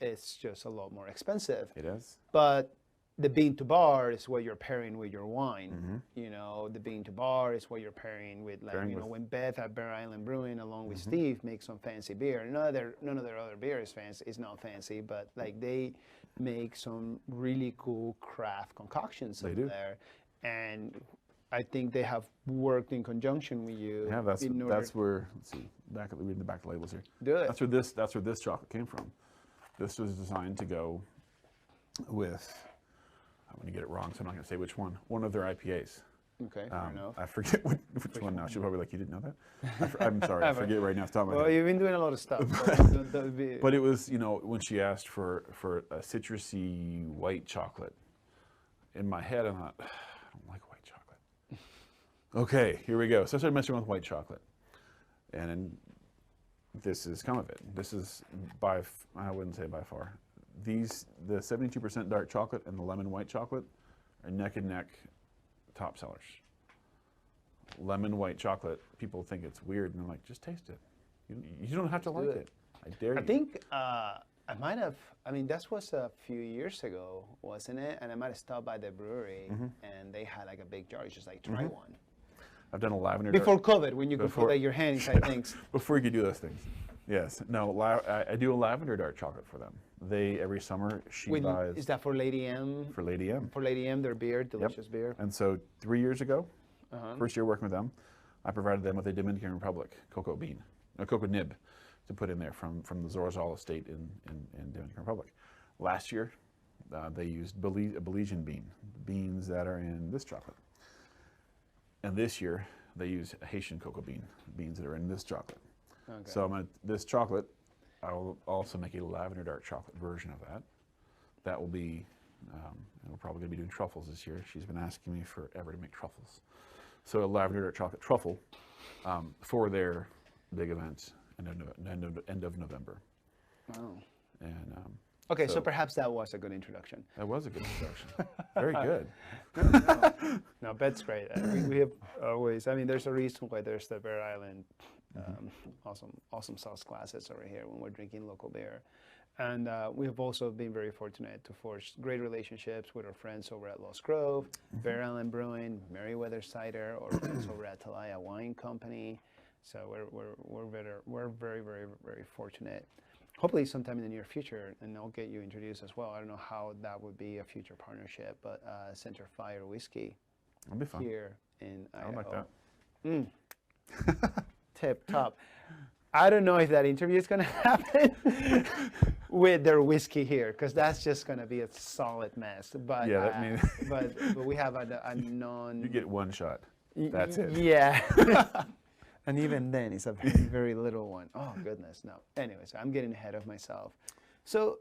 is just a lot more expensive. It is. But the bean to bar is what you're pairing with your wine. The bean to bar is what you're pairing with, like when Beth at Bear Island Brewing, along with Steve, makes some fancy beer. None of their other beer is fancy. It's not fancy, but like they make some really cool craft concoctions there, and I think they have worked in conjunction with you. Yeah, that's where. Let's see. Reading the back labels here. Do it. That's where this chocolate came from. This was designed to go with. I'm going to get it wrong, so I'm not going to say which one. One of their IPAs. Okay. Fair enough. I forget which one now. She'll probably be like, you didn't know that? I'm sorry. I forget right now. Well, you've been doing a lot of stuff. But it was, when she asked for a citrusy white chocolate, in my head, I thought, I don't like white chocolate. Okay, here we go. So I started messing with white chocolate. And this has come of it. This is I wouldn't say by far. The 72% dark chocolate and the lemon white chocolate are neck and neck top sellers. Lemon white chocolate, people think it's weird, and I'm like, just taste it. You don't have to like it. I dare you. I think I might have, I mean, that was a few years ago, wasn't it? And I might have stopped by the brewery, and they had like a big jar. It's just like, try one. I've done a lavender before COVID, when you could put like your hand inside things. Before you could do those things. Yes. No, I do a lavender dark chocolate for them. Every summer, she buys. Is that for Lady M? For Lady M. For Lady M, their beer, delicious beer. And so 3 years ago, first year working with them, I provided them with a Dominican Republic cocoa bean, a cocoa nib, to put in there from the Zorzal estate in Dominican Republic. Last year, they used a Belizean bean, beans that are in this chocolate. And this year, they use a Haitian cocoa bean, beans that are in this chocolate. Okay. So this chocolate, I will also make a lavender dark chocolate version of that. That will be, we're probably going to be doing truffles this year. She's been asking me forever to make truffles. So a lavender dark chocolate truffle for their big event end of November. Oh. And okay, so perhaps that was a good introduction. That was a good introduction. Very good. No, that's great. We have always, I mean, there's a reason why there's the Bear Island awesome sauce classes over here when we're drinking local beer. And we have also been very fortunate to forge great relationships with our friends over at Lost Grove, Bear Island Brewing, Meriwether Cider, or friends over at Talaya Wine Company. So we're very, very, very fortunate. Hopefully sometime in the near future, and I'll get you introduced as well. I don't know how that would be a future partnership, but Center Fire Whiskey. That'll be fun. Here in Idaho. I like that. Tip top. I don't know if that interview is going to happen with their whiskey here, because that's just going to be a solid mess. But yeah, that means but we have a non. You get one shot. That's it. Yeah. And even then, it's a very, very little one. Oh, goodness, no. Anyways, I'm getting ahead of myself. So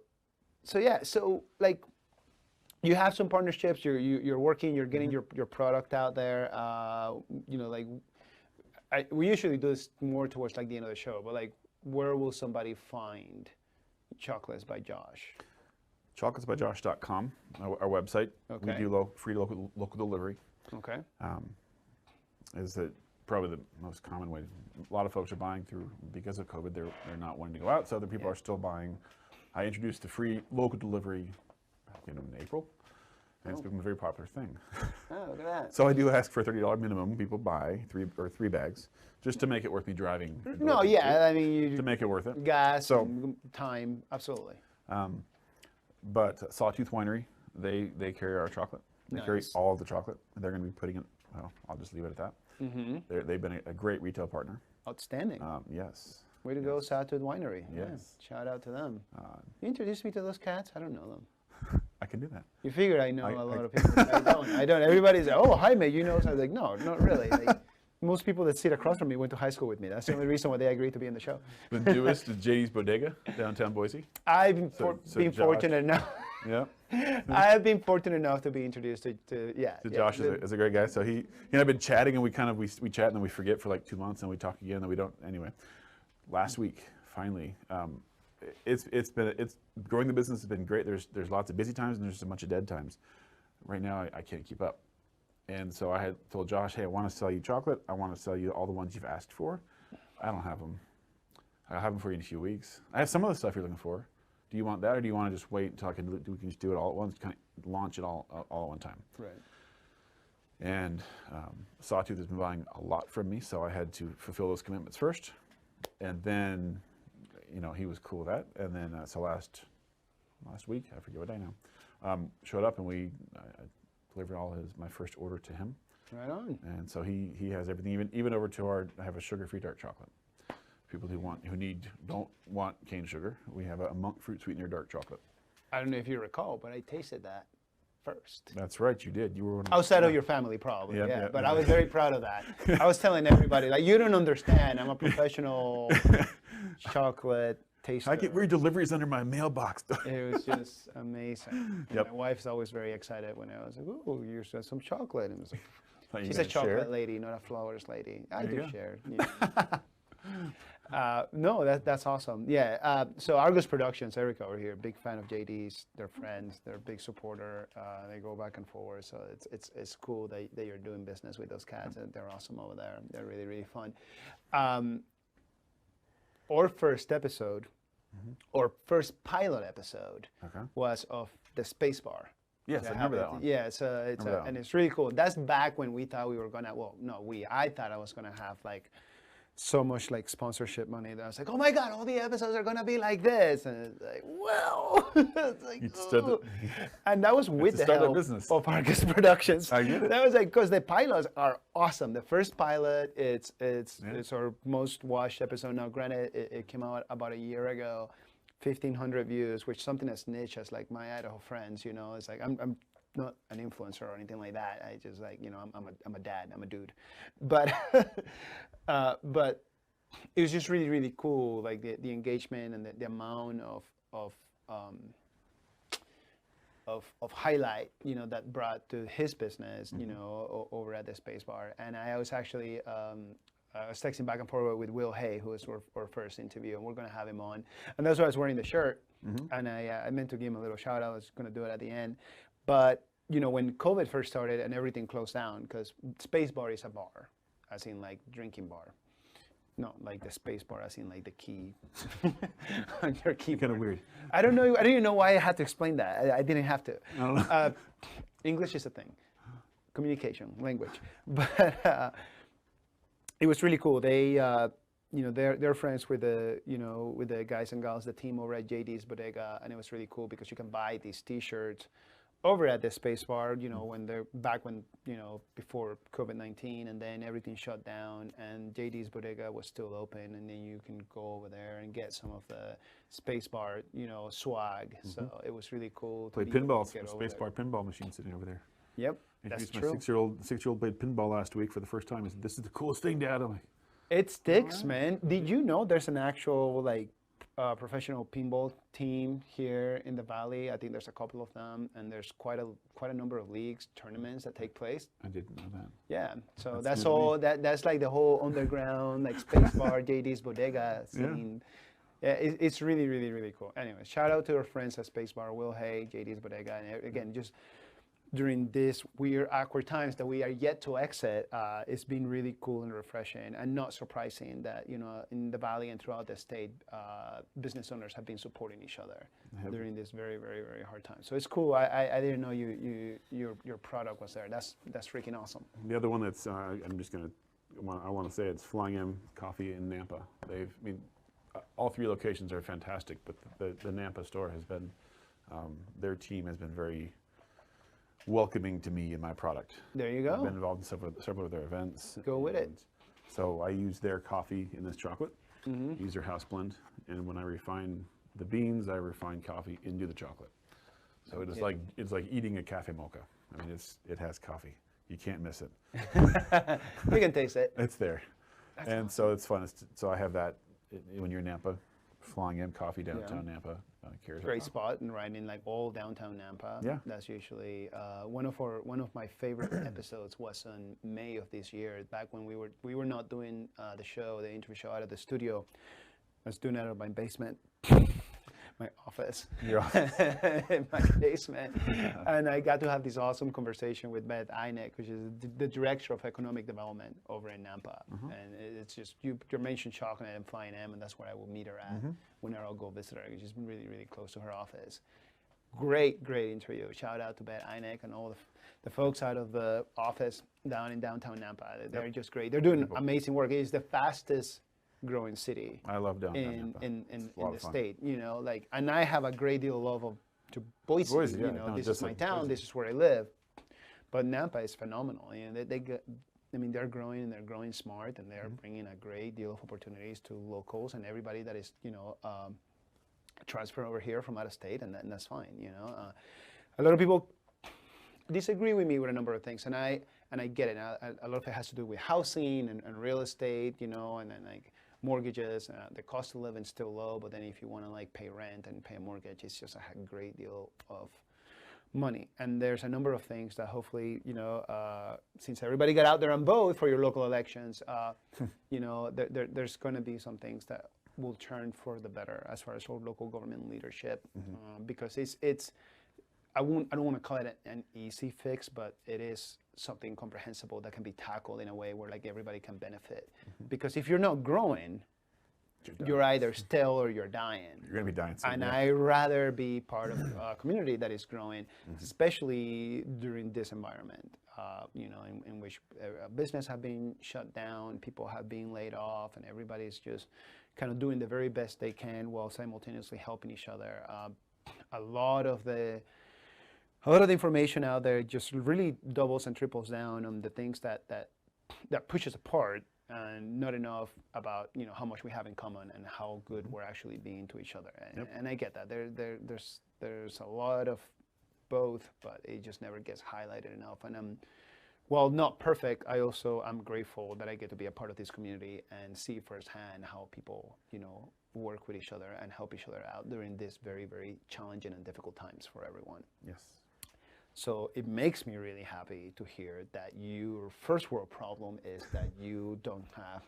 yeah, so like, you have some partnerships, you're working, you're getting your product out there. You know, like, we usually do this more towards like the end of the show, but like, where will somebody find Chocolates by Josh? Chocolatesbyjosh.com, our website. Okay. We do free local delivery. Okay. Is that probably the most common way? A lot of folks are buying through, because of COVID, they're not wanting to go out, so other people are still buying. I introduced the free local delivery back in April, and it's become a very popular thing. Oh, look at that. So I do ask for a $30 minimum. People buy three bags, just to make it worth me driving. No, yeah, I mean, to make it worth it. Gas, and time, absolutely. But Sawtooth Winery, they carry our chocolate. They carry all of the chocolate. They're going to be putting it. Well, I'll just leave it at that. They've been a great retail partner. Outstanding. Yes. Way to go, Sawtooth Winery. Yes. Yeah. Shout out to them. You introduced me to those cats? I don't know them. I can do that. You figured I know a lot of people. I don't. Everybody's like, oh, Jaime, you know. So I was like, no, not really. Like, most people that sit across from me went to high school with me. That's the only reason why they agreed to be in the show. The newest is JD's Bodega, downtown Boise. I've been fortunate enough. Yeah. I have been fortunate enough to be introduced to Josh is a great guy. So he and I've been chatting, and we chat and then we forget for like 2 months, and we talk again, and we don't. Anyway, last week finally, it's growing the business has been great. There's lots of busy times and there's a bunch of dead times. Right now I can't keep up, and so I had told Josh, hey, I want to sell you chocolate. I want to sell you all the ones you've asked for. I don't have them. I'll have them for you in a few weeks. I have some of the stuff you're looking for. Do you want that, or do you want to just wait until we can just do it all at once, kind of launch it all at one time? Right. And Sawtooth has been buying a lot from me, so I had to fulfill those commitments first. And then, he was cool with that. And then, so last week, I forget what day now, showed up, and I delivered my first order to him. Right on. And so he has everything, even over to I have a sugar-free dark chocolate. People who don't want cane sugar, we have a monk fruit sweetener dark chocolate. I don't know if you recall, but I tasted that first. That's right, you did. You were outside of your family, probably. Yeah, but I was very proud of that. I was telling everybody, like, you don't understand. I'm a professional chocolate taster. I get weird deliveries under my mailbox. It was just amazing. Yep. My wife's always very excited when I was like, "Oh, you said some chocolate," and it was like, "She's a chocolate lady, not a flowers lady." I do share. Yeah. No, that's awesome. Yeah. So Argos Productions, Erica over here, big fan of JD's. They're friends. They're a big supporter. They go back and forth. So it's cool that you're doing business with those cats. And they're awesome over there. They're really, really fun. Our first episode, or first pilot episode, was of the space bar. Yes, I remember that one. Yeah, so and it's really cool. That's back when we thought we were gonna. Well, no, I thought I was gonna have like so much like sponsorship money that I was like, oh my God, all the episodes are gonna be like this, and it's like, well, it's like, and that was with the help of Argos Productions. I get it. That was like, because the pilots are awesome. The first pilot, it's our most watched episode now. Granted, it came out about a year ago, 1,500 views, which something as niche as like My Idaho Friends. You know, it's like I'm not an influencer or anything like that. I just like, you know, I'm a dad, I'm a dude, but but it was just really, really cool, like the engagement and the amount of highlight, you know, that brought to his business, you know, over at the Space Bar. And I was actually I was texting back and forth with Will Hay, who was our first interview, and we're going to have him on. And that's why I was wearing the shirt. And I meant to give him a little shout out. I was going to do it at the end. But, you know, when COVID first started and everything closed down, because Space Bar is a bar, as in like drinking bar. No, like the space bar, as in like the key on your keyboard. Kind of weird. I don't know. I don't even know why I had to explain that. I didn't have to. I don't know. English is a thing. Communication, language. But it was really cool. They, you know, they're friends with the guys and gals, the team over at JD's Bodega, and it was really cool because you can buy these T-shirts over at the Space Bar, you know, when they're back when, you know, before COVID-19, and then everything shut down, and JD's Bodega was still open, and then you can go over there and get some of the Space Bar, you know, swag. So it was really cool. Played pinball, Space Bar pinball machine sitting over there. Yep, that's true. My six-year-old played pinball last week for the first time. He said, "This is the coolest thing, Dad." I'm like, it sticks, man. Did you know there's an actual like professional pinball team here in the Valley? I think there's a couple of them, and there's quite a number of leagues, tournaments that take place. I didn't know that. Yeah, so that's all. That's like the whole underground like Space Bar, JD's Bodega scene. Yeah, it's really, really, really cool. Anyway, shout out to our friends at Space Bar, Will Hay, JD's Bodega, and again, just during these weird, awkward times that we are yet to exit, it's been really cool and refreshing, and not surprising that, you know, in the Valley and throughout the state, business owners have been supporting each other during this very, very, very hard time. So it's cool. I didn't know your product was there. That's freaking awesome. The other one that's I want to say it's Flying M Coffee in Nampa. All three locations are fantastic, but the Nampa store has been, their team has been very welcoming to me and my product. There you go. I've been involved in several of their events. Go with it. So I use their coffee in this chocolate, use their house blend, and when I refine the beans, I refine coffee into the chocolate. So it's like eating a cafe mocha. I mean, it has coffee. You can't miss it. You can taste it. It's there. That's awesome. So it's fun. So I have that when you're in Nampa, Flying M Coffee downtown Nampa. Great spot, and right in like all downtown Nampa. Yeah. That's usually one of my favorite episodes was in May of this year, back when we were not doing the interview show out of the studio. I was doing it out of my basement. My office, in my basement, and I got to have this awesome conversation with Beth Einek, which is the director of economic development over in Nampa. And it's just you mentioned chocolate and Flying M, and that's where I will meet her at whenever I'll go visit her. She's really, really close to her office. Great interview. Shout out to Beth Einek and all the folks out of the office down in downtown Nampa. They're just great. They're doing amazing work. It is the fastest growing city. I love downtown in the state, you know, like, and I have a great deal of love to Boise. You know, this is my town. This is where I live. But Nampa is phenomenal. You know, they're growing, and they're growing smart, and they're bringing a great deal of opportunities to locals and everybody that is, you know, transfer over here from out of state, and that's fine. You know, a lot of people disagree with me with a number of things, and I get it. A lot of it has to do with housing and real estate, you know, and then like mortgages. The cost of living is still low, but then if you want to like pay rent and pay a mortgage, it's just a great deal of money. And there's a number of things that hopefully, since everybody got out there and vote for your local elections, there's going to be some things that will turn for the better as far as our local government leadership, because it's I don't want to call it an easy fix, but it is something comprehensible that can be tackled in a way where like everybody can benefit. Because if you're not growing, you're either still or you're dying. You're going to be dying soon. And I'd rather be part of a community that is growing, especially during this environment, in which business have been shut down, people have been laid off, and everybody's just kind of doing the very best they can while simultaneously helping each other. A lot of the information out there just really doubles and triples down on the things that push us apart, and not enough about how much we have in common and how good we're actually being to each other. And I get that there's a lot of both, but it just never gets highlighted enough. And while not perfect, I'm grateful that I get to be a part of this community and see firsthand how people work with each other and help each other out during these very, very challenging and difficult times for everyone. Yes. So it makes me really happy to hear that your first world problem is that you don't have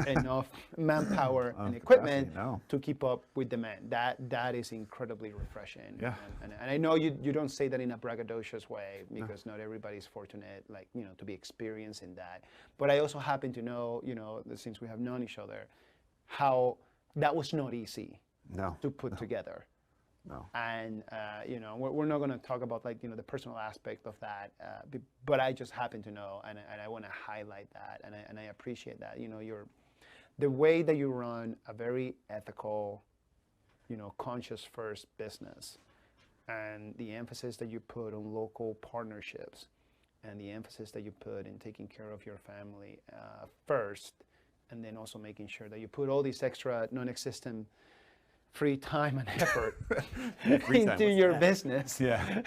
enough manpower and equipment to keep up with demand. That is incredibly refreshing. Yeah. And I know you don't say that in a braggadocious way, because not everybody's fortunate, to be experiencing that. But I also happen to know, since we have known each other, how that was not easy to put together. No. And we're not going to talk about the personal aspect of that, but I just happen to know, and I want to highlight that, and I appreciate that. The way that you run a very ethical, conscious first business, and the emphasis that you put on local partnerships, and the emphasis that you put in taking care of your family first, and then also making sure that you put all these extra non-existent free time and effort into your business. Yeah.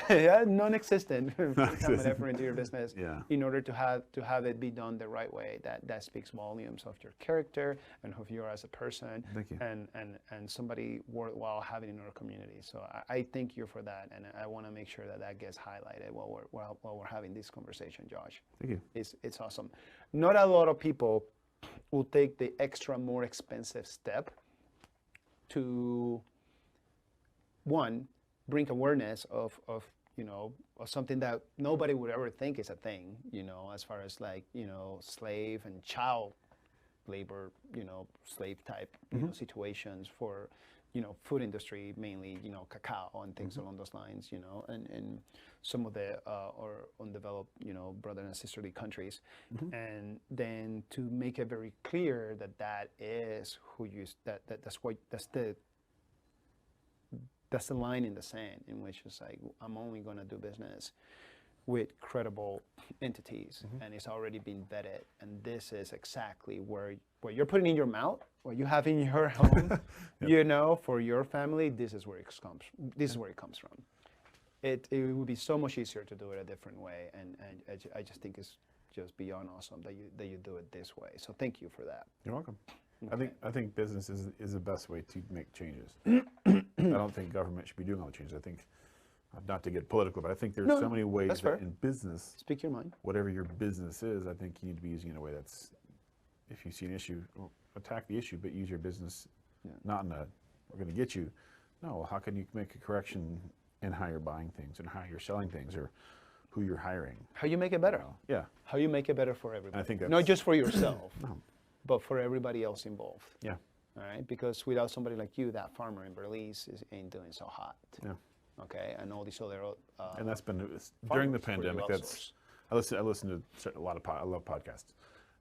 Non-existent free time and effort into your business. Yeah. In order to have it be done the right way. That speaks volumes of your character and of you as a person. Thank you. And somebody worthwhile having in our community. So I thank you for that, and I want to make sure that gets highlighted while we're having this conversation, Josh. Thank you. It's awesome. Not a lot of people will take the extra, more expensive step to, one, bring awareness of something that nobody would ever think is a thing, as far as slave and child labor, slave type situations for, food industry, mainly, cacao and things along those lines, and some of the or undeveloped, brother and sisterly countries. And then to make it very clear that is who you, that's the line in the sand in which it's like, I'm only going to do business with credible entities, and it's already been vetted, and this is exactly where you're putting in your mouth, what you have in your home, for your family. This is where it comes. This is where it comes from. It would be so much easier to do it a different way, and I just think it's just beyond awesome that you do it this way. So thank you for that. You're welcome. Okay. I think business is the best way to make changes. I don't think government should be doing all the changes. I think, not to get political, but I think there's so many ways that in business, speak your mind. Whatever your business is, I think you need to be using it in a way that's, if you see an issue, well, attack the issue, but use your business, not in a, we're going to get you. No, how can you make a correction in how you're buying things and how you're selling things, or who you're hiring? How you make it better. Yeah. How you make it better for everybody. I think that's, not just for yourself, but for everybody else involved. Yeah. All right, because without somebody like you, that farmer in Belize ain't doing so hot. Yeah. Okay, and all these other. And that's been during the pandemic. I listen to a lot of I love podcasts,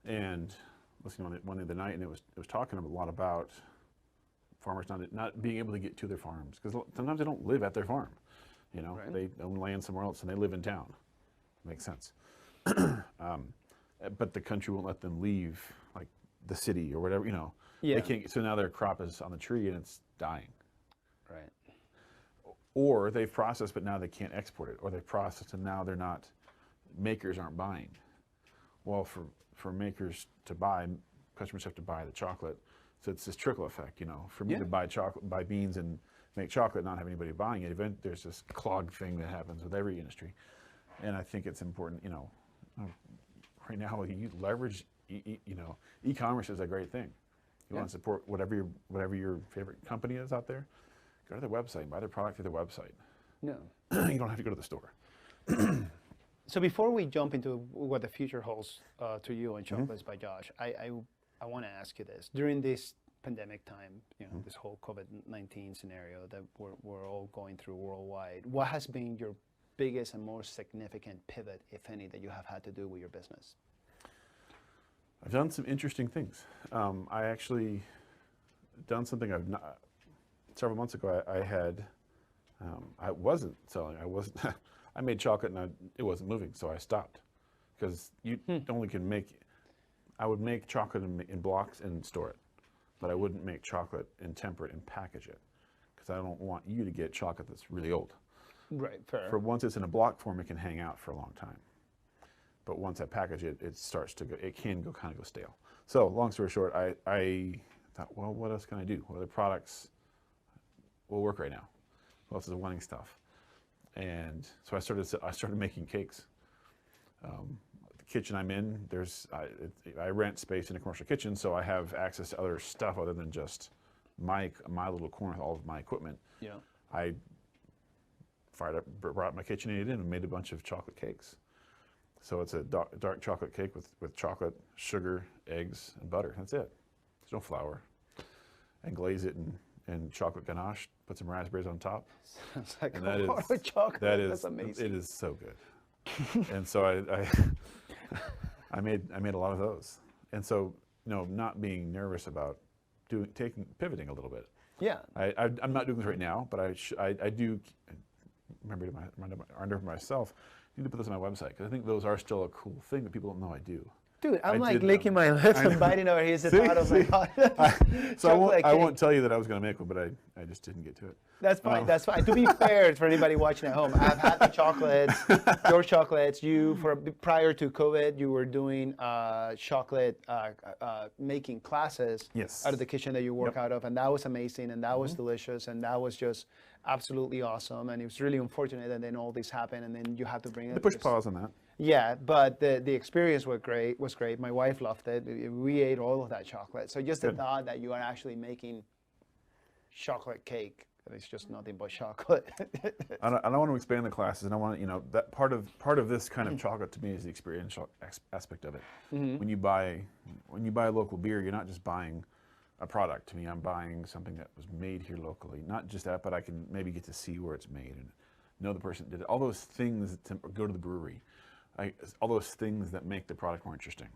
and listening to one the other night, and it was talking a lot about farmers not being able to get to their farms, because sometimes they don't live at their farm. Right. They own land somewhere else and they live in town. Makes sense. But the country won't let them leave, like the city or whatever. Yeah. They can't. So now their crop is on the tree and it's dying. Right. Or they've processed, but now they can't export it. Or they've processed and now they're not. Makers aren't buying. Well, for makers to buy, customers have to buy the chocolate. So it's this trickle effect, For me to buy chocolate, buy beans in make chocolate, not have anybody buying it. There's this clog thing that happens with every industry, and I think it's important. Right now you leverage. E-commerce is a great thing. You want to support whatever your favorite company is out there. Go to their website, buy their product through their website. No, you don't have to go to the store. So before we jump into what the future holds to you and Chocolates by Josh, I want to ask you this. During this pandemic time, this whole COVID-19 scenario that we're all going through worldwide, what has been your biggest and most significant pivot, if any, that you have had to do with your business? I've done some interesting things. I actually done something I've not. Several months ago, I wasn't selling. I made chocolate and it wasn't moving, so I stopped because you only can make. I would make chocolate in blocks and store it, but I wouldn't make chocolate and temper it and package it because I don't want you to get chocolate that's really old. Right, fair. For once it's in a block form, it can hang out for a long time. But once I package it, it starts to go. It can kind of go stale. So long story short, I thought, well, what else can I do? What other products will work right now? What else is wanting stuff? And so I started making cakes. The kitchen I'm in, I rent space in a commercial kitchen, so I have access to other stuff other than just my little corner with all of my equipment. Yeah. I brought my KitchenAid in and made a bunch of chocolate cakes. So it's a dark chocolate cake with chocolate, sugar, eggs, and butter. That's it. There's no flour. And glaze it in chocolate ganache. Put some raspberries on top. Sounds like and a lot of chocolate. That's amazing. It is so good. And so I made a lot of those. And so not being nervous about pivoting a little bit. Yeah. I'm not doing this right now, but I do remember myself. I need to put this on my website because I think those are still a cool thing that people don't know I do. Dude, I'm licking my lips and biting over here. The thought of I won't tell you that I was going to make one, but I just didn't get to it. That's fine. That's fine. To be fair, for anybody watching at home, I've had the chocolates, your chocolates. Prior to COVID, you were doing chocolate making classes out of the kitchen that you work out of, and that was amazing, and that was delicious, and that was just absolutely awesome. And it was really unfortunate that then all this happened, and then you had to bring it. The push pause on that. Yeah, but the experience was great. My wife loved it. We ate all of that chocolate. So just the thought that you are actually making chocolate cake, and it's just nothing but chocolate. I want to expand the classes, and I want that part of this kind of chocolate to me is the experiential aspect of it. When you buy a local beer, you're not just buying a product. To me, I'm buying something that was made here locally. Not just that, but I can maybe get to see where it's made and know the person that did it. All those things, go to the brewery. All those things that make the product more interesting.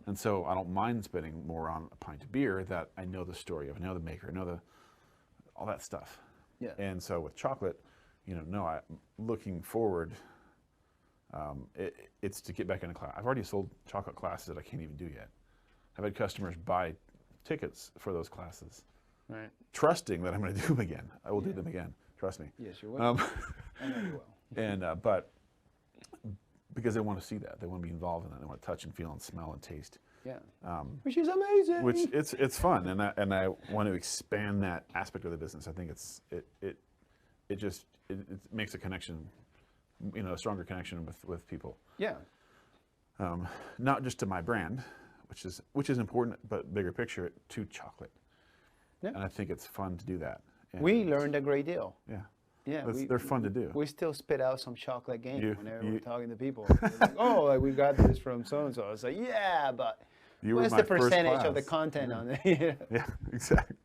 And so I don't mind spending more on a pint of beer that I know the story of, I know the maker, I know all that stuff. Yeah. And so with chocolate, I'm looking forward, it's to get back into class. I've already sold chocolate classes that I can't even do yet. I've had customers buy tickets for those classes, right? Trusting that I'm going to do them again. I will do them again. Trust me. Yes, you will. I know you will. And but because they want to see that, they want to be involved in that. They want to touch and feel and smell and taste. Yeah. Which is amazing. Which it's fun, and I want to expand that aspect of the business. I think it makes a connection, a stronger connection with people. Yeah. Not just to my brand, which is important, but bigger picture to chocolate. Yeah. And I think it's fun to do that. And we learned a great deal. Yeah. Yeah, they're fun to do. We still spit out some chocolate game whenever we're talking to people. Like, we got this from so-and-so. I was like, yeah, but what's the percentage of the content on it? Yeah, exactly.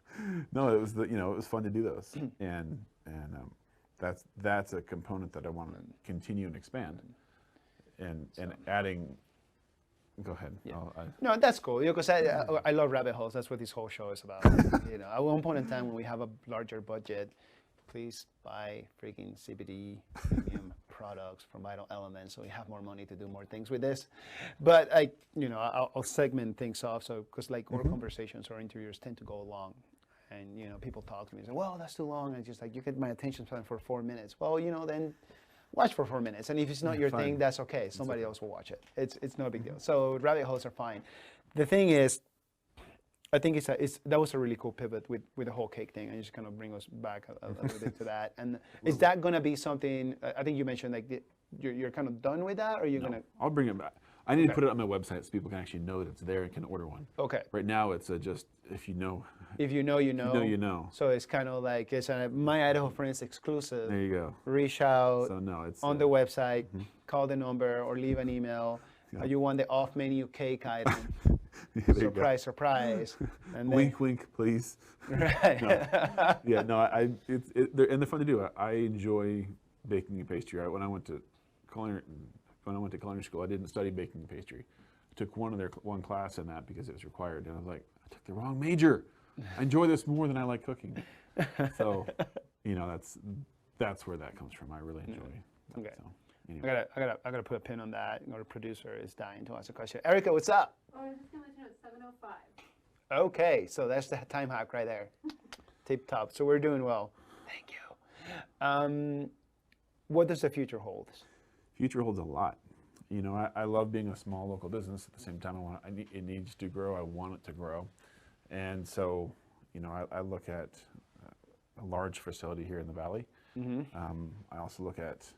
No, it was it was fun to do those. And that's a component that I want to continue and expand. And adding, go ahead. Yeah. No, that's cool. Because I love rabbit holes. That's what this whole show is about. At one point in time when we have a larger budget, please buy freaking CBD premium products from Vital Elements so we have more money to do more things with this. But I'll segment things off because our conversations or interviews tend to go long. And people talk to me and say, well, that's too long. And just you get my attention span for 4 minutes. Well, then watch for 4 minutes. And if it's not your thing, that's okay. Somebody else will watch it. It's no big deal. So rabbit holes are fine. The thing is, I think that was a really cool pivot with the whole cake thing, and just kind of bring us back a little bit to that. And is that going to be something? I think you mentioned like you're kind of done with that, or you're gonna? I'll bring it back. I need to put it on my website so people can actually know that it's there and can order one. Okay. Right now, it's just if you know. If you know, you know. If you know, you know. So it's kind of like it's a My Idaho Friends exclusive. There you go. Reach out. So no, it's on the website. Call the number or leave an email. Yeah. You want the off-menu cake item. Surprise, surprise. And wink, wink, please. Right. No. Yeah, no, they're fun to do. I enjoy baking and pastry. When I went to culinary school, I didn't study baking and pastry. I took one class in that because it was required, and I was like, I took the wrong major. I enjoy this more than I like cooking. So, that's where that comes from. I really enjoy. Okay. So, anyway. I gotta put a pin on that. Our producer is dying to ask a question. Erica, what's up? Oh, I was just gonna let you know it's 7:05. Okay, so that's the time hack right there. Tip top. So we're doing well. Thank you. What does the future hold? Future holds a lot. I love being a small local business. At the same time, it needs to grow. I want it to grow. And so, I look at a large facility here in the Valley. I also look at,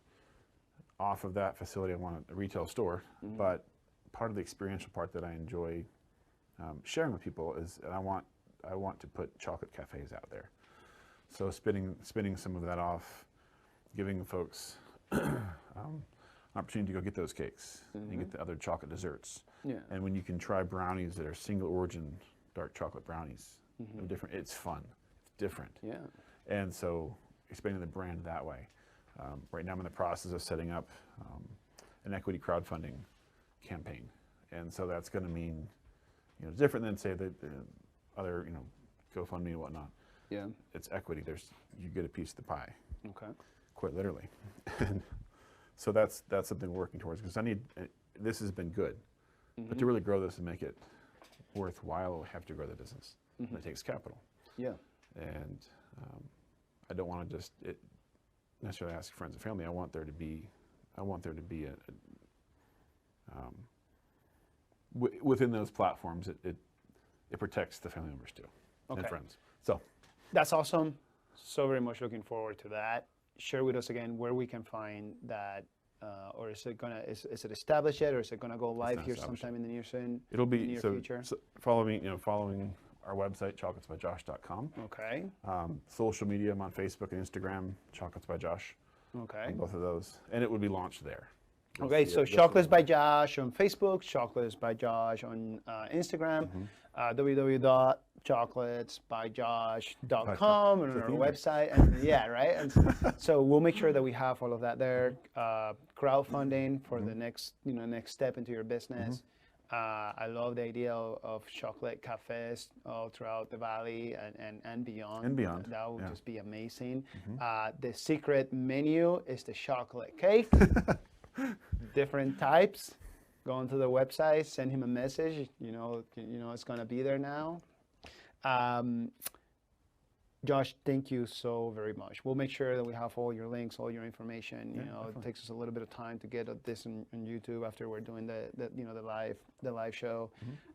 off of that facility, I want a retail store. But part of the experiential part that I enjoy sharing with people is I want to put chocolate cafes out there. So spinning some of that off, giving folks opportunity to go get those cakes and get the other chocolate desserts. Yeah. And when you can try brownies that are single origin dark chocolate brownies, different, it's fun, it's different. Yeah. And so expanding the brand that way. Right now I'm in the process of setting up an equity crowdfunding campaign. And so that's going to mean, different than say the other, GoFundMe and whatnot. Yeah. It's equity. You get a piece of the pie. Okay. Quite literally. And so that's something we're working towards, because this has been good, but to really grow this and make it worthwhile, we have to grow the business. And it takes capital. Yeah. And I don't want to just necessarily ask friends and family. I want there to be within those platforms, it protects the family members too, and friends. So that's awesome. So very much looking forward to that. Share with us again where we can find that, or is it established yet, or is it gonna go live here sometime in the near future? So following our website, chocolatesbyjosh.com. Okay. Social media, I'm on Facebook and Instagram, Chocolates by Josh. Okay. On both of those, and it would be launched there. Okay, so Chocolates by Josh on Facebook, Chocolates by Josh on Instagram, www.chocolatesbyjosh.com and our website, and right. And so we'll make sure that we have all of that there. Crowdfunding for the next step into your business. I love the idea of chocolate cafes all throughout the valley and beyond. And beyond. That would just be amazing. The secret menu is the chocolate cake. Different types. Go onto the website, send him a message. It's gonna be there now. Josh, thank you so very much. We'll make sure that we have all your links, all your information. It takes us a little bit of time to get this on YouTube after we're doing the live show.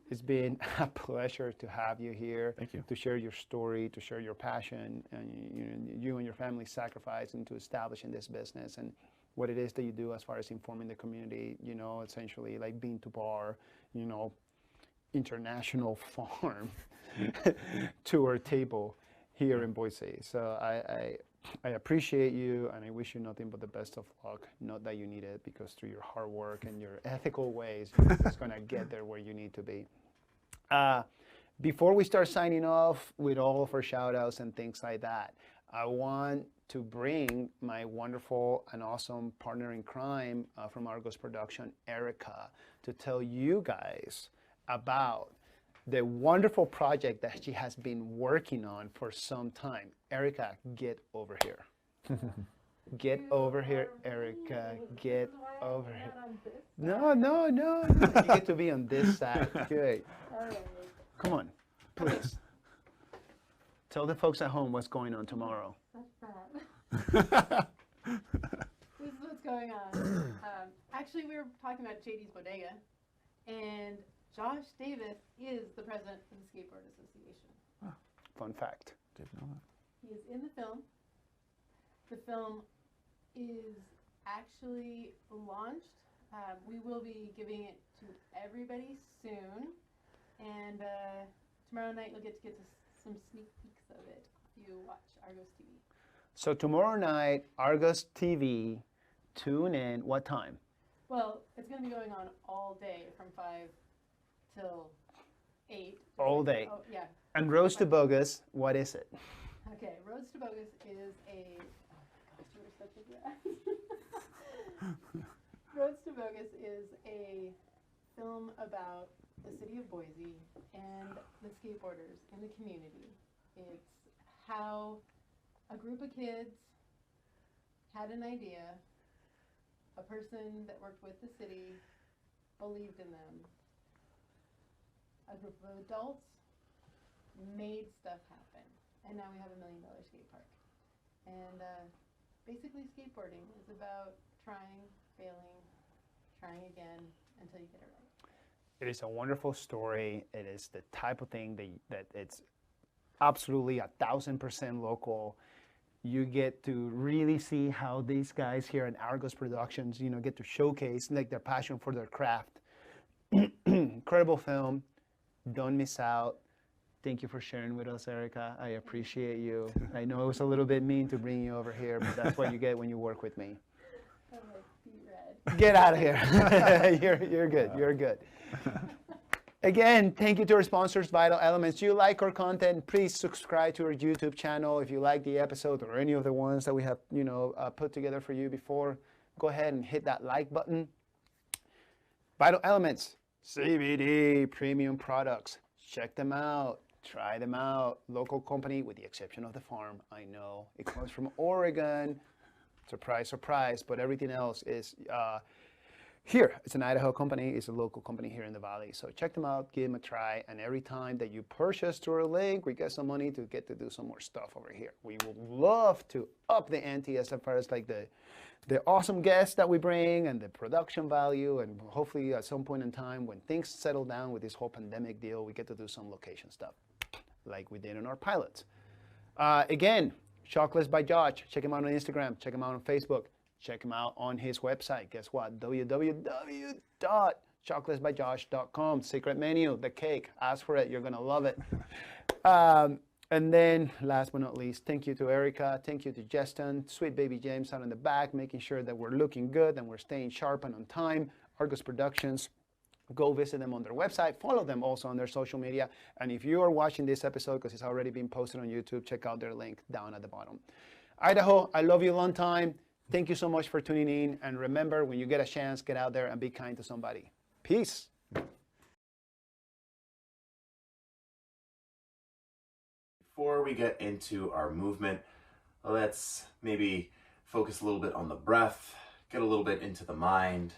It's been a pleasure to have you here. Thank you. To share your story, to share your passion, and you and your family sacrifice into establishing this business and what it is that you do as far as informing the community. Essentially like bean to bar, international farm to our table here in Boise. So I appreciate you, and I wish you nothing but the best of luck. Not that you need it, because through your hard work and your ethical ways, you're just gonna get there where you need to be. Before we start signing off with all of our shout outs and things like that, I want to bring my wonderful and awesome partner in crime from Argos Production, Erica, to tell you guys about the wonderful project that she has been working on for some time. Erica, get over here. Get over here, Erica. Get over here. No. You get to be on this side. Good. Come on, please. Tell the folks at home what's going on tomorrow. This is what's going on. Actually, we were talking about JD's Bodega, and Josh Davis is the president of the Skateboard Association. Fun fact. Didn't know that. He is in the film. The film is actually launched. We will be giving it to everybody soon. And tomorrow night you'll get to some sneak peeks of it if you watch Argos TV. So tomorrow night, Argos TV, tune in. What time? Well, it's going to be going on all day from 5 till 8. All day. Oh, yeah. And Roast to Bogus, what is it? Okay, Roads to Bogus is a... Oh my gosh, you're such a brat. Roads to Bogus is a film about the city of Boise and the skateboarders in the community. It's how a group of kids had an idea, a person that worked with the city believed in them, a group of adults made stuff happen, and now we have $1 million skate park. And basically skateboarding is about trying, failing, trying again until you get it right. It is a wonderful story. It is the type of thing that it's absolutely 1,000% local. You get to really see how these guys here in Argos Productions, you know, get to showcase like their passion for their craft. Incredible film. Don't miss out. Thank you for sharing with us, Erica. I appreciate you. I know it was a little bit mean to bring you over here, but that's what you get when you work with me. I'm like, be red. Get out of here. You're good. You're good. Again, thank you to our sponsors, Vital Elements. You like our content, please subscribe to our YouTube channel. If you like the episode or any of the ones that we have, you know, put together for you before, go ahead and hit that like button. Vital Elements, CBD premium products. Check them out. Try them out. Local company with the exception of the farm. I know it comes from Oregon. Surprise, surprise. But everything else is here. It's an Idaho company. It's a local company here in the valley. So check them out. Give them a try. And every time that you purchase through our link, we get some money to get to do some more stuff over here. We would love to up the ante as far as like the awesome guests that we bring and the production value, and hopefully at some point in time when things settle down with this whole pandemic deal, we get to do some location stuff like we did in our pilots. Again, Chocolates by Josh. Check him out on Instagram. Check him out on Facebook. Check him out on his website. Guess what? www.chocolatesbyjosh.com. Secret menu, the cake. Ask for it. You're going to love it. And then, last but not least, thank you to Erica. Thank you to Jeston, sweet baby James out in the back, making sure that we're looking good and we're staying sharp and on time. Argos Productions. Go visit them on their website. Follow them also on their social media. And if you are watching this episode, because it's already been posted on YouTube, check out their link down at the bottom. Idaho, I love you a long time. Thank you so much for tuning in. And remember, when you get a chance, get out there and be kind to somebody. Peace. Before we get into our movement, let's maybe focus a little bit on the breath, get a little bit into the mind.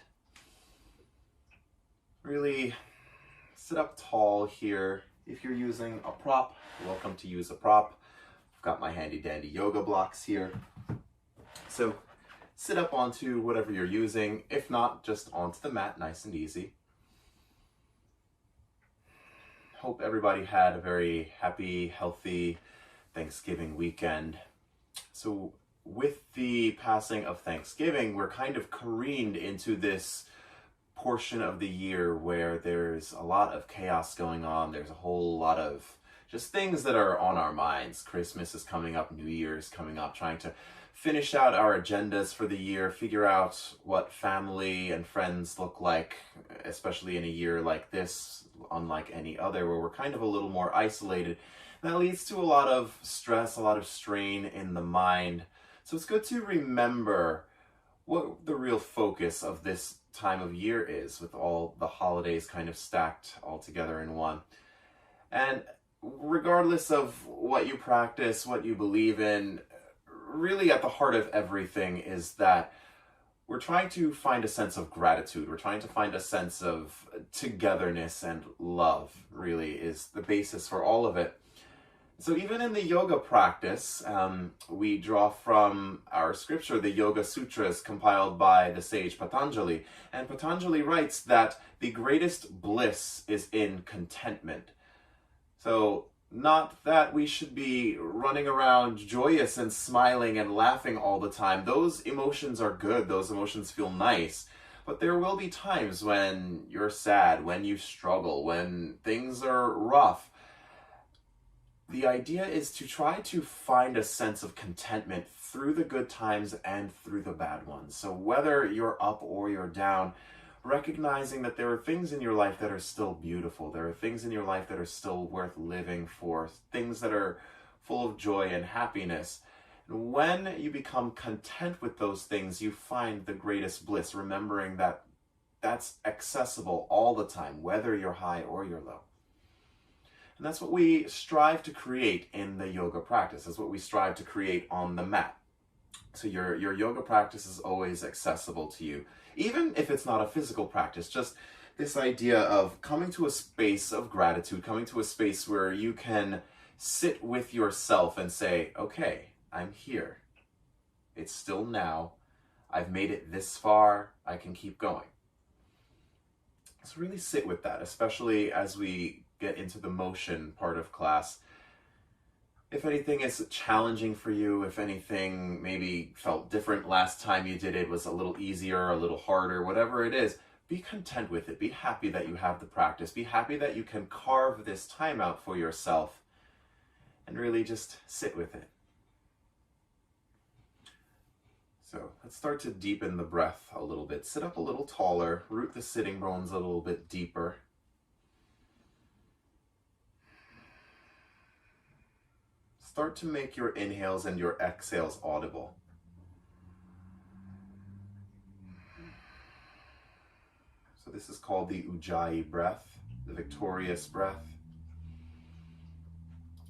Really sit up tall here. If you're using a prop, you're welcome to use a prop. I've got my handy dandy yoga blocks here. So sit up onto whatever you're using. If not, just onto the mat, nice and easy. Hope everybody had a very happy, healthy Thanksgiving weekend. So with the passing of Thanksgiving, we're kind of careened into this portion of the year where there's a lot of chaos going on. There's a whole lot of just things that are on our minds. Christmas is coming up, New Year's coming up, trying to finish out our agendas for the year, figure out what family and friends look like, especially in a year like this, unlike any other, where we're kind of a little more isolated. That leads to a lot of stress, a lot of strain in the mind. So it's good to remember what the real focus of this time of year is, with all the holidays kind of stacked all together in one. And regardless of what you practice, what you believe in, really at the heart of everything is that we're trying to find a sense of gratitude. We're trying to find a sense of togetherness, and love really is the basis for all of it. So even in the yoga practice, we draw from our scripture, the Yoga Sutras compiled by the sage Patanjali. And Patanjali writes that the greatest bliss is in contentment. So not that we should be running around joyous and smiling and laughing all the time. Those emotions are good. Those emotions feel nice. But there will be times when you're sad, when you struggle, when things are rough. The idea is to try to find a sense of contentment through the good times and through the bad ones. So whether you're up or you're down, recognizing that there are things in your life that are still beautiful. There are things in your life that are still worth living for, things that are full of joy and happiness. And when you become content with those things, you find the greatest bliss, remembering that that's accessible all the time, whether you're high or you're low. And that's what we strive to create in the yoga practice. That's what we strive to create on the mat. So your yoga practice is always accessible to you, even if it's not a physical practice. Just this idea of coming to a space of gratitude, coming to a space where you can sit with yourself and say, okay, I'm here. It's still now. I've made it this far. I can keep going. So really sit with that, especially as we get into the motion part of class. If anything is challenging for you, if anything maybe felt different last time you did it, was a little easier, a little harder, whatever it is, be content with it. Be happy that you have the practice. Be happy that you can carve this time out for yourself and really just sit with it. So let's start to deepen the breath a little bit. Sit up a little taller, root the sitting bones a little bit deeper. Start to make your inhales and your exhales audible. So this is called the Ujjayi breath, the victorious breath.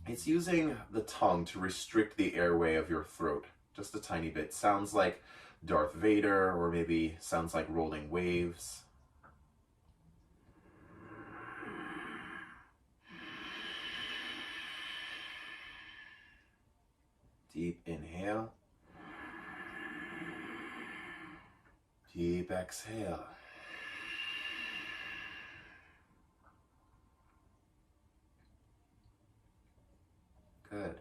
It's using the tongue to restrict the airway of your throat, just a tiny bit. Sounds like Darth Vader, or maybe sounds like rolling waves. Deep inhale. Deep exhale. Good.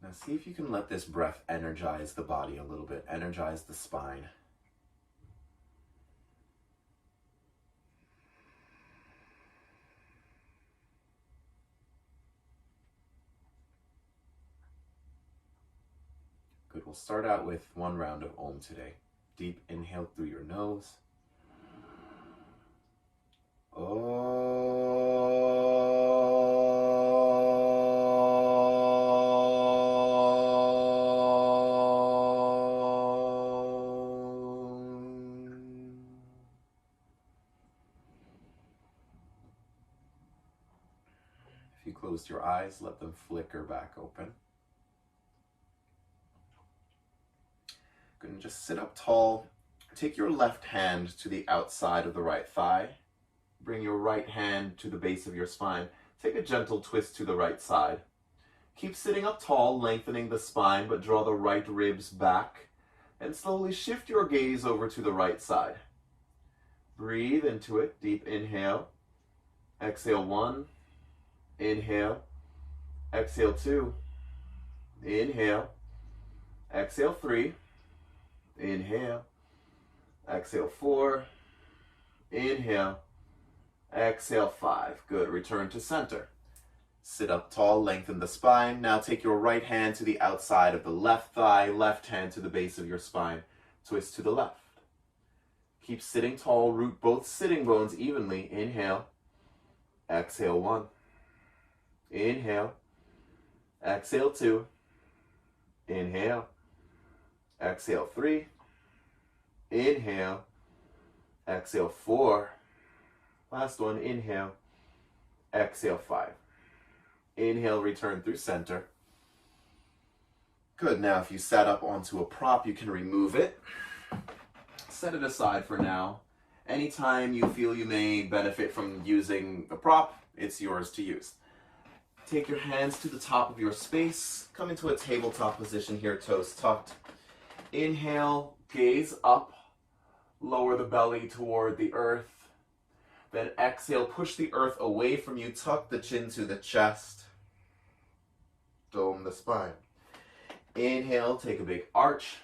Now see if you can let this breath energize the body a little bit, energize the spine. Good, we'll start out with one round of Om today. Deep inhale through your nose. If you closed your eyes, let them flicker back open. Good, and just sit up tall. Take your left hand to the outside of the right thigh. Bring your right hand to the base of your spine. Take a gentle twist to the right side. Keep sitting up tall, lengthening the spine, but draw the right ribs back. And slowly shift your gaze over to the right side. Breathe into it. Deep inhale. Exhale 1. Inhale. Exhale 2. Inhale. Exhale 3. Inhale. Exhale 4. Inhale. Exhale 5. Good. Return to center. Sit up tall, lengthen the spine. Now take your right hand to the outside of the left thigh, left hand to the base of your spine. Twist to the left. Keep sitting tall, root both sitting bones evenly. Inhale. Exhale 1. Inhale. Exhale 2. Inhale. Exhale 3. Inhale. Exhale 4. Last one. Inhale. Exhale 5. Inhale, return through center. Good. Now if you sat up onto a prop, you can remove it. Set it aside for now. Anytime you feel you may benefit from using a prop, it's yours to use. Take your hands to the top of your space. Come into a tabletop position here, toes tucked. Inhale, gaze up. Lower the belly toward the earth. Then exhale, push the earth away from you. Tuck the chin to the chest. Dome the spine. Inhale, take a big arch.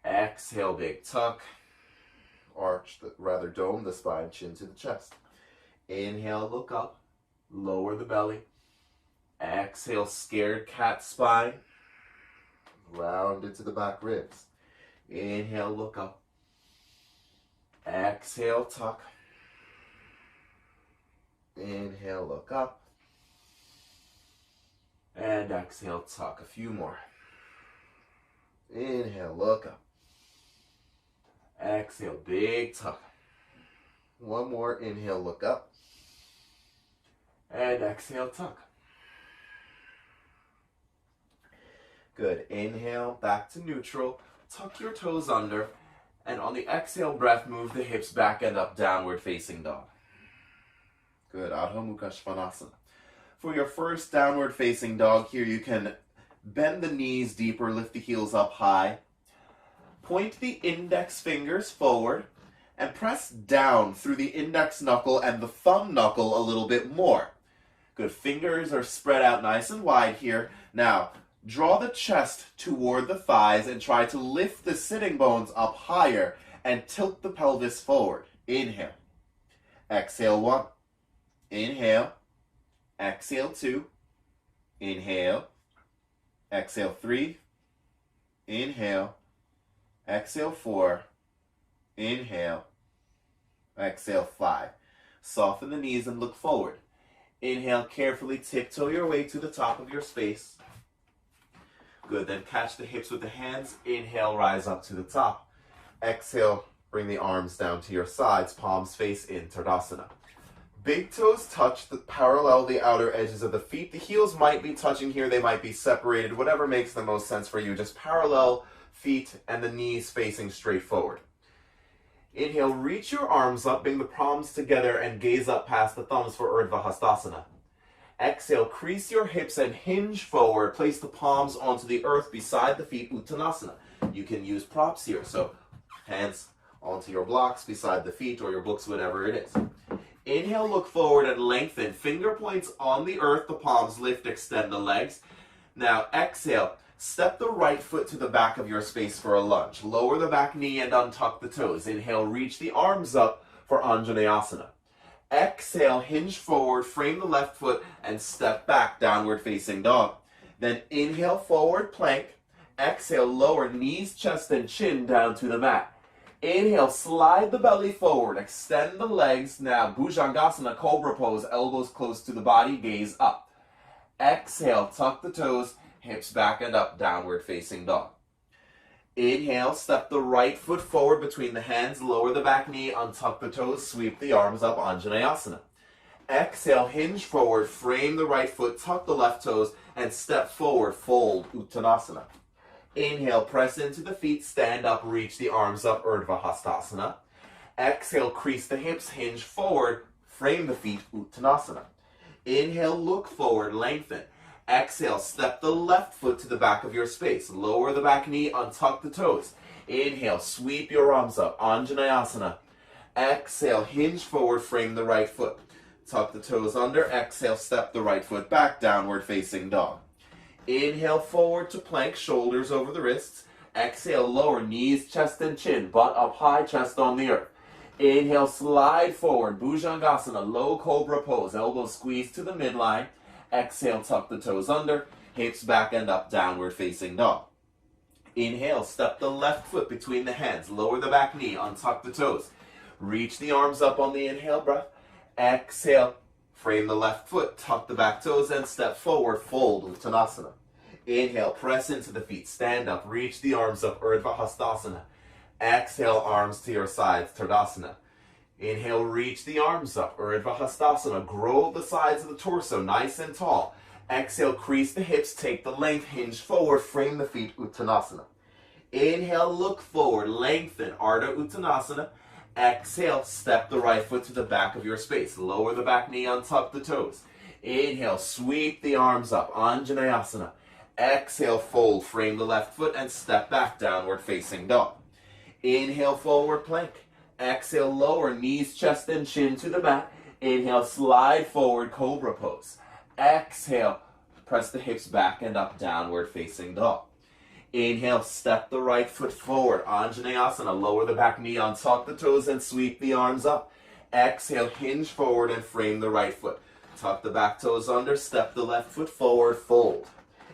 Exhale, big tuck. Arch, rather dome the spine, chin to the chest. Inhale, look up. Lower the belly. Exhale, scared cat spine. Round into the back ribs. Inhale, look up. Exhale, tuck. Inhale, look up. And exhale, tuck. A few more. Inhale, look up. Exhale, big tuck. One more. Inhale, look up. And exhale, tuck. Good. Inhale, back to neutral. Tuck your toes under. And on the exhale breath, move the hips back and up, downward facing dog. Good. Adho Mukha Svanasana. For your first downward facing dog here, you can bend the knees deeper, lift the heels up high. Point the index fingers forward and press down through the index knuckle and the thumb knuckle a little bit more. Good. Fingers are spread out nice and wide here. Now, draw the chest toward the thighs and try to lift the sitting bones up higher and tilt the pelvis forward. Inhale. Exhale, 1. Inhale. Exhale, 2. Inhale. Exhale, 3. Inhale. Exhale, 4. Inhale. Exhale, 5. Soften the knees and look forward. Inhale, carefully tiptoe your way to the top of your space. Good, then catch the hips with the hands. Inhale, rise up to the top. Exhale, bring the arms down to your sides, palms face in, Tadasana. Big toes touch, parallel the outer edges of the feet. The heels might be touching here, they might be separated, whatever makes the most sense for you. Just parallel feet and the knees facing straight forward. Inhale, reach your arms up, bring the palms together and gaze up past the thumbs for Urdhva Hastasana. Exhale, crease your hips and hinge forward. Place the palms onto the earth beside the feet, Uttanasana. You can use props here, so hands onto your blocks beside the feet or your books, whatever it is. Inhale, look forward and lengthen. Finger points on the earth, the palms lift, extend the legs. Now exhale, step the right foot to the back of your space for a lunge. Lower the back knee and untuck the toes. Inhale, reach the arms up for Anjaneyasana. Exhale, hinge forward, frame the left foot, and step back, downward facing dog. Then inhale, forward plank. Exhale, lower knees, chest, and chin down to the mat. Inhale, slide the belly forward, extend the legs. Now, Bhujangasana, cobra pose, elbows close to the body, gaze up. Exhale, tuck the toes, hips back and up, downward facing dog. Inhale, step the right foot forward between the hands, lower the back knee, untuck the toes, sweep the arms up, Anjaneyasana. Exhale, hinge forward, frame the right foot, tuck the left toes, and step forward, fold, Uttanasana. Inhale, press into the feet, stand up, reach the arms up, Urdhva Hastasana. Exhale, crease the hips, hinge forward, frame the feet, Uttanasana. Inhale, look forward, lengthen. Exhale, step the left foot to the back of your space. Lower the back knee, untuck the toes. Inhale, sweep your arms up, Anjaneyasana. Exhale, hinge forward, frame the right foot. Tuck the toes under. Exhale, step the right foot back, downward facing dog. Inhale, forward to plank, shoulders over the wrists. Exhale, lower knees, chest, and chin. Butt up high, chest on the earth. Inhale, slide forward, Bhujangasana, low cobra pose. Elbows squeeze to the midline. Exhale, tuck the toes under, hips back and up, downward facing dog. Inhale, step the left foot between the hands, lower the back knee, untuck the toes. Reach the arms up on the inhale breath. Exhale, frame the left foot, tuck the back toes, and step forward, fold, Uttanasana. Inhale, press into the feet, stand up, reach the arms up, Urdhva Hastasana. Exhale, arms to your sides, Tadasana. Inhale, reach the arms up, Urdhva Hastasana. Grow the sides of the torso, nice and tall. Exhale, crease the hips, take the length, hinge forward, frame the feet, Uttanasana. Inhale, look forward, lengthen, Ardha Uttanasana. Exhale, step the right foot to the back of your space. Lower the back knee, untuck the toes. Inhale, sweep the arms up, Anjaneyasana. Exhale, fold, frame the left foot and step back, downward facing dog. Inhale, forward plank. Exhale, lower, knees, chest, and chin to the mat. Inhale, slide forward, cobra pose. Exhale, press the hips back and up, downward facing dog. Inhale, step the right foot forward, Anjaneyasana. Lower the back knee, untuck the toes and sweep the arms up. Exhale, hinge forward and frame the right foot. Tuck the back toes under, step the left foot forward, fold.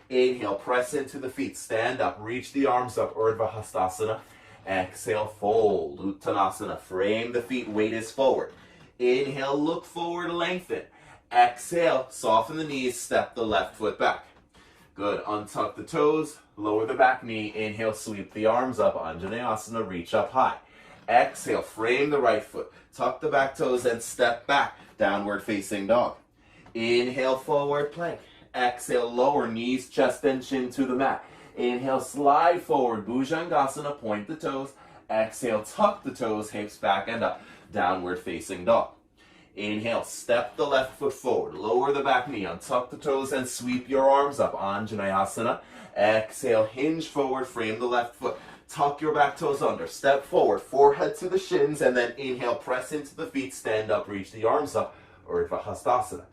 Inhale, press into the feet, stand up, reach the arms up, Urdhva Hastasana. Exhale, fold, Uttanasana. Frame the feet, weight is forward. Inhale, look forward, lengthen. Exhale, soften the knees, step the left foot back. Good, untuck the toes, lower the back knee. Inhale, sweep the arms up, Anjaneyasana, reach up high. Exhale, frame the right foot, tuck the back toes and step back, downward facing dog. Inhale, forward plank. Exhale, lower, knees, chest, and chin to the mat. Inhale, slide forward, Bhujangasana, point the toes. Exhale, tuck the toes, hips back and up, downward facing dog. Inhale, step the left foot forward, lower the back knee, untuck the toes and sweep your arms up, Anjaneyasana. Exhale, hinge forward, frame the left foot. Tuck your back toes under, step forward, forehead to the shins, and then inhale, press into the feet, stand up, reach the arms up, Urdhva Hastasana.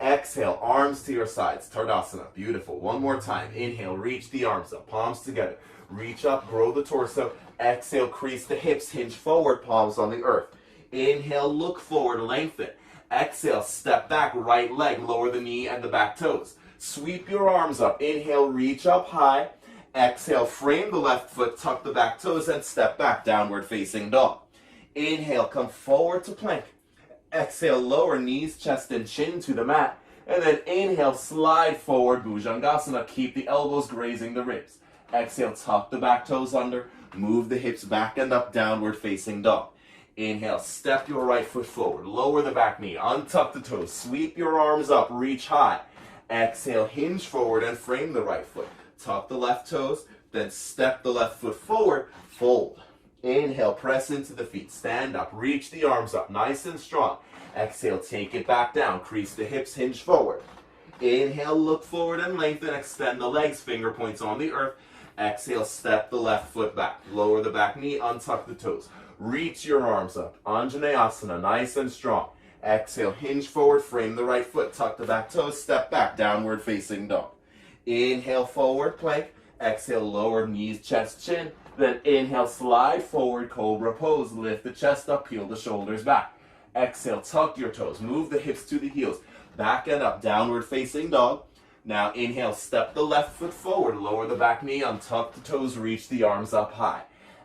Exhale, arms to your sides, Tardasana. Beautiful. One more time. Inhale, reach the arms up, palms together. Reach up, grow the torso. Exhale, crease the hips, hinge forward, palms on the earth. Inhale, look forward, lengthen. Exhale, step back, right leg, lower the knee and the back toes. Sweep your arms up. Inhale, reach up high. Exhale, frame the left foot, tuck the back toes and step back, downward facing dog. Inhale, come forward to plank. Exhale, lower, knees, chest, and chin to the mat. And then inhale, slide forward, Bhujangasana. Keep the elbows grazing the ribs. Exhale, tuck the back toes under. Move the hips back and up, downward facing dog. Inhale, step your right foot forward. Lower the back knee, untuck the toes. Sweep your arms up, reach high. Exhale, hinge forward and frame the right foot. Tuck the left toes, then step the left foot forward, fold. Inhale, press into the feet, stand up, reach the arms up, nice and strong. Exhale, take it back down, crease the hips, hinge forward. Inhale, look forward and lengthen, extend the legs, finger points on the earth. Exhale, step the left foot back, lower the back knee, untuck the toes. Reach your arms up, Anjaneyasana, nice and strong. Exhale, hinge forward, frame the right foot, tuck the back toes, step back, downward facing dog. Inhale, forward plank. Exhale, lower, knees, chest, chin. Then inhale, slide forward, cobra pose. Lift the chest up, peel the shoulders back. Exhale, tuck your toes, move the hips to the heels. Back and up, downward facing dog. Now inhale, step the left foot forward, lower the back knee, untuck the toes, reach the arms up high.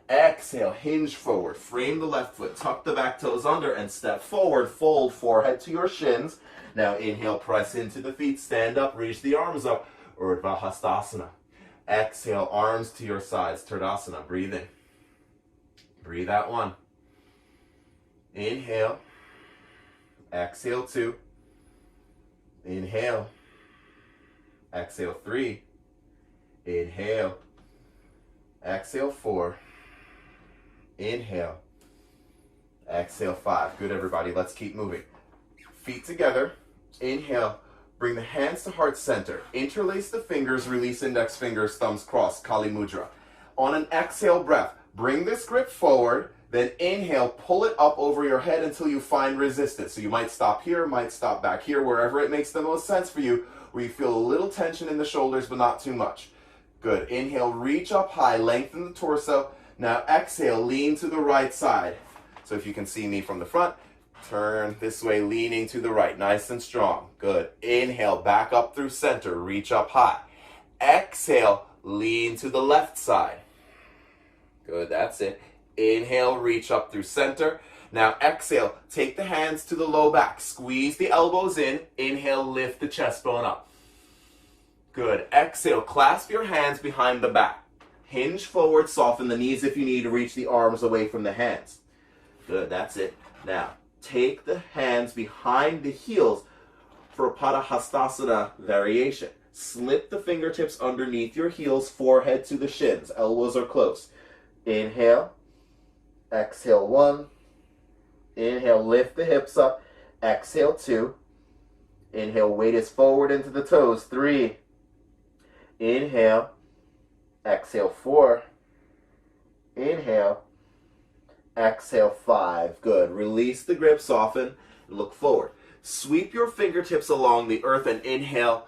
Exhale, hinge forward, frame the left foot, tuck the back toes under and step forward, fold forehead to your shins. Now inhale, press into the feet, stand up, reach the arms up, Urdhva Hastasana. Exhale, arms to your sides, Tardasana. Breathe in. Breathe out one. Inhale. Exhale two. Inhale. Exhale three. Inhale. Exhale four. Inhale. Exhale five. Good, everybody. Let's keep moving. Feet together. Inhale. Bring the hands to heart center. Interlace the fingers, release index fingers, thumbs crossed, Kali Mudra. On an exhale breath, bring this grip forward, then inhale, pull it up over your head until you find resistance. So you might stop here, might stop back here, wherever it makes the most sense for you, where you feel a little tension in the shoulders, but not too much. Good. Inhale, reach up high, lengthen the torso. Now exhale, lean to the right side. So if you can see me from the front, turn this way, leaning to the right, nice and strong. Good. Inhale, back up through center, reach up high. Exhale, lean to the left side. Good, that's it. Inhale, reach up through center. Now exhale, take the hands to the low back, squeeze the elbows in. Inhale, lift the chest bone up. Good. Exhale, clasp your hands behind the back. Hinge forward, soften the knees if you need to reach the arms away from the hands. Good, that's it. Now, take the hands behind the heels for a Padahastasana variation. Slip the fingertips underneath your heels, forehead to the shins. Elbows are close. Inhale. Exhale, one. Inhale, lift the hips up. Exhale, two. Inhale, weight is forward into the toes. 3. Inhale. Exhale, 4. Inhale. Exhale, 5. Good. Release the grip, soften, look forward. Sweep your fingertips along the earth and inhale.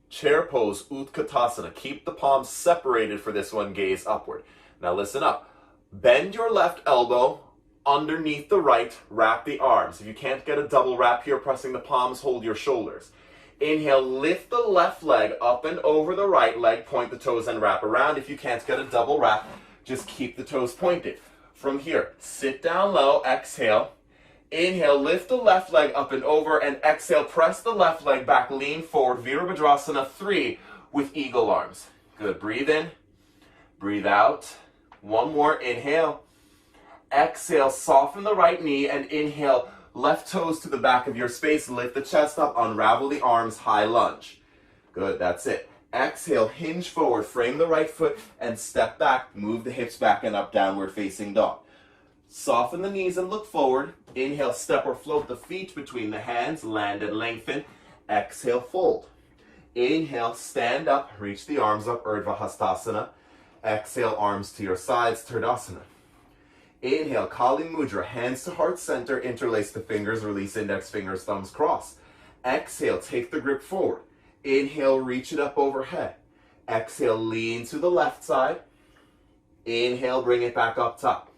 Chair pose, Utkatasana. Keep the palms separated for this one, gaze upward. Now listen up. Bend your left elbow underneath the right, wrap the arms. If you can't get a double wrap here, pressing the palms, hold your shoulders. Inhale, lift the left leg up and over the right leg, point the toes and wrap around. If you can't get a double wrap, just keep the toes pointed. From here, sit down low, exhale. Inhale, lift the left leg up and over, and exhale, press the left leg back, lean forward, Virabhadrasana 3 with eagle arms. Good, breathe in, breathe out. One more, inhale. Exhale, soften the right knee, and inhale, left toes to the back of your space, lift the chest up, unravel the arms, high lunge. Good, that's it. Exhale, hinge forward, frame the right foot, and step back, move the hips back and up, downward facing dog. Soften the knees and look forward. Inhale, step or float the feet between the hands, land and lengthen. Exhale, fold. Inhale, stand up, reach the arms up, Urdhva Hastasana. Exhale, arms to your sides, Turdasana. Inhale, Kali Mudra, hands to heart center, interlace the fingers, release index fingers, thumbs cross. Exhale, take the grip forward. Inhale, reach it up overhead. Exhale, lean to the left side. Inhale, bring it back up top.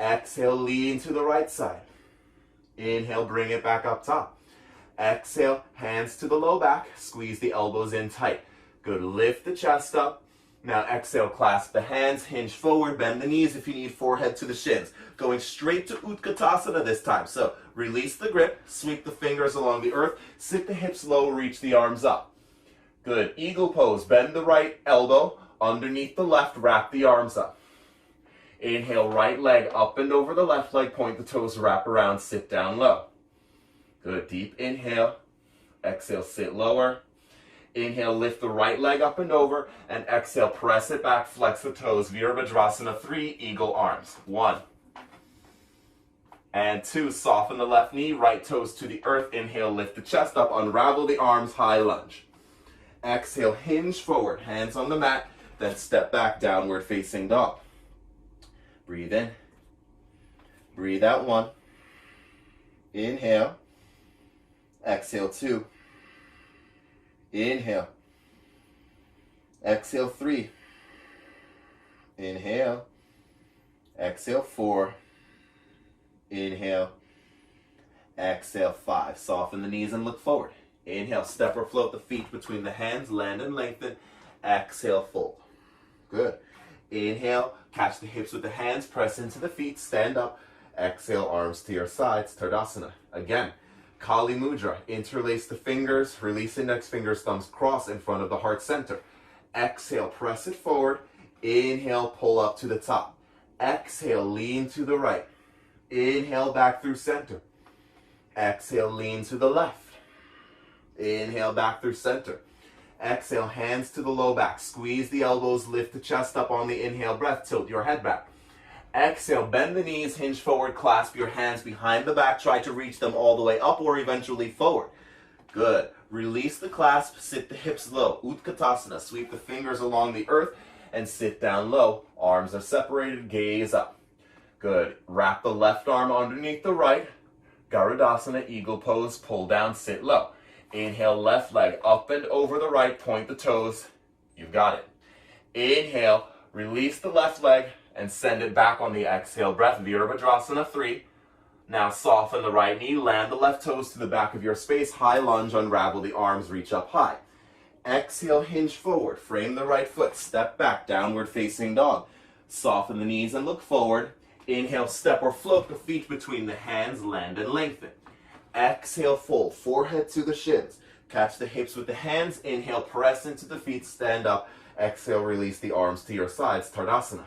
Exhale, lean to the right side. Inhale, bring it back up top. Exhale, hands to the low back, squeeze the elbows in tight. Good, lift the chest up. Now exhale, clasp the hands, hinge forward, bend the knees if you need, forehead to the shins. Going straight to Utkatasana this time. So release the grip, sweep the fingers along the earth, sit the hips low, reach the arms up. Good, eagle pose, bend the right elbow underneath the left, wrap the arms up. Inhale, right leg up and over the left leg, point the toes, wrap around, sit down low. Good, deep inhale. Exhale, sit lower. Inhale, lift the right leg up and over, and exhale, press it back, flex the toes, Virabhadrasana 3, eagle arms. 1. And 2, soften the left knee, right toes to the earth. Inhale, lift the chest up, unravel the arms, high lunge. Exhale, hinge forward, hands on the mat, then step back, downward facing dog. Breathe in. Breathe out 1. Inhale. Exhale 2. Inhale. Exhale 3. Inhale. Exhale 4. Inhale. Exhale 5. Soften the knees and look forward. Inhale, step or float the feet between the hands, land and lengthen. Exhale, fold. Good. Inhale, catch the hips with the hands, press into the feet, stand up. Exhale, arms to your sides, Turdasana. Again, Kali Mudra, interlace the fingers, release index fingers, thumbs cross in front of the heart center. Exhale, press it forward. Inhale, pull up to the top. Exhale, lean to the right. Inhale, back through center. Exhale, lean to the left. Inhale, back through center. Exhale, hands to the low back. Squeeze the elbows, lift the chest up on the inhale breath, tilt your head back. Exhale, bend the knees, hinge forward, clasp your hands behind the back. Try to reach them all the way up or eventually forward. Good. Release the clasp, sit the hips low. Utkatasana, sweep the fingers along the earth and sit down low. Arms are separated, gaze up. Good. Wrap the left arm underneath the right. Garudasana, eagle pose, pull down, sit low. Inhale, left leg up and over the right, point the toes. You've got it. Inhale, release the left leg and send it back on the exhale breath. Virabhadrasana 3. Now soften the right knee, land the left toes to the back of your space. High lunge, unravel the arms, reach up high. Exhale, hinge forward, frame the right foot, step back, downward facing dog. Soften the knees and look forward. Inhale, step or float the feet between the hands, land and lengthen. Exhale, fold, forehead to the shins. Catch the hips with the hands. Inhale, press into the feet, stand up. Exhale, release the arms to your sides, Turdasana.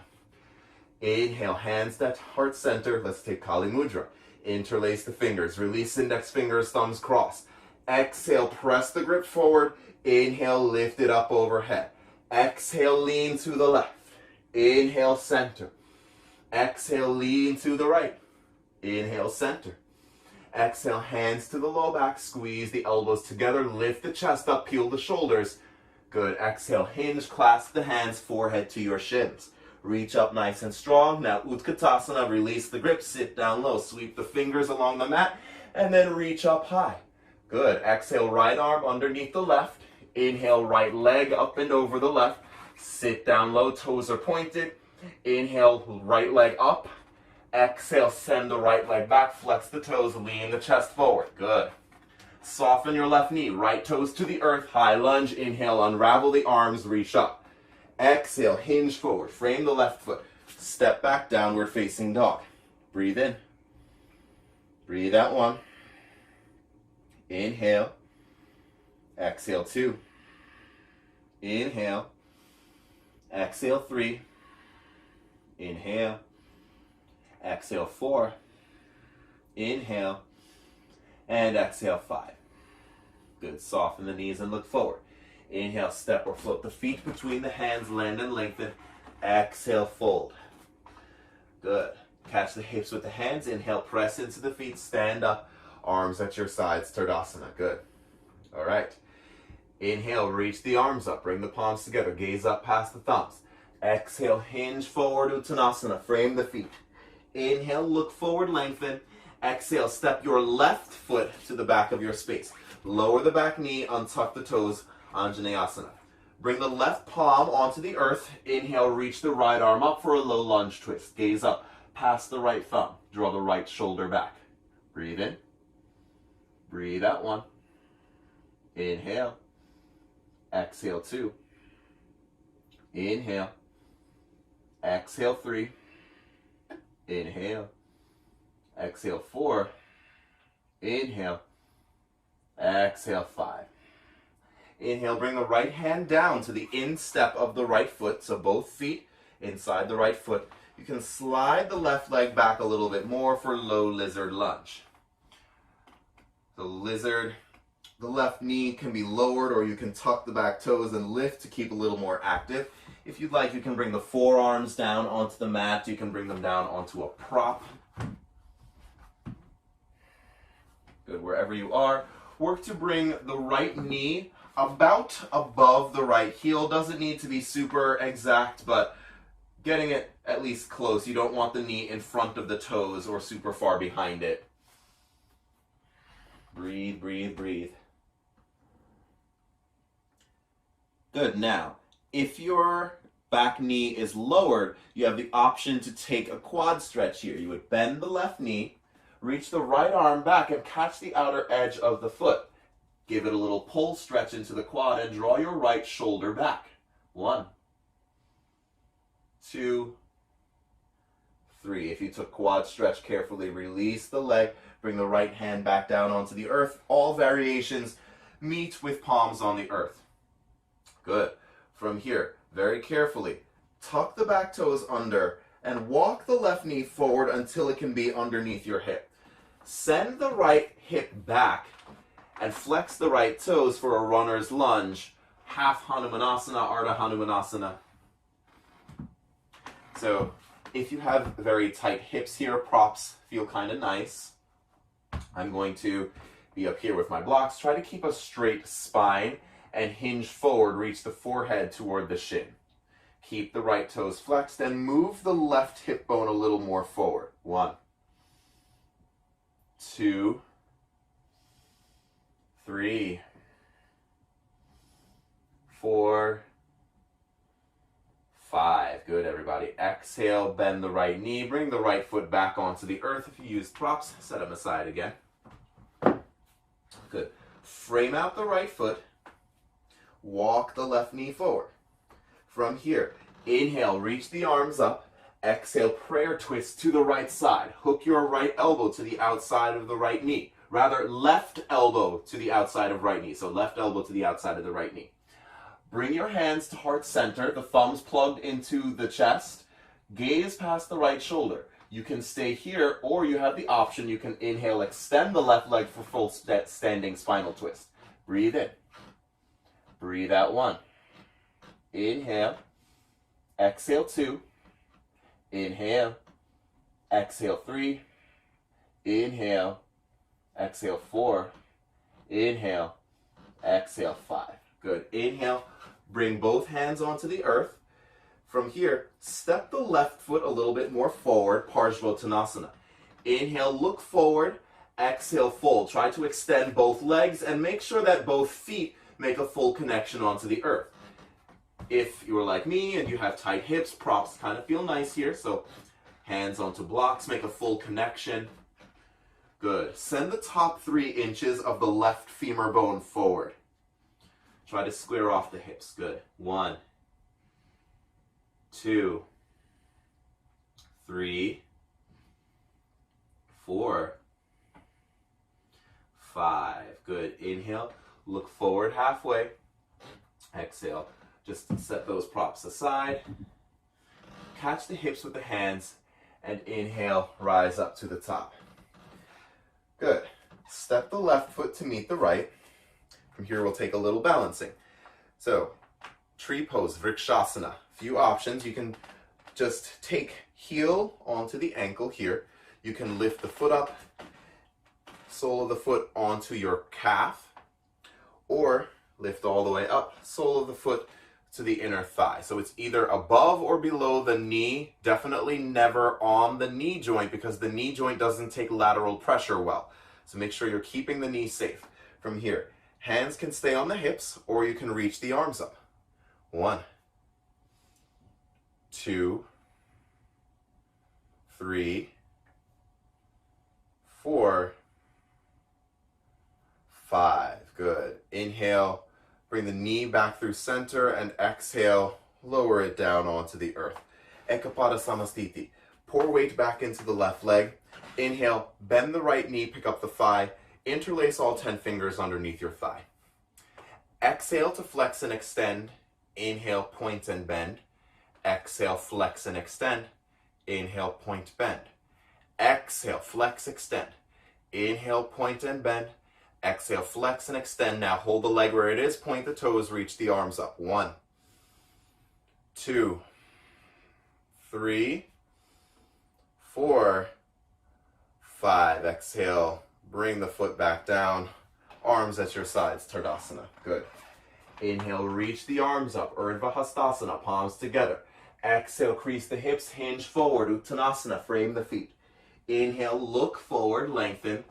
Inhale, hands at heart center. Let's take Kali Mudra. Interlace the fingers, release index fingers, thumbs cross. Exhale, press the grip forward. Inhale, lift it up overhead. Exhale, lean to the left. Inhale, center. Exhale, lean to the right. Inhale, center. Exhale, hands to the low back, squeeze the elbows together, lift the chest up, peel the shoulders. Good. Exhale, hinge, clasp the hands, forehead to your shins. Reach up nice and strong. Now, Utkatasana, release the grip, sit down low, sweep the fingers along the mat, and then reach up high. Good. Exhale, right arm underneath the left. Inhale, right leg up and over the left. Sit down low, toes are pointed. Inhale, right leg up. Exhale, send the right leg back, flex the toes, lean the chest forward. Good. Soften your left knee, right toes to the earth, high lunge. Inhale, unravel the arms, reach up. Exhale, hinge forward, frame the left foot. Step back, downward facing dog. Breathe in. Breathe out 1. Inhale. Exhale 2. Inhale. Exhale 3. Inhale. Exhale 4. Inhale. And exhale 5. Good. Soften the knees and look forward. Inhale, step or float the feet between the hands, land and lengthen. Exhale, fold. Good. Catch the hips with the hands. Inhale, press into the feet, stand up, arms at your sides, Tadasana. Good. All right. Inhale, reach the arms up, bring the palms together, gaze up past the thumbs. Exhale, hinge forward, Uttanasana, frame the feet. Inhale, look forward, lengthen. Exhale, step your left foot to the back of your space. Lower the back knee, untuck the toes, Anjaneyasana. Bring the left palm onto the earth. Inhale, reach the right arm up for a low lunge twist. Gaze up past the right thumb. Draw the right shoulder back. Breathe in. Breathe out 1. Inhale. Exhale 2. Inhale. Exhale 3. Inhale. Exhale 4. Inhale. Exhale 5. Inhale, bring the right hand down to the instep of the right foot, so both feet inside the right foot. You can slide the left leg back a little bit more for low lizard lunge. The lizard, the left knee can be lowered, or you can tuck the back toes and lift to keep a little more active. If you'd like, you can bring the forearms down onto the mat. You can bring them down onto a prop. Good, wherever you are. Work to bring the right knee about above the right heel. Doesn't need to be super exact, but getting it at least close. You don't want the knee in front of the toes or super far behind it. Breathe, breathe, breathe. Good. Now, if your back knee is lowered, you have the option to take a quad stretch here. You would bend the left knee, reach the right arm back, and catch the outer edge of the foot. Give it a little pull, stretch into the quad, and draw your right shoulder back. 1, 2, 3. If you took quad stretch, carefully release the leg. Bring the right hand back down onto the earth. All variations meet with palms on the earth. Good. From here, very carefully, tuck the back toes under and walk the left knee forward until it can be underneath your hip. Send the right hip back and flex the right toes for a runner's lunge, half Hanumanasana, Ardha Hanumanasana. So if you have very tight hips here, props feel kind of nice. I'm going to be up here with my blocks. Try to keep a straight spine and hinge forward, reach the forehead toward the shin. Keep the right toes flexed and move the left hip bone a little more forward. 1, 2, 3, 4, 5. Good, everybody. Exhale, bend the right knee. Bring the right foot back onto the earth. If you use props, set them aside again. Good. Frame out the right foot. Walk the left knee forward. From here, inhale, reach the arms up. Exhale, prayer twist to the right side. Hook your right elbow to the outside of the right knee. Rather, left elbow to the outside of right knee. So left elbow to the outside of the right knee. Bring your hands to heart center, the thumbs plugged into the chest. Gaze past the right shoulder. You can stay here, or you have the option, you can inhale, extend the left leg for full standing spinal twist. Breathe in. Breathe out 1. Inhale. Exhale 2. Inhale. Exhale 3. Inhale. Exhale, 4. Inhale. Exhale, 5. Good. Inhale. Bring both hands onto the earth. From here, step the left foot a little bit more forward, Parsvottanasana. Inhale, look forward. Exhale, fold. Try to extend both legs and make sure that both feet make a full connection onto the earth. If you're like me and you have tight hips, props kind of feel nice here. So hands onto blocks, make a full connection. Good. Send the top 3 inches of the left femur bone forward. Try to square off the hips. Good. 1, 2, 3, 4, 5. Good. Inhale. Look forward halfway. Exhale. Just set those props aside. Catch the hips with the hands and inhale, rise up to the top. Good. Step the left foot to meet the right. From here, we'll take a little balancing. So, tree pose, Vrikshasana. Few options. You can just take heel onto the ankle here. You can lift the foot up, sole of the foot onto your calf, or lift all the way up, sole of the foot to the inner thigh. So it's either above or below the knee, definitely never on the knee joint because the knee joint doesn't take lateral pressure well. So make sure you're keeping the knee safe. From here, hands can stay on the hips or you can reach the arms up. 1, 2, 3, 4, 5. Good. Inhale. Bring the knee back through center and exhale, lower it down onto the earth. Ekapada Samastiti. Pour weight back into the left leg. Inhale, bend the right knee, pick up the thigh. Interlace all 10 fingers underneath your thigh. Exhale to flex and extend. Inhale, point and bend. Exhale, flex and extend. Inhale, point, bend. Exhale, flex, extend. Inhale, point and bend. Exhale, flex and extend. Now hold the leg where it is. Point the toes, reach the arms up. 1, 2, 3, 4, 5. Exhale, bring the foot back down. Arms at your sides, Tardasana. Good. Inhale, reach the arms up. Urdhva Hastasana, palms together. Exhale, crease the hips, hinge forward. Uttanasana, frame the feet. Inhale, look forward, lengthen.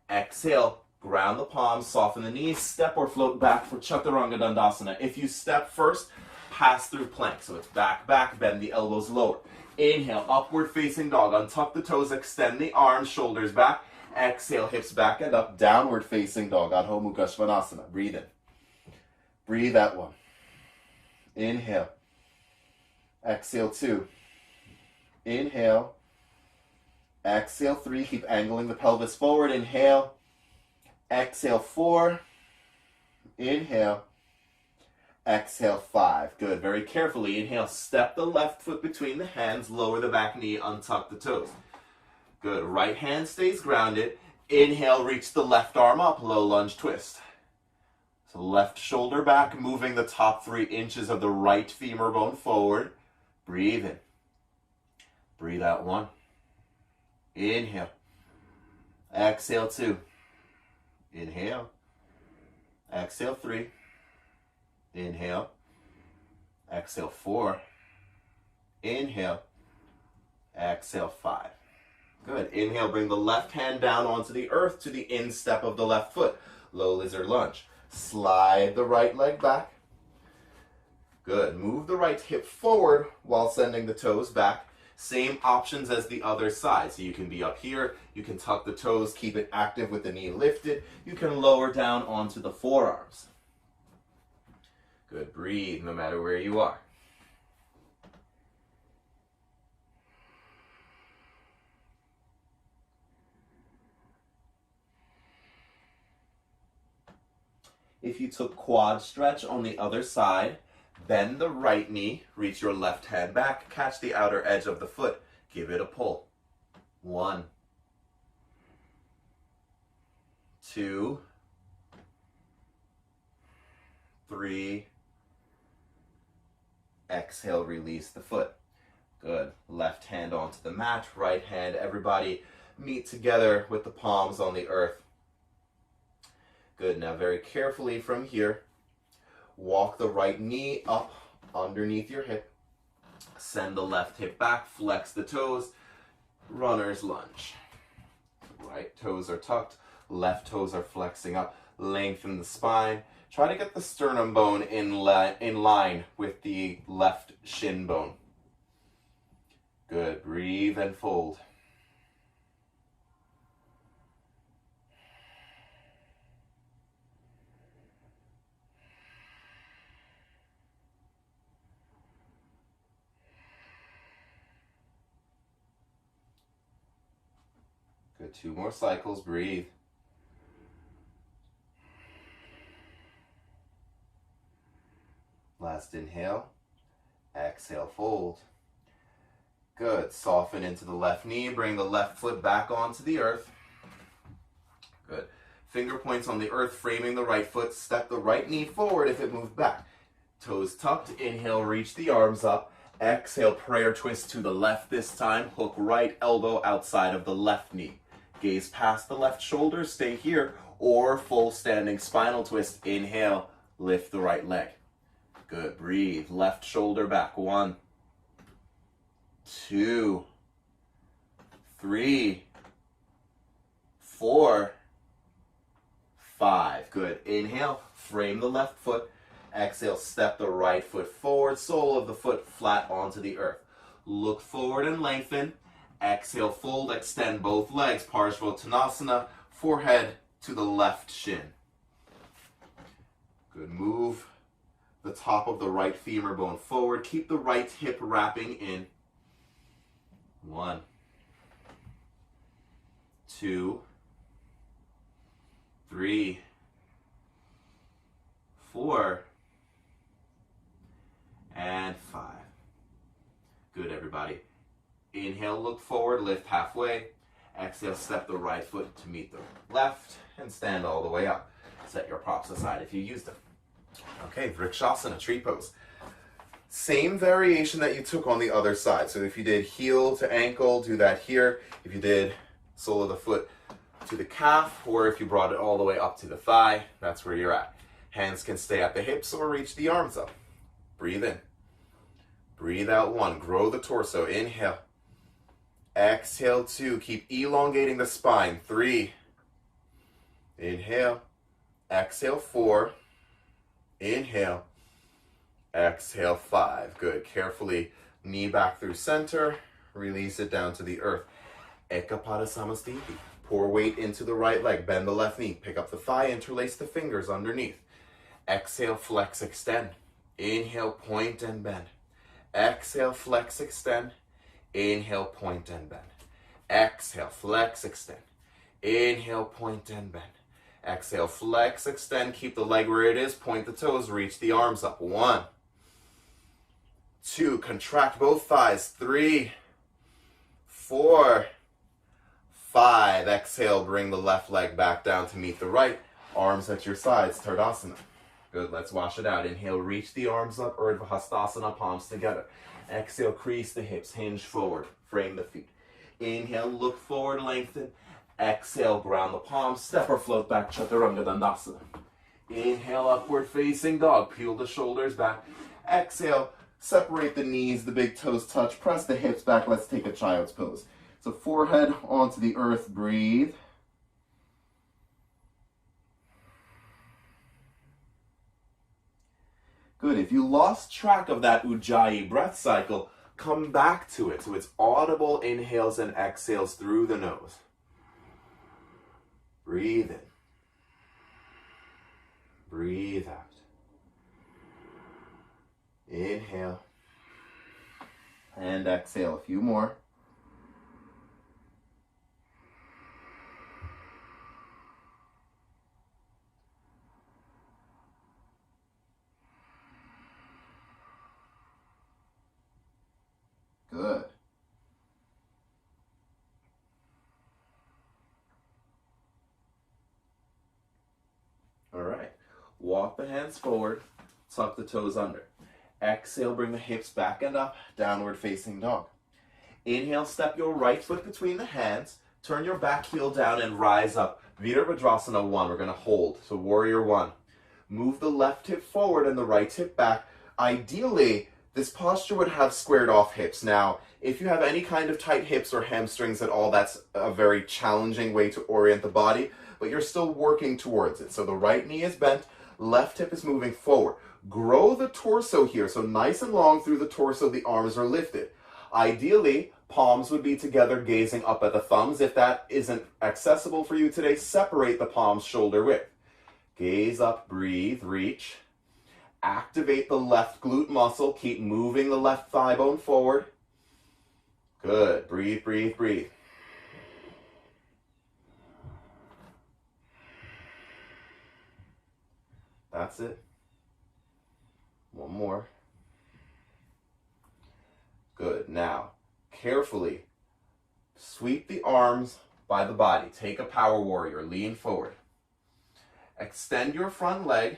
Exhale, ground the palms, soften the knees, step or float back for Chaturanga Dandasana. If you step first, pass through plank. So it's back, back, bend the elbows lower. Inhale, upward facing dog. Untuck the toes, extend the arms, shoulders back. Exhale, hips back and up, downward facing dog. Adho Mukha Svanasana. Breathe in. Breathe out 1. Inhale. Exhale 2. Inhale. Exhale 3. Keep angling the pelvis forward. Inhale. Exhale 4. Inhale. Exhale 5. Good. Very carefully. Inhale. Step the left foot between the hands. Lower the back knee. Untuck the toes. Good. Right hand stays grounded. Inhale. Reach the left arm up. Low lunge twist. So left shoulder back. Moving the top 3 inches of the right femur bone forward. Breathe in. Breathe out 1. Inhale. Exhale 2. Inhale. Exhale 3. Inhale. Exhale 4. Inhale. Exhale 5. Good. Inhale, bring the left hand down onto the earth to the instep of the left foot. Low lizard lunge. Slide the right leg back. Good. Move the right hip forward while sending the toes back. Same options as the other side. So you can be up here, you can tuck the toes, keep it active with the knee lifted. You can lower down onto the forearms. Good. Breathe no matter where you are. If you took quad stretch on the other side, bend the right knee, reach your left hand back, catch the outer edge of the foot, give it a pull. 1, 2, 3. Exhale, release the foot. Good. Left hand onto the mat, right hand, everybody meet together with the palms on the earth. Good. Now very carefully from here, walk the right knee up underneath your hip. Send the left hip back, flex the toes, runner's lunge. Right toes are tucked, left toes are flexing up, lengthen the spine. Try to get the sternum bone in line with the left shin bone. Good. Breathe and fold. Good. 2 more cycles. Breathe. Last inhale. Exhale, fold. Good. Soften into the left knee. Bring the left foot back onto the earth. Good. Finger points on the earth, framing the right foot. Step the right knee forward if it moved back. Toes tucked. Inhale, reach the arms up. Exhale, prayer twist to the left this time. Hook right elbow outside of the left knee. Gaze past the left shoulder. Stay here. Or full standing spinal twist. Inhale, lift the right leg. Good. Breathe. Left shoulder back. 1, 2, 3, 4, 5. Good. Inhale, frame the left foot. Exhale, step the right foot forward, sole of the foot flat onto the earth. Look forward and lengthen. Exhale, fold, extend both legs. Parsvottanasana, forehead to the left shin. Good. Move the top of the right femur bone forward. Keep the right hip wrapping in. 1, 2, 3, 4, and 5. Good, everybody. Inhale, look forward, lift halfway. Exhale, step the right foot to meet the left and stand all the way up. Set your props aside if you use them. Okay, Vrikshasana, tree pose. Same variation that you took on the other side. So if you did heel to ankle, do that here. If you did sole of the foot to the calf, or if you brought it all the way up to the thigh, that's where you're at. Hands can stay at the hips or reach the arms up. Breathe in. Breathe out. 1. Grow the torso. Inhale. Exhale. 2. Keep elongating the spine. 3. Inhale. Exhale. 4. Inhale. Exhale. 5. Good. Carefully knee back through center. Release it down to the earth. Ekapada Samasthiti. Pour weight into the right leg. Bend the left knee. Pick up the thigh. Interlace the fingers underneath. Exhale. Flex. Extend. Inhale. Point and bend. Exhale. Flex. Extend. Inhale. Point and bend. Exhale. Flex. Extend. Inhale. Point and bend. Exhale, flex, extend, keep the leg where it is, point the toes, reach the arms up. 1, 2, contract both thighs. 3, 4, 5. Exhale, bring the left leg back down to meet the right. Arms at your sides, Tardasana. Good, let's wash it out. Inhale, reach the arms up, Urdhva Hastasana, palms together. Exhale, crease the hips, hinge forward, frame the feet. Inhale, look forward, lengthen. Exhale, ground the palms, step or float back, Chaturanga Dandasana. Inhale, upward facing dog, peel the shoulders back. Exhale, separate the knees, the big toes touch, press the hips back, let's take a child's pose. So forehead onto the earth, breathe. Good, if you lost track of that Ujjayi breath cycle, come back to it. So it's audible inhales and exhales through the nose. Breathe in. Breathe out. Inhale. And exhale. A few more. Good. All right. Walk the hands forward, tuck the toes under. Exhale, bring the hips back and up, downward facing dog. Inhale, step your right foot between the hands, turn your back heel down and rise up Virabhadrasana 1, we're going to hold. So warrior 1. Move the left hip forward and the right hip back. Ideally, this posture would have squared off hips. Now, if you have any kind of tight hips or hamstrings at all, that's a very challenging way to orient the body, but you're still working towards it. So the right knee is bent, left hip is moving forward. Grow the torso here, so nice and long through the torso, the arms are lifted. Ideally, palms would be together, gazing up at the thumbs. If that isn't accessible for you today, separate the palms shoulder width. Gaze up, breathe, reach. Activate the left glute muscle. Keep moving the left thigh bone forward. Good. Breathe, breathe, breathe. That's it. One more. Good. Now, carefully sweep the arms by the body. Take a power warrior. Lean forward. Extend your front leg.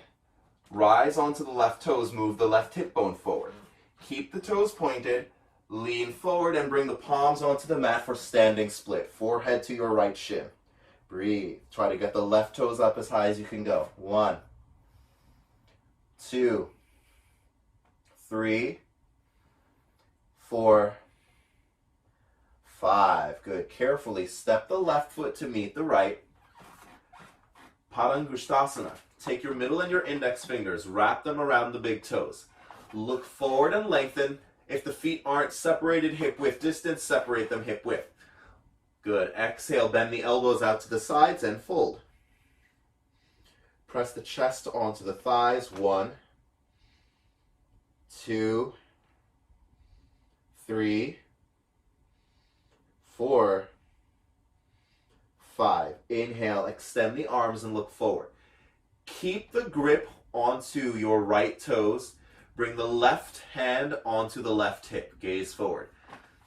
Rise onto the left toes. Move the left hip bone forward. Keep the toes pointed. Lean forward and bring the palms onto the mat for standing split. Forehead to your right shin. Breathe. Try to get the left toes up as high as you can go. 1, 2, 3, 4, 5. Good. Carefully step the left foot to meet the right. Padangusthasana. Take your middle and your index fingers, wrap them around the big toes. Look forward and lengthen. If the feet aren't separated hip width distance, separate them hip width. Good. Exhale, bend the elbows out to the sides and fold. Press the chest onto the thighs. 1, 2, 3, 4, 5. Inhale, extend the arms and look forward. Keep the grip onto your right toes. Bring the left hand onto the left hip. Gaze forward.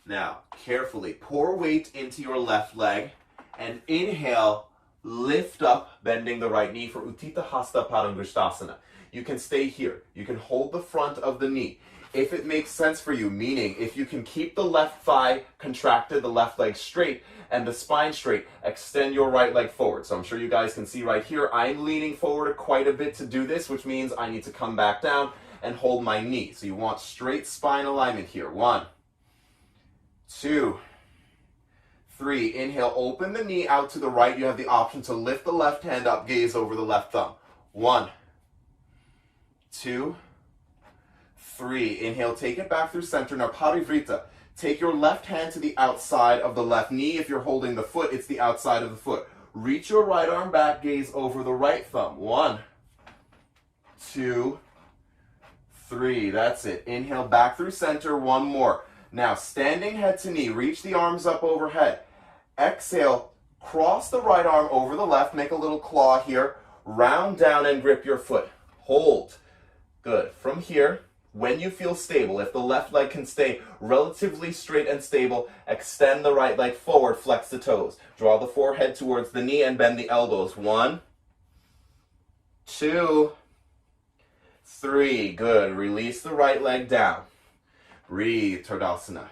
Now, carefully pour weight into your left leg and inhale, lift up, bending the right knee for Utthita Hasta Padangusthasana. You can stay here. You can hold the front of the knee. If it makes sense for you, meaning if you can keep the left thigh contracted, the left leg straight, and the spine straight, extend your right leg forward. So I'm sure you guys can see right here, I'm leaning forward quite a bit to do this, which means I need to come back down and hold my knee. So you want straight spine alignment here. 1, 2, 3. Inhale, open the knee out to the right. You have the option to lift the left hand up, gaze over the left thumb. 1, 2, 3. Inhale, take it back through center. Now, Parivrita. Take your left hand to the outside of the left knee. If you're holding the foot, it's the outside of the foot. Reach your right arm back, gaze over the right thumb. 1, 2, 3. That's it. Inhale, back through center. One more. Now, standing head to knee. Reach the arms up overhead. Exhale, cross the right arm over the left. Make a little claw here. Round down and grip your foot. Hold. Good. From here, when you feel stable, if the left leg can stay relatively straight and stable, extend the right leg forward, flex the toes. Draw the forehead towards the knee and bend the elbows. 1, 2, 3. Good. Release the right leg down. Breathe, Tardasana.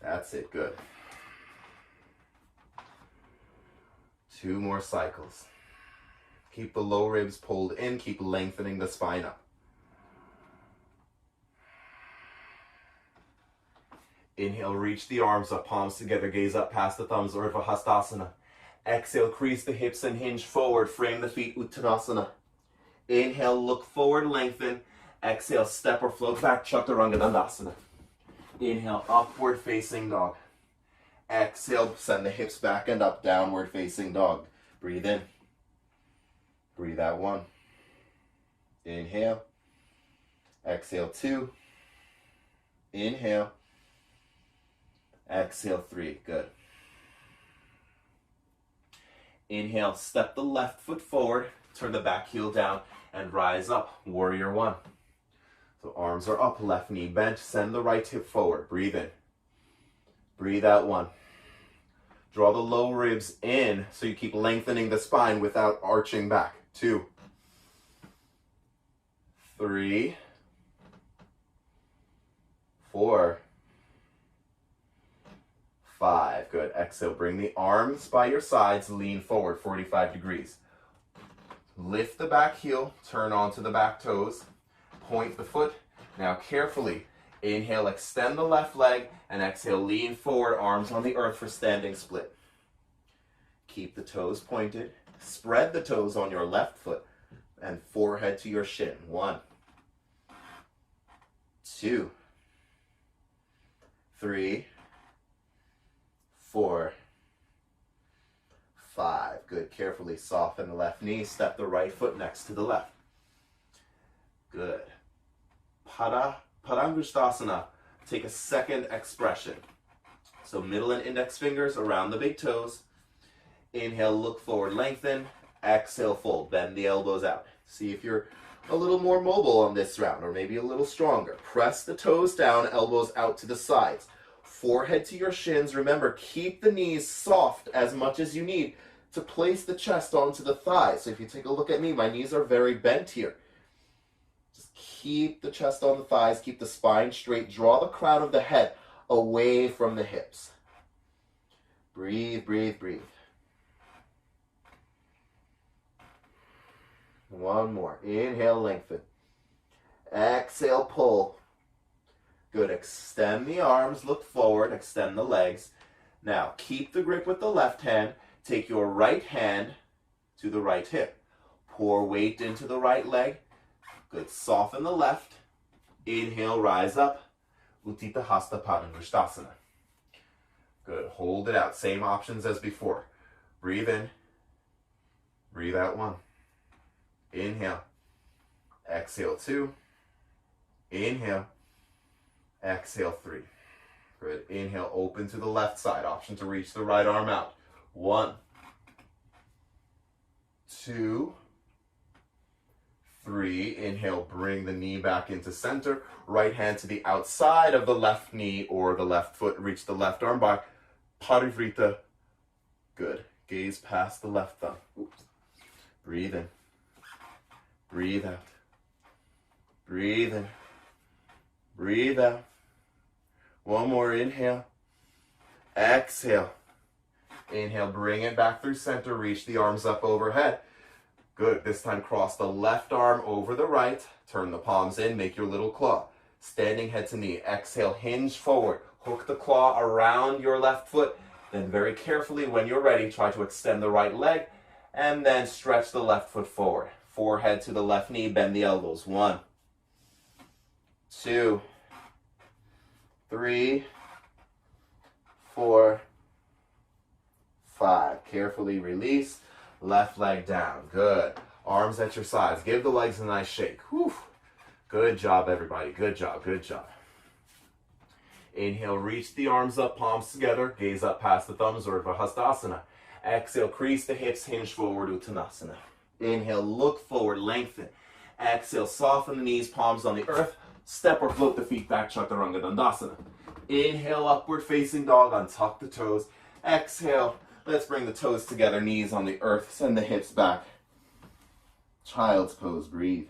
That's it. Good. 2 more cycles. Keep the low ribs pulled in. Keep lengthening the spine up. Inhale, reach the arms up, palms together, gaze up past the thumbs, Urdhva Hastasana. Exhale, crease the hips and hinge forward, frame the feet, Uttanasana. Inhale, look forward, lengthen. Exhale, step or float back, Chaturanga Dandasana. Inhale, upward facing dog. Exhale, send the hips back and up, downward facing dog. Breathe in. Breathe out. 1. Inhale. Exhale. 2. Inhale. Exhale. 3. Good. Inhale, step the left foot forward, turn the back heel down, and rise up. Warrior 1. So arms are up, left knee bent, send the right hip forward. Breathe in. Breathe out. 1. Draw the low ribs in so you keep lengthening the spine without arching back. 2, 3, 4, 5. Good. Exhale, bring the arms by your sides, lean forward 45 degrees. Lift the back heel, turn onto the back toes, point the foot. Now carefully, inhale, extend the left leg, and exhale, lean forward, arms on the earth for standing split. Keep the toes pointed. Spread the toes on your left foot and forehead to your shin. 1, 2, 3, 4, 5. Good. Carefully soften the left knee. Step the right foot next to the left. Good. Padangusthasana. Take a second expression. So middle and index fingers around the big toes. Inhale, look forward, lengthen. Exhale, fold. Bend the elbows out. See if you're a little more mobile on this round, or maybe a little stronger. Press the toes down, elbows out to the sides. Forehead to your shins. Remember, keep the knees soft as much as you need to place the chest onto the thighs. So if you take a look at me, my knees are very bent here. Just keep the chest on the thighs, keep the spine straight. Draw the crown of the head away from the hips. Breathe, breathe, breathe. One more. Inhale, lengthen. Exhale, pull. Good. Extend the arms, look forward, extend the legs. Now, keep the grip with the left hand. Take your right hand to the right hip. Pour weight into the right leg. Good. Soften the left. Inhale, rise up. Utthita Hasta Padangusthasana. Good. Hold it out. Same options as before. Breathe in. Breathe out. 1. Inhale. Exhale. 2. Inhale. Exhale. 3. Good. Inhale, open to the left side. Option to reach the right arm out. 1, 2, 3. Inhale, bring the knee back into center. Right hand to the outside of the left knee or the left foot. Reach the left arm back. Parivrita. Good. Gaze past the left thumb. Oops. Breathe in. Breathe out. Breathe in. Breathe out. One more. Inhale. Exhale. Inhale, bring it back through center. Reach the arms up overhead. Good. This time, cross the left arm over the right. Turn the palms in. Make your little claw. Standing head to knee. Exhale, hinge forward. Hook the claw around your left foot. Then very carefully, when you're ready, try to extend the right leg. And then stretch the left foot forward. Forehead to the left knee. Bend the elbows. 1, 2, 3, 4, 5. Carefully release. Left leg down. Good. Arms at your sides. Give the legs a nice shake. Whew. Good job, everybody. Good job. Good job. Inhale, reach the arms up, palms together. Gaze up past the thumbs, Urdhva Hastasana. Exhale, crease the hips, hinge forward, Uttanasana. Inhale, look forward, lengthen. Exhale, soften the knees, palms on the earth. Step or float the feet back, Chaturanga Dandasana. Inhale, upward facing dog, untuck the toes. Exhale, let's bring the toes together, knees on the earth, send the hips back. Child's pose, breathe.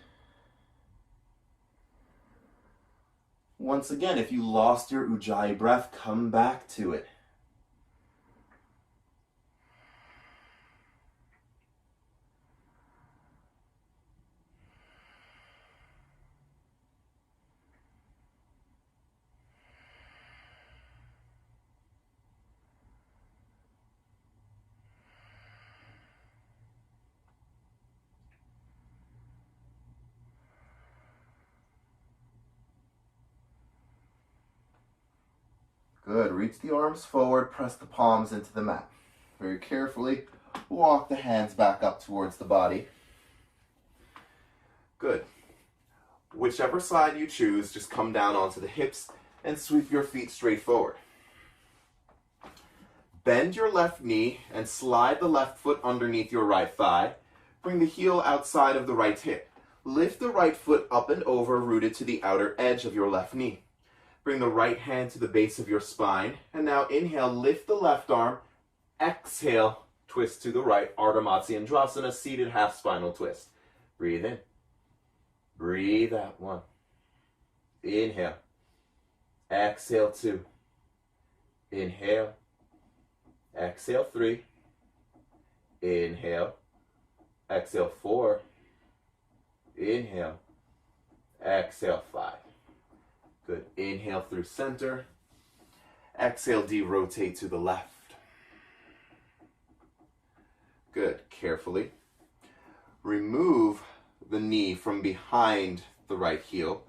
Once again, if you lost your Ujjayi breath, come back to it. Good. Reach the arms forward, press the palms into the mat. Very carefully, walk the hands back up towards the body. Good. Whichever side you choose, just come down onto the hips and sweep your feet straight forward. Bend your left knee and slide the left foot underneath your right thigh. Bring the heel outside of the right hip. Lift the right foot up and over, rooted to the outer edge of your left knee. Bring the right hand to the base of your spine. And now inhale, lift the left arm. Exhale, twist to the right. Ardha Matsyendrasana, seated half spinal twist. Breathe in. Breathe out. 1. Inhale. Exhale. 2. Inhale. Exhale 3. Inhale. Exhale 4. Inhale. Exhale 5. Good. Inhale through center. Exhale, de-rotate to the left. Good. Carefully remove the knee from behind the right heel.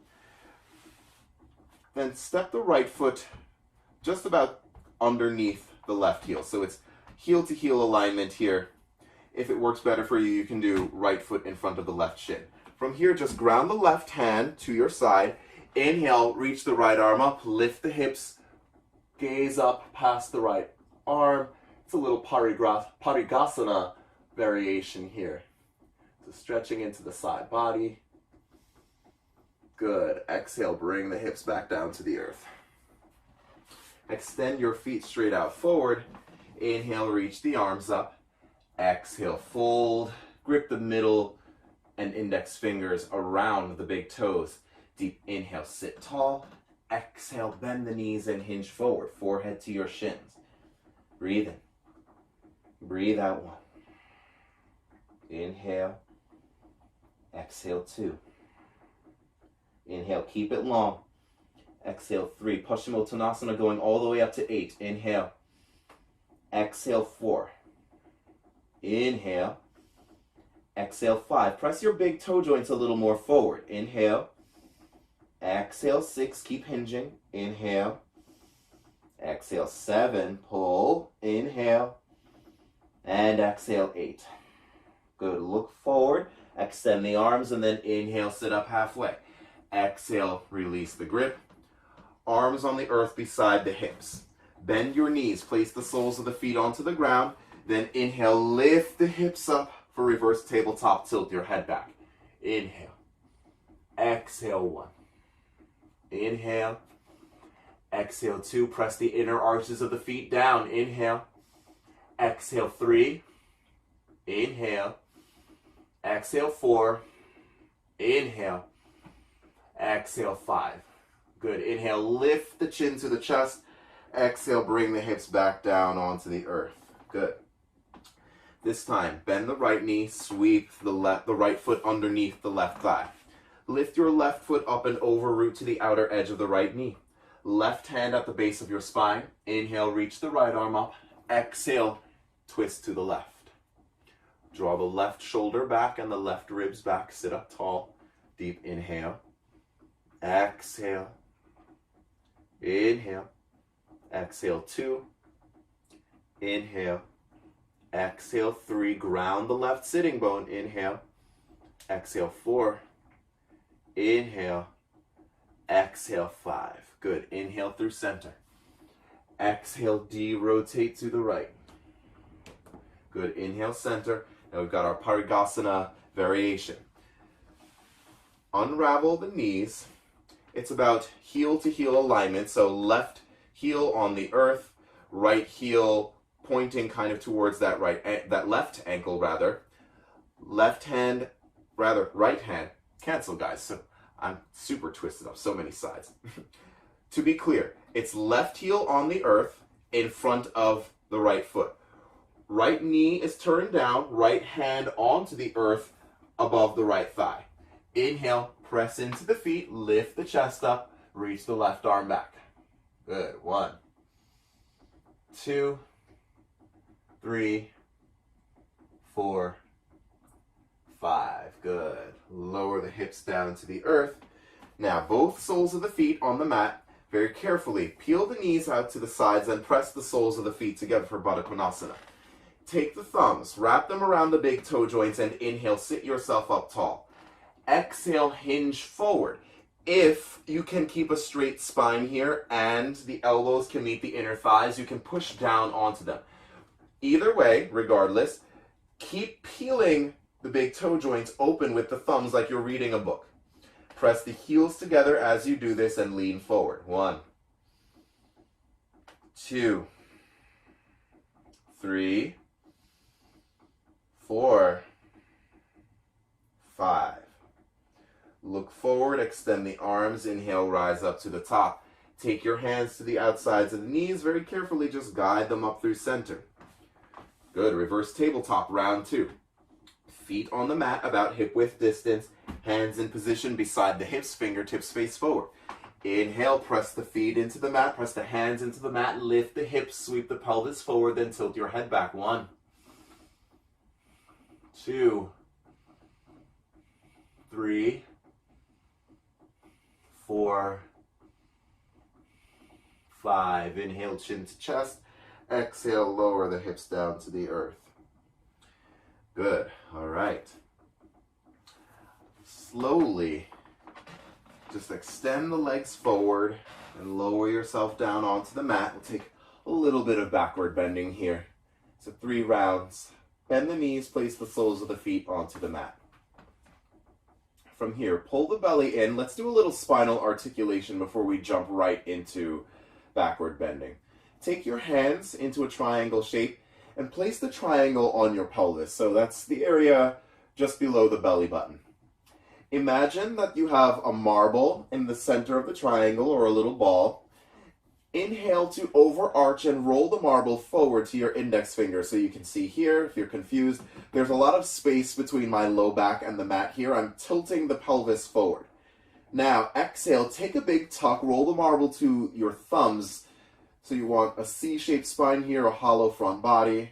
Then step the right foot just about underneath the left heel. So it's heel to heel alignment here. If it works better for you, you can do right foot in front of the left shin. From here, just ground the left hand to your side. Inhale, reach the right arm up, lift the hips, gaze up past the right arm. It's a little Parigasana variation here. So stretching into the side body. Good. Exhale, bring the hips back down to the earth. Extend your feet straight out forward. Inhale, reach the arms up. Exhale, fold. Grip the middle and index fingers around the big toes. Deep inhale, sit tall. Exhale, bend the knees and hinge forward. Forehead to your shins. Breathe in. Breathe out 1. Inhale. Exhale 2. Inhale, keep it long. Exhale 3. Paschimottanasana going all the way up to 8. Inhale. Exhale 4. Inhale. Exhale 5. Press your big toe joints a little more forward. Inhale. Exhale 6. Keep hinging. Inhale. Exhale 7. Pull. Inhale. And exhale 8. Good. Look forward. Extend the arms and then inhale. Sit up halfway. Exhale. Release the grip. Arms on the earth beside the hips. Bend your knees. Place the soles of the feet onto the ground. Then inhale. Lift the hips up for reverse tabletop tilt. Your head back. Inhale. Exhale 1. Inhale. Exhale 2. Press the inner arches of the feet down. Inhale. Exhale 3. Inhale. Exhale 4. Inhale. Exhale 5. Good. Inhale, lift the chin to the chest. Exhale, bring the hips back down onto the earth. Good. This time, bend the right knee, sweep the right foot underneath the left thigh. Lift your left foot up and over, root to the outer edge of the right knee. Left hand at the base of your spine. Inhale, reach the right arm up. Exhale, twist to the left. Draw the left shoulder back and the left ribs back. Sit up tall. Deep inhale. Exhale. Inhale. Exhale 2. Inhale. Exhale 3. Ground the left sitting bone. Inhale. Exhale 4. Inhale. Exhale 5. Good. Inhale through center. Exhale, de-rotate to the right. Good. Inhale, center. Now we've got our Parigasana variation. Unravel the knees. It's about heel to heel alignment. So left heel on the earth, right heel pointing kind of towards that left ankle rather. Right hand. Cancel, guys. So I'm super twisted up so many sides. To be clear, it's left heel on the earth in front of the right foot. Right knee is turned down, right hand onto the earth above the right thigh. Inhale, press into the feet, lift the chest up, reach the left arm back. Good. 1, 2, 3, 4, 5. Good. Lower the hips down to the earth. Now, both soles of the feet on the mat. Very carefully, peel the knees out to the sides and press the soles of the feet together for Baddha Konasana. Take the thumbs, wrap them around the big toe joints, and inhale, sit yourself up tall. Exhale, hinge forward. If you can keep a straight spine here and the elbows can meet the inner thighs, you can push down onto them. Either way, regardless, keep peeling the big toe joints open with the thumbs like you're reading a book. Press the heels together as you do this and lean forward. 1, 2, 3, 4, 5. Look forward, extend the arms, inhale, rise up to the top. Take your hands to the outsides of the knees, very carefully just guide them up through center. Good. Reverse tabletop, round 2. Feet on the mat about hip width distance, hands in position beside the hips, fingertips face forward. Inhale, press the feet into the mat, press the hands into the mat, lift the hips, sweep the pelvis forward, then tilt your head back. 1, 2, 3, 4, 5. Inhale, chin to chest. Exhale, lower the hips down to the earth. Good. All right. Slowly, just extend the legs forward and lower yourself down onto the mat. We'll take a little bit of backward bending here. So 3 rounds. Bend the knees, place the soles of the feet onto the mat. From here, pull the belly in. Let's do a little spinal articulation before we jump right into backward bending. Take your hands into a triangle shape and place the triangle on your pelvis. So that's the area just below the belly button. Imagine that you have a marble in the center of the triangle, or a little ball. Inhale to overarch and roll the marble forward to your index finger. So you can see here, if you're confused, there's a lot of space between my low back and the mat here. I'm tilting the pelvis forward. Now, exhale, take a big tuck, roll the marble to your thumbs. So you want a C-shaped spine here, a hollow front body.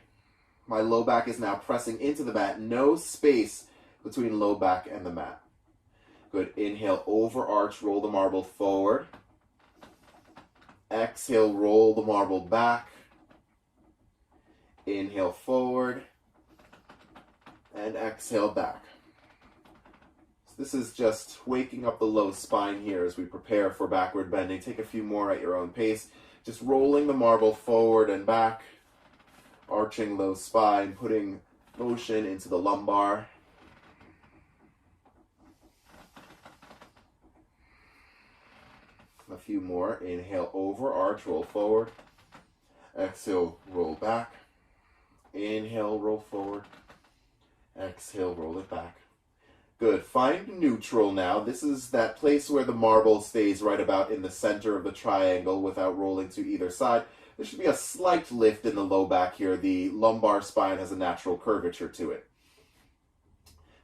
My low back is now pressing into the mat. No space between low back and the mat. Good. Inhale, overarch, roll the marble forward. Exhale, roll the marble back. Inhale, forward. And exhale, back. So this is just waking up the low spine here as we prepare for backward bending. Take a few more at your own pace. Just rolling the marble forward and back. Arching low spine, putting motion into the lumbar. A few more. Inhale, overarch, roll forward. Exhale, roll back. Inhale, roll forward. Exhale, roll it back. Good. Find neutral now. This is that place where the marble stays right about in the center of the triangle without rolling to either side. There should be a slight lift in the low back here. The lumbar spine has a natural curvature to it.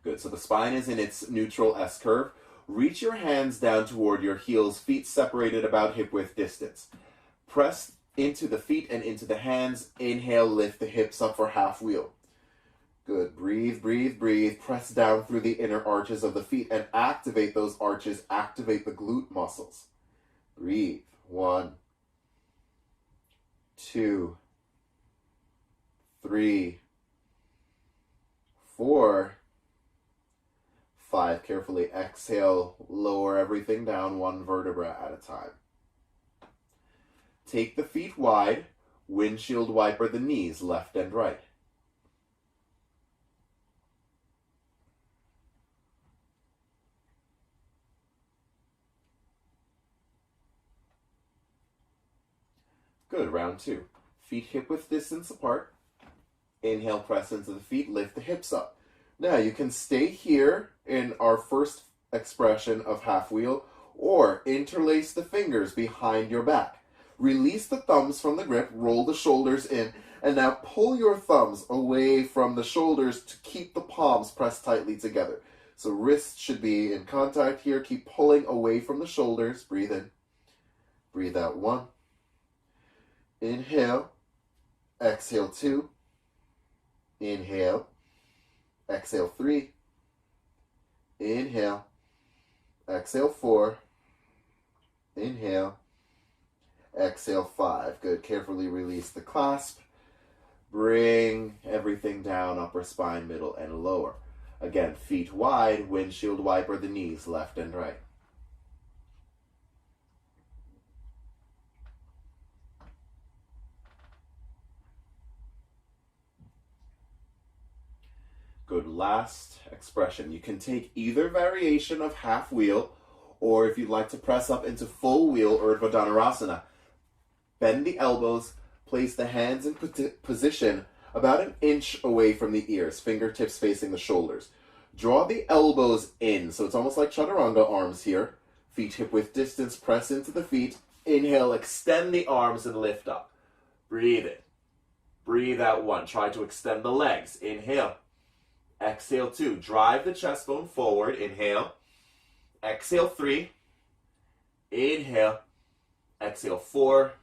Good. So the spine is in its neutral S-curve. Reach your hands down toward your heels, feet separated about hip width distance. Press into the feet and into the hands. Inhale, lift the hips up for half wheel. Good. Breathe, breathe, breathe. Press down through the inner arches of the feet and activate those arches. Activate the glute muscles. Breathe. 1, 2, 3, 4, 5. Carefully exhale, lower everything down 1 vertebra at a time. Take the feet wide, windshield wiper the knees left and right. Good. Round 2. Feet hip width distance apart. Inhale, press into the feet, lift the hips up. Now you can stay here in our first expression of half wheel, or interlace the fingers behind your back. Release the thumbs from the grip, roll the shoulders in, and now pull your thumbs away from the shoulders to keep the palms pressed tightly together. So wrists should be in contact here. Keep pulling away from the shoulders. Breathe in. Breathe out. 1. Inhale. Exhale. 2. Inhale. Exhale. 3. Inhale. Exhale. 4. Inhale. Exhale. 5. Good. Carefully release the clasp. Bring everything down, upper spine, middle, and lower. Again, feet wide, windshield wiper the knees, left and right. Good. Last expression. You can take either variation of half wheel, or if you'd like to press up into full wheel, Urdhva Dhanurasana. Bend the elbows, place the hands in position about an inch away from the ears, fingertips facing the shoulders. Draw the elbows in, so it's almost like chaturanga arms here. Feet hip width distance, press into the feet. Inhale, extend the arms and lift up. Breathe in. Breathe out 1. Try to extend the legs. Inhale. Exhale 2. Drive the chest bone forward. Inhale. Exhale 3. Inhale. Exhale 4.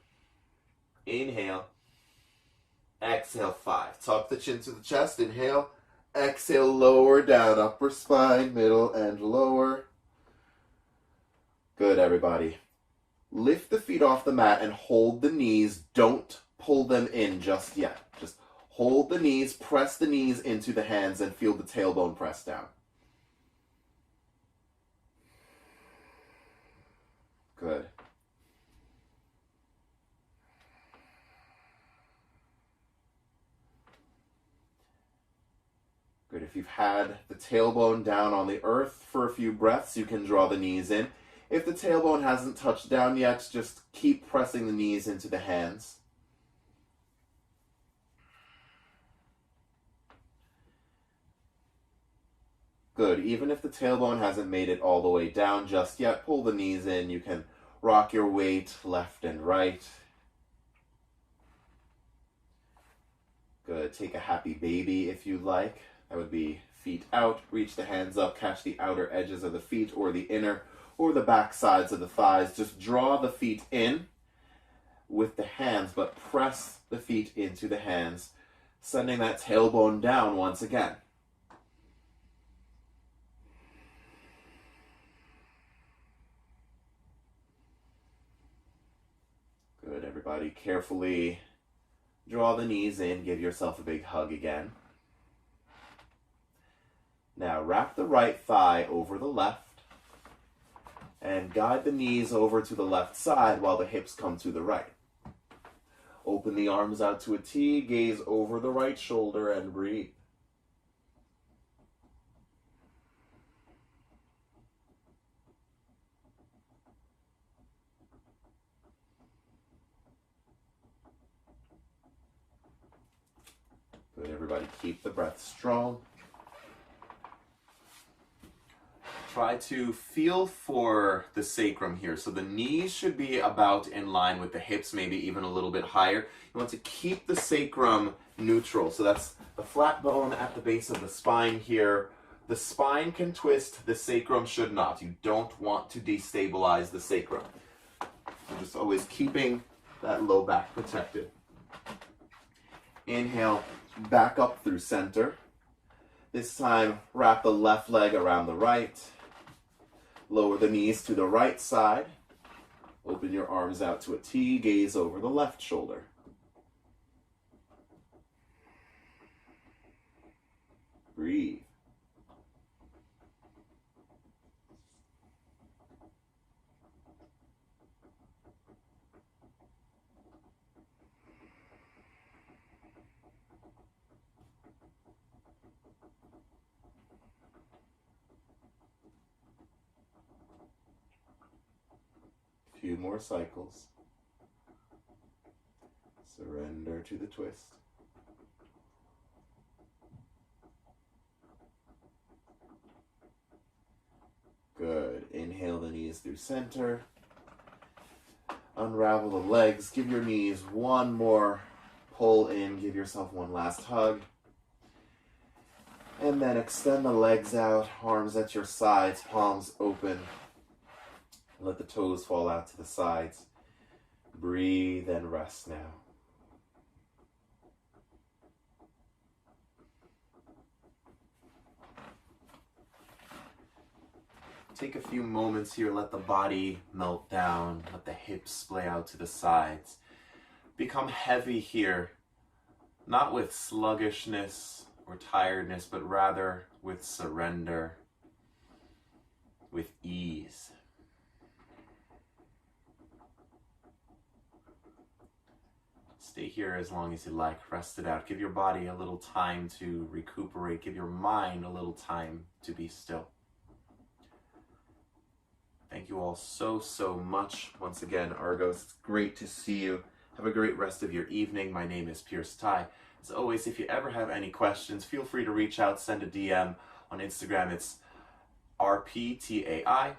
Inhale. Exhale 5. Tuck the chin to the chest. Inhale. Exhale, lower down, upper spine, middle, and lower. Good, everybody. Lift the feet off the mat and hold the knees. Don't pull them in just yet. Just hold the knees, press the knees into the hands, and feel the tailbone press down. Good. Good. If you've had the tailbone down on the earth for a few breaths, you can draw the knees in. If the tailbone hasn't touched down yet, just keep pressing the knees into the hands. Good. Even if the tailbone hasn't made it all the way down just yet, pull the knees in. You can rock your weight left and right. Good. Take a happy baby if you like. That would be feet out, reach the hands up, catch the outer edges of the feet or the inner or the back sides of the thighs. Just draw the feet in with the hands, but press the feet into the hands, sending that tailbone down once again. Good, everybody. Carefully draw the knees in, give yourself a big hug again. Now wrap the right thigh over the left and guide the knees over to the left side while the hips come to the right. Open the arms out to a T, gaze over the right shoulder and breathe. Good, everybody, keep the breath strong. Try to feel for the sacrum here. So the knees should be about in line with the hips, maybe even a little bit higher. You want to keep the sacrum neutral. So that's the flat bone at the base of the spine here. The spine can twist, the sacrum should not. You don't want to destabilize the sacrum. So just always keeping that low back protected. Inhale, back up through center. This time, wrap the left leg around the right. Lower the knees to the right side. Open your arms out to a T. Gaze over the left shoulder. Breathe. Few more cycles. Surrender to the twist. Good. Inhale the knees through center. Unravel the legs. Give your knees one more pull in. Give yourself one last hug. And then extend the legs out, arms at your sides, palms open. Let the toes fall out to the sides. Breathe and rest now. Take a few moments here, let the body melt down, let the hips splay out to the sides. Become heavy here, not with sluggishness or tiredness, but rather with surrender, with ease. Stay here as long as you like. Rest it out. Give your body a little time to recuperate. Give your mind a little time to be still. Thank you all so much. Once again, Argos, it's great to see you. Have a great rest of your evening. My name is Pierce Ty. As always, if you ever have any questions, feel free to reach out, send a DM on Instagram. It's RPTAI.